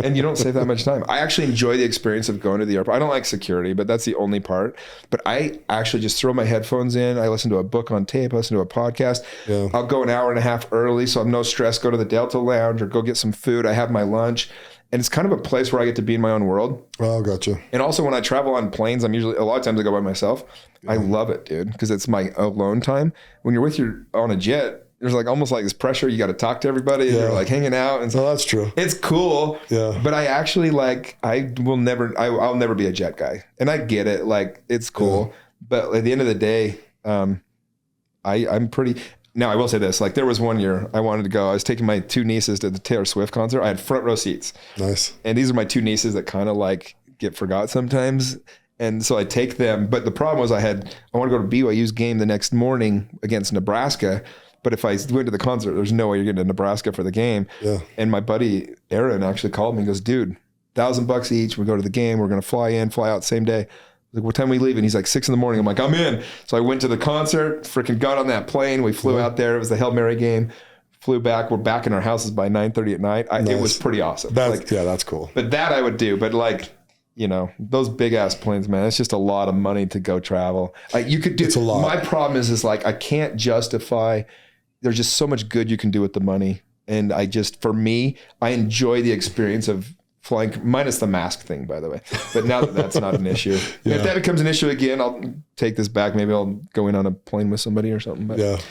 And you don't save that much time. I actually enjoy the experience of going to the airport. I don't like security, but that's the only part. But I actually just throw my headphones in. I listen to a book on tape. I listen to a podcast. Yeah. I'll go an hour and a half early, so I'm no stress. Go to the Delta Lounge or go get some food. I have my lunch. And it's kind of a place where I get to be in my own world. Oh, gotcha. And also when I travel on planes, a lot of times I go by myself. Yeah. I love it, dude, because it's my alone time. When you're on a jet, there's like almost like this pressure. You got to talk to everybody. And you're like hanging out. And so that's true. It's cool. Yeah. But I actually I'll never be a jet guy. And I get it. Like, it's cool. Yeah. But at the end of the day, I'm pretty... Now, I will say this, like there was one year I wanted to go. I was taking my two nieces to the Taylor Swift concert. I had front row seats. Nice. And these are my two nieces that kind of like get forgot sometimes. And so I take them. But the problem was I want to go to BYU's game the next morning against Nebraska. But if I went to the concert, there's no way you're getting to Nebraska for the game. Yeah. And my buddy Aaron actually called me and goes, dude, $1,000 each. We go to the game. We're going to fly in, fly out same day. Like, what time we leave? And he's like 6 a.m. I'm like, I'm in. So I went to the concert, freaking got on that plane. We flew out there. It was the Hail Mary game. Flew back. We're back in our houses by 9:30 at night. Nice. It was pretty awesome. That's cool. But that I would do. But like, those big ass planes, man, it's just a lot of money to go travel. You could do. It's a lot. My problem is like, I can't justify. There's just so much good you can do with the money. And for me, I enjoy the experience of flying, minus the mask thing, by the way. But now that's not an issue. Yeah. If that becomes an issue again, I'll take this back. Maybe I'll go in on a plane with somebody or something. But,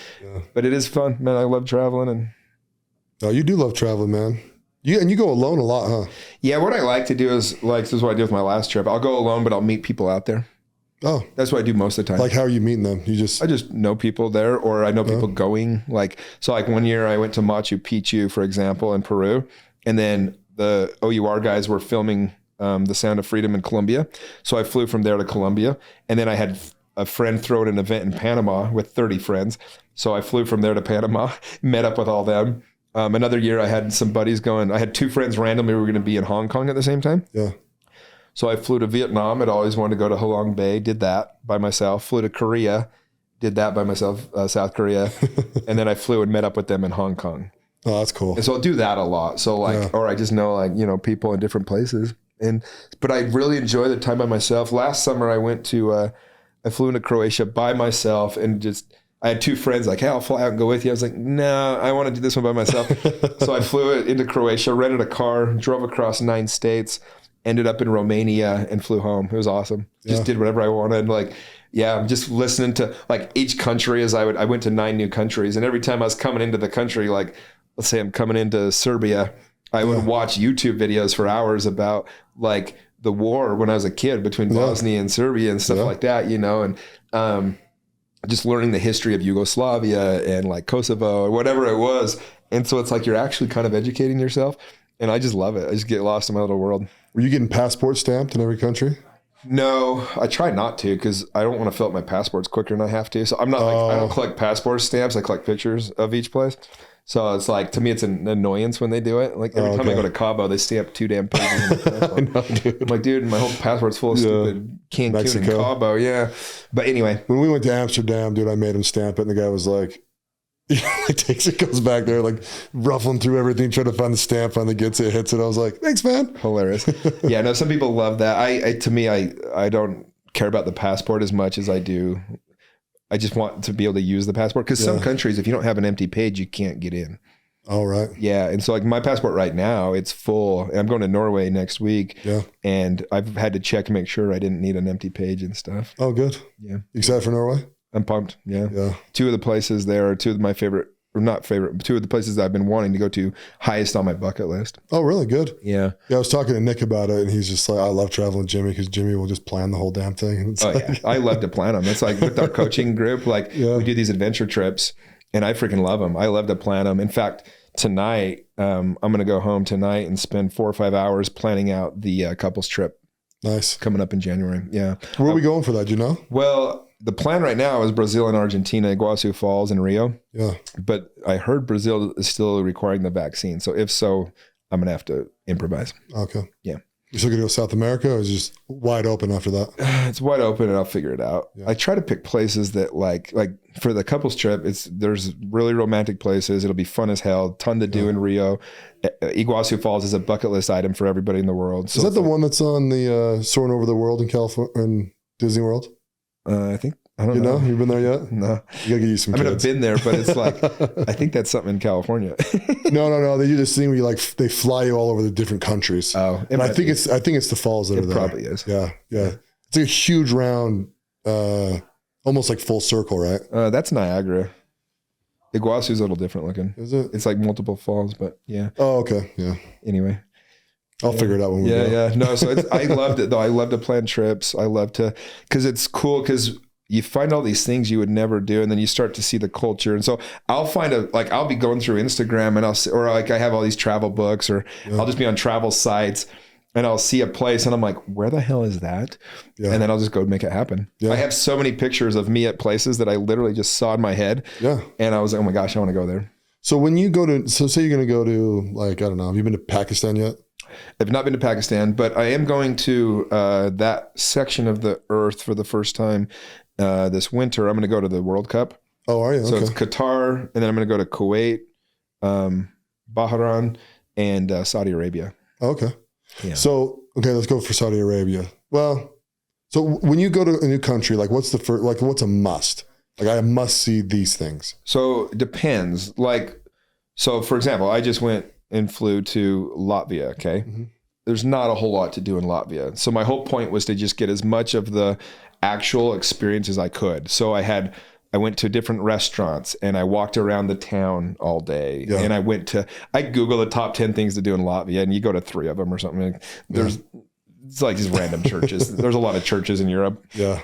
but it is fun, man. I love traveling. And oh, you do love traveling, man. You go alone a lot, huh? Yeah, what I like to do is, this is what I did with my last trip. I'll go alone, but I'll meet people out there. Oh. That's what I do most of the time. Like, how are you meeting them? I just know people there, or I know people going. So one year I went to Machu Picchu, for example, in Peru. And then the OUR guys were filming The Sound of Freedom in Colombia. So I flew from there to Colombia. And then I had a friend throw an event in Panama with 30 friends. So I flew from there to Panama, met up with all them. Another year I had some buddies going. I had two friends randomly were going to be in Hong Kong at the same time. Yeah. So I flew to Vietnam. I'd always wanted to go to Halong Bay. Did that by myself. Flew to Korea. Did that by myself, South Korea. And then I flew and met up with them in Hong Kong. Oh, that's cool. And so I'll do that a lot. So or I just know people in different places. But I really enjoy the time by myself. Last summer I flew into Croatia by myself and I had two friends like, hey, I'll fly out and go with you. I was like, no, I want to do this one by myself. So I flew into Croatia, rented a car, drove across 9 states, ended up in Romania and flew home. It was awesome. Just did whatever I wanted. I'm just listening to each country I went to 9 new countries. And every time I was coming into the country, let's say I'm coming into Serbia, I would watch YouTube videos for hours about the war when I was a kid between Bosnia and Serbia and stuff like that, and just learning the history of Yugoslavia and Kosovo or whatever it was. And so it's you're actually kind of educating yourself, and I just love it. I just get lost in my little world. Were you getting passport stamped in every country? No, I try not to because I don't want to fill out my passports quicker than I have to. So I'm not I don't collect passport stamps. I collect pictures of each place. So it's to me, it's an annoyance when they do it. Every time I go to Cabo, they stamp 2 damn pages. I know, dude. I'm like, dude, my whole passport's full of stupid Cancun Mexico. And Cabo. Yeah. But anyway. When we went to Amsterdam, dude, I made him stamp it. And the guy was like, goes back there, ruffling through everything, trying to find the stamp, finally gets it, hits it. I was like, thanks, man. Hilarious. Yeah, no, some people love that. To me, I don't care about the passport as much as I do. I just want to be able to use the passport because some countries, if you don't have an empty page, you can't get in. All right. Yeah. And so my passport right now, it's full. And I'm going to Norway next week. Yeah. And I've had to check to make sure I didn't need an empty page and stuff. Oh, good. Yeah. You excited for Norway? I'm pumped. Yeah. Yeah. 2 of the places there are 2 of my favorite, or not favorite, but 2 of the places that I've been wanting to go to, highest on my bucket list. Oh, really? Good. Yeah. Yeah. I was talking to Nick about it and he's just like, I love traveling with Jimmy because Jimmy will just plan the whole damn thing. Yeah. I love to plan them. It's with our coaching group, we do these adventure trips and I freaking love them. I love to plan them. In fact, tonight, I'm going to go home tonight and spend 4 or 5 hours planning out the couples trip. Nice. Coming up in January. Yeah. Where are we going for that? Do you know? Well, the plan right now is Brazil and Argentina, Iguazu Falls and Rio. Yeah. But I heard Brazil is still requiring the vaccine. So if so, I'm going to have to improvise. Okay. Yeah. You still gonna go South America, or is it just wide open after that? It's wide open, and I'll figure it out. Yeah. I try to pick places that like for the couples trip. There's really romantic places. It'll be fun as hell. Ton to do in Rio. Iguazu Falls is a bucket list item for everybody in the world. So is that the one that's on the Soaring Over the World in California, in Disney World? I think. I don't know. You've been there yet? No. You gotta get you some I mean, I've kids. been there, but it's like, I think that's something in California. No. They do this thing where they fly you all over the different countries. Oh, and I think it's the falls that are there. Probably is. Yeah. It's like a huge round, almost like full circle, right? That's Niagara. Iguazu's a little different looking. Is it? It's like multiple falls, but yeah. Oh, okay. Yeah. Anyway. I'll figure it out when we go. Yeah. No, so I loved it though. I love to plan trips. I love to, cause it's cool. Cause you find all these things you would never do, and then you start to see the culture. And so I'll find I'll be going through Instagram, and I have all these travel books, or I'll just be on travel sites, and I'll see a place, and I'm like, where the hell is that? Yeah. And then I'll just go make it happen. Yeah. I have so many pictures of me at places that I literally just saw in my head. Yeah. And I was like, oh my gosh, I want to go there. So when you go to, say you're going to go to, like, I don't know, have you been to Pakistan yet? I've not been to Pakistan, but I am going to that section of the earth for the first time this winter. I'm going to go to the World Cup. Oh, are you? So it's Qatar, and then I'm going to go to Kuwait, Bahrain, and Saudi Arabia. Okay. Yeah. So, okay, let's go for Saudi Arabia. Well, so when you go to a new country, like what's what's a must? Like I must see these things. So it depends. So for example, I just went and flew to Latvia. Okay. Mm-hmm. There's not a whole lot to do in Latvia. So my whole point was to just get as much of the actual experience as I could. So I went to different restaurants, and I walked around the town all day. Yeah. And I Googled the top 10 things to do in Latvia, and you go to 3 of them or something. It's like these random churches. There's a lot of churches in Europe. Yeah.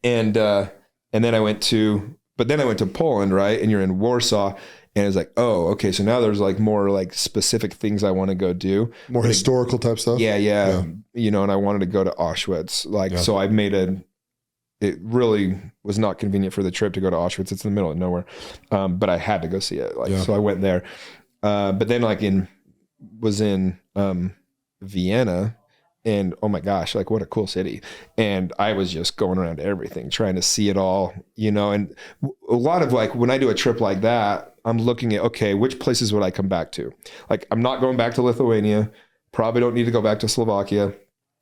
And then I went to Poland, right? And you're in Warsaw. And it's like, oh, okay. So now there's like more like specific things I want to go do. More historical type stuff. Yeah. You know, and I wanted to go to Auschwitz. So I it really was not convenient for the trip to go to Auschwitz. It's in the middle of nowhere. But I had to go see it. So I went there. But then was in Vienna, and oh my gosh, like what a cool city. And I was just going around to everything, trying to see it all, you know, and a lot of when I do a trip like that, I'm looking at, okay, which places would I come back to? Like, I'm not going back to Lithuania. Probably don't need to go back to Slovakia,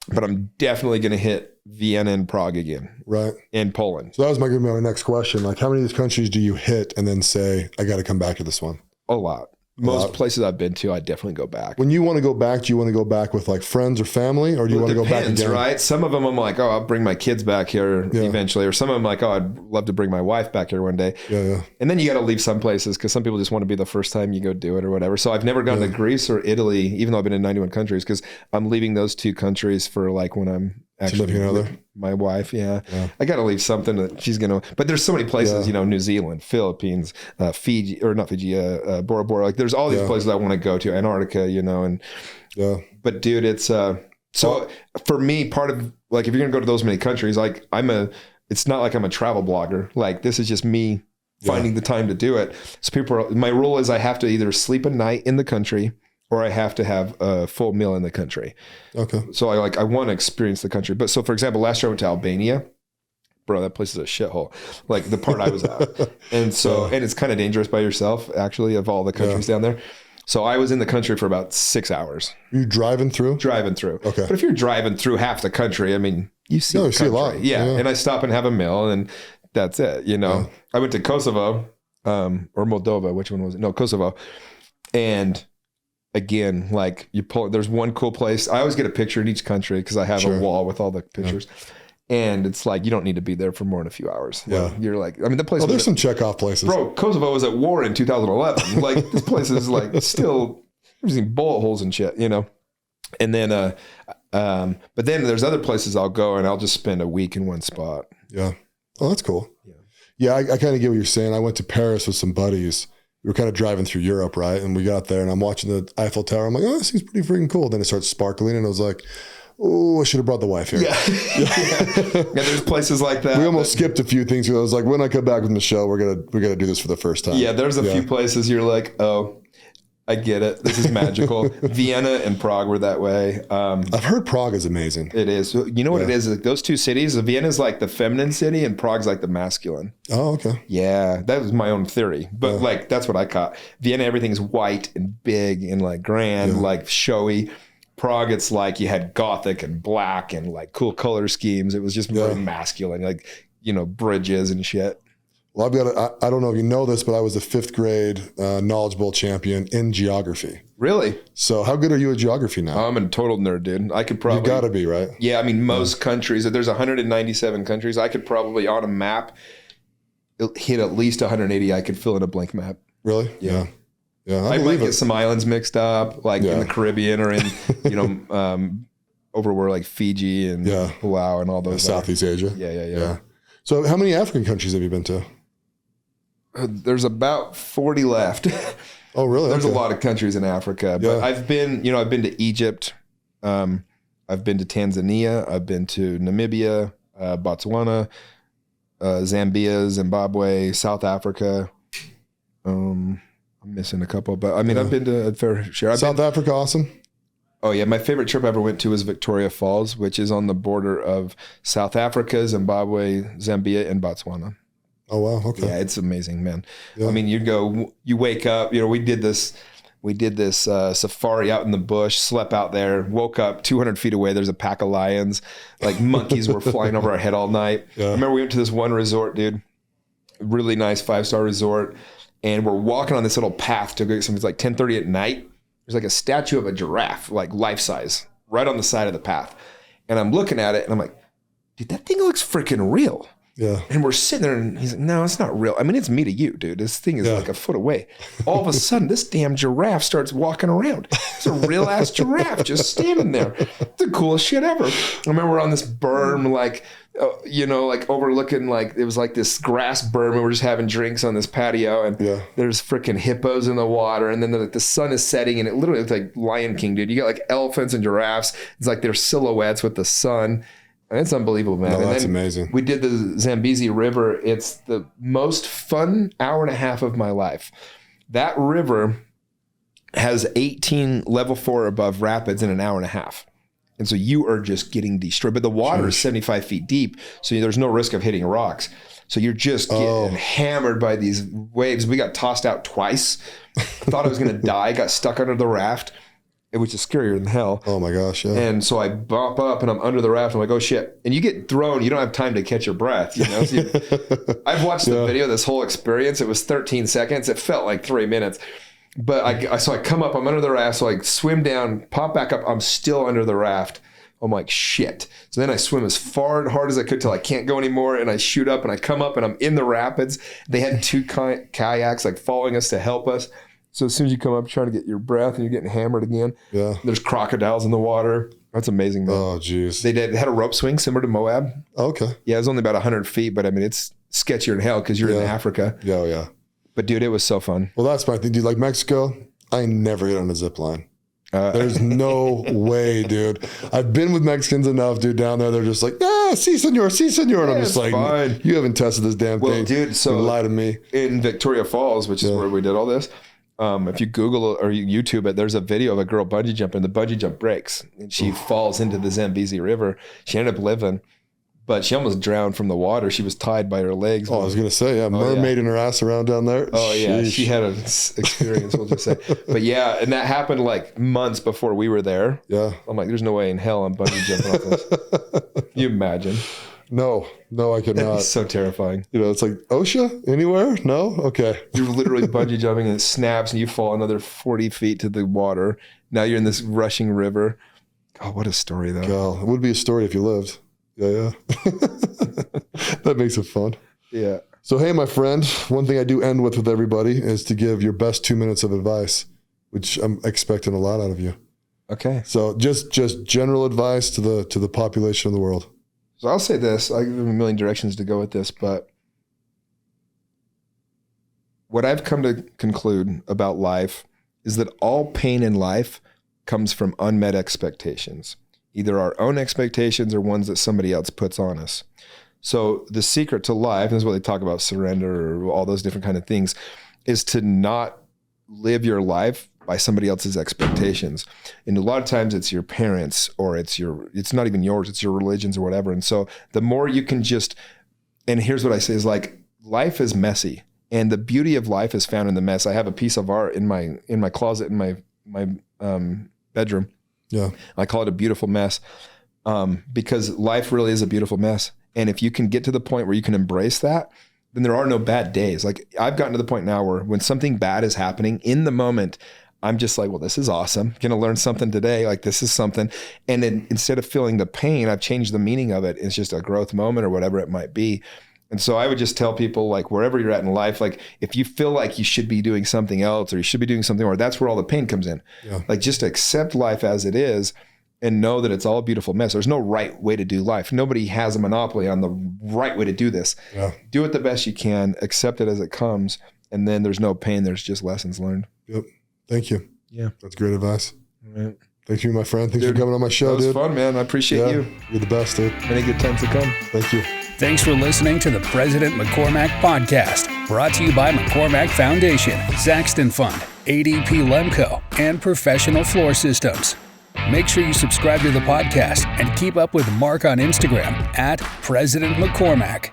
but I'm definitely going to hit Vienna and Prague again. Right. And Poland. So that was my next question. Like, how many of these countries do you hit and then say, I got to come back to this one? A lot. Most places I've been to, I definitely go back. When you want to go back, do you want to go back with like friends or family, or do you want to go back again? Right? Some of them I'm like, oh, I'll bring my kids back here eventually. Or some of them like, oh, I'd love to bring my wife back here one day. Yeah. And then you got to leave some places because some people just want to be the first time you go do it or whatever. So I've never gone to Greece or Italy, even though I've been in 91 countries, because I'm leaving those 2 countries for like when I'm actually with my wife. Yeah. I got to leave something that she's going to, but there's so many places, you know, New Zealand, Philippines, Fiji, or not Fiji, Bora Bora. Like there's all these places I want to go to, Antarctica, you know, and, but dude, it's, so for me, part of like, if you're going to go to those many countries, like it's not like I'm a travel blogger. Like this is just me finding the time to do it. So my rule is I have to either sleep a night in the country, or I have to have a full meal in the country. Okay. So I want to experience the country. But so for example, last year I went to Albania. Bro, that place is a shithole. Like the part I was at. And so, and it's kind of dangerous by yourself, actually, of all the countries down there. So I was in the country for about 6 hours. Are you driving through? Driving through. Okay. But if you're driving through half the country, I mean, you see the country. See a lot. Yeah. And I stop and have a meal, and that's it. You know, I went to Kosovo, or Moldova. Which one was it? No, Kosovo. And again, like there's one cool place. I always get a picture in each country because I have a wall with all the pictures. And it's like, you don't need to be there for more than a few hours. Yeah. You're like, I mean, the place. Oh, there's some check-off places. Bro, Kosovo was at war in 2011. Like, this place is like still, there's these bullet holes and shit, you know? And then, but then there's other places I'll go and I'll just spend a week in one spot. Yeah. Oh, that's cool. Yeah. I kind of get what you're saying. I went to Paris with some buddies. We were kind of driving through Europe, right? And we got there and I'm watching the Eiffel Tower. I'm like, oh, this seems pretty freaking cool. Then it starts sparkling and I was like, oh, I should have brought the wife here. Yeah, there's places like that. We almost skipped a few things. I was like, when I come back with Michelle, we're gonna do this for the first time. Yeah, there's a few places you're like, oh. I get it. This is magical. Vienna and Prague were that way. I've heard Prague is amazing. It is. You know what it is? Like those two cities, Vienna's like the feminine city and Prague's like the masculine. Oh, okay. Yeah, that was my own theory. But like, that's what I caught. Vienna, everything's white and big and like grand, like showy. Prague, it's like you had Gothic and black and like cool color schemes. It was just very masculine, like, you know, bridges and shit. Well, I don't know if you know this, but I was a 5th grade Knowledge Bowl champion in geography. Really? So how good are you at geography now? I'm a total nerd, dude. I could probably... You gotta be, right? Yeah, I mean, most countries, there's 197 countries. I could probably, on a map, hit at least 180. I could fill in a blank map. Really? Yeah. I might get some islands mixed up, like in the Caribbean or in, you know, over where like Fiji and Palau and all those. Southeast Asia. Yeah. So how many African countries have you been to? There's about 40 left. Oh, really? There's a lot of countries in Africa, but I've been to Egypt. I've been to Tanzania. I've been to Namibia, Botswana, Zambia, Zimbabwe, South Africa. I'm missing a couple, but I mean, I've been to a fair share. South Africa, awesome. Oh yeah, my favorite trip I ever went to was Victoria Falls, which is on the border of South Africa, Zimbabwe, Zambia, and Botswana. Oh wow, okay. Yeah, it's amazing, man. Yeah. I mean, you wake up, you know, we did this safari out in the bush, slept out there, woke up 200 feet away. There's a pack of lions, like monkeys were flying over our head all night. Yeah. I remember we went to this one resort, dude, really nice 5-star resort. And we're walking on this little path to go something. It's like 10:30 at night. There's like a statue of a giraffe, like life size, right on the side of the path. And I'm looking at it and I'm like, dude, that thing looks freaking real. Yeah. And we're sitting there and he's like, no, it's not real. I mean, it's me to you, dude. This thing is like a foot away. All of a sudden, this damn giraffe starts walking around. It's a real ass giraffe just standing there. It's the coolest shit ever. I remember we're on this berm, like, you know, like overlooking, like it was like this grass berm, and we're just having drinks on this patio, and there's freaking hippos in the water, and then the sun is setting, and it literally looks like Lion King, dude. You got like elephants and giraffes. It's like their silhouettes with the sun. And it's unbelievable, man. No, that's amazing. We did the Zambezi River. It's the most fun hour and a half of my life. That river has 18 level 4 above rapids in an hour and a half. And so you are just getting destroyed. But the water is 75 feet deep, so there's no risk of hitting rocks. So you're just getting hammered by these waves. We got tossed out twice. I thought I was going to die. Got stuck under the raft. It was just scarier than hell. Oh my gosh, yeah. And so I bump up and I'm under the raft. I'm like, oh shit. And you get thrown. You don't have time to catch your breath. You know. So I've watched the video, this whole experience. It was 13 seconds. It felt like 3 minutes. But I come up, I'm under the raft. So I swim down, pop back up. I'm still under the raft. I'm like, shit. So then I swim as far and hard as I could till I can't go anymore. And I shoot up and I come up and I'm in the rapids. They had 2 kayaks like following us to help us. So as soon as you come up trying to get your breath and you're getting hammered again, there's crocodiles in the water. That's amazing, man. Oh, geez. They had a rope swing similar to Moab. Okay. Yeah, it was only about 100 feet, but I mean, it's sketchier than hell because you're in Africa. Yeah, yeah. But dude, it was so fun. Well, that's my thing, dude. Like Mexico, I never get on a zip line. There's no way, dude. I've been with Mexicans enough, dude, down there. They're just like, sí, señor. And I'm just like, fine. You haven't tested this damn thing. Dude, so you lie to me. In Victoria Falls, which is where we did all this, if you Google or you YouTube it, there's a video of a girl bungee jumping. The bungee jump breaks and she falls into the Zambezi River. She ended up living, but she almost drowned from the water. She was tied by her legs. Oh, I was going to say, mermaid in her ass around down there. Oh, yeah. She had an experience, we'll just say. But yeah, and that happened like months before we were there. Yeah. I'm like, there's no way in hell I'm bungee jumping off this. Can you imagine? No, I could not. It's so terrifying. You know, it's like, OSHA? Anywhere? No? Okay. You're literally bungee jumping and it snaps and you fall another 40 feet to the water. Now you're in this rushing river. Oh, what a story, though. God, it would be a story if you lived. Yeah. That makes it fun. Yeah. So, hey, my friend, one thing I do end with everybody is to give your best 2 minutes of advice, which I'm expecting a lot out of you. Okay. So just general advice to the population of the world. So I'll say this, I'll give them a million directions to go with this, but what I've come to conclude about life is that all pain in life comes from unmet expectations, either our own expectations or ones that somebody else puts on us. So the secret to life, and this is what they talk about, surrender or all those different kind of things, is to not live your life by somebody else's expectations. And a lot of times it's your parents, or it's not even yours, it's your religions or whatever. And so the more you can just, and here's what I say is like, life is messy, and the beauty of life is found in the mess. I have a piece of art in my closet, in my bedroom. Yeah. I call it a beautiful mess, because life really is a beautiful mess. And if you can get to the point where you can embrace that, then there are no bad days. Like I've gotten to the point now where when something bad is happening in the moment, I'm just like, well, this is awesome. Going to learn something today. Like this is something. And then instead of feeling the pain, I've changed the meaning of it. It's just a growth moment or whatever it might be. And so I would just tell people, like, wherever you're at in life, like if you feel like you should be doing something else, or you should be doing something, or that's where all the pain comes in. Yeah. Like just accept life as it is and know that it's all a beautiful mess. There's no right way to do life. Nobody has a monopoly on the right way to do this. Yeah. Do it the best you can, accept it as it comes. And then there's no pain. There's just lessons learned. Yep. Thank you. Yeah. That's great advice. All right. Thank you, my friend. Thanks for coming on my show, That was dude. fun, man. I appreciate you. You're the best, dude. Many good times to come. Thank you. Thanks for listening to the President McCormack Podcast, brought to you by McCormack Foundation, Saxton Fund, ADP Lemco, and Professional Floor Systems. Make sure you subscribe to the podcast and keep up with Mark on Instagram @President McCormack.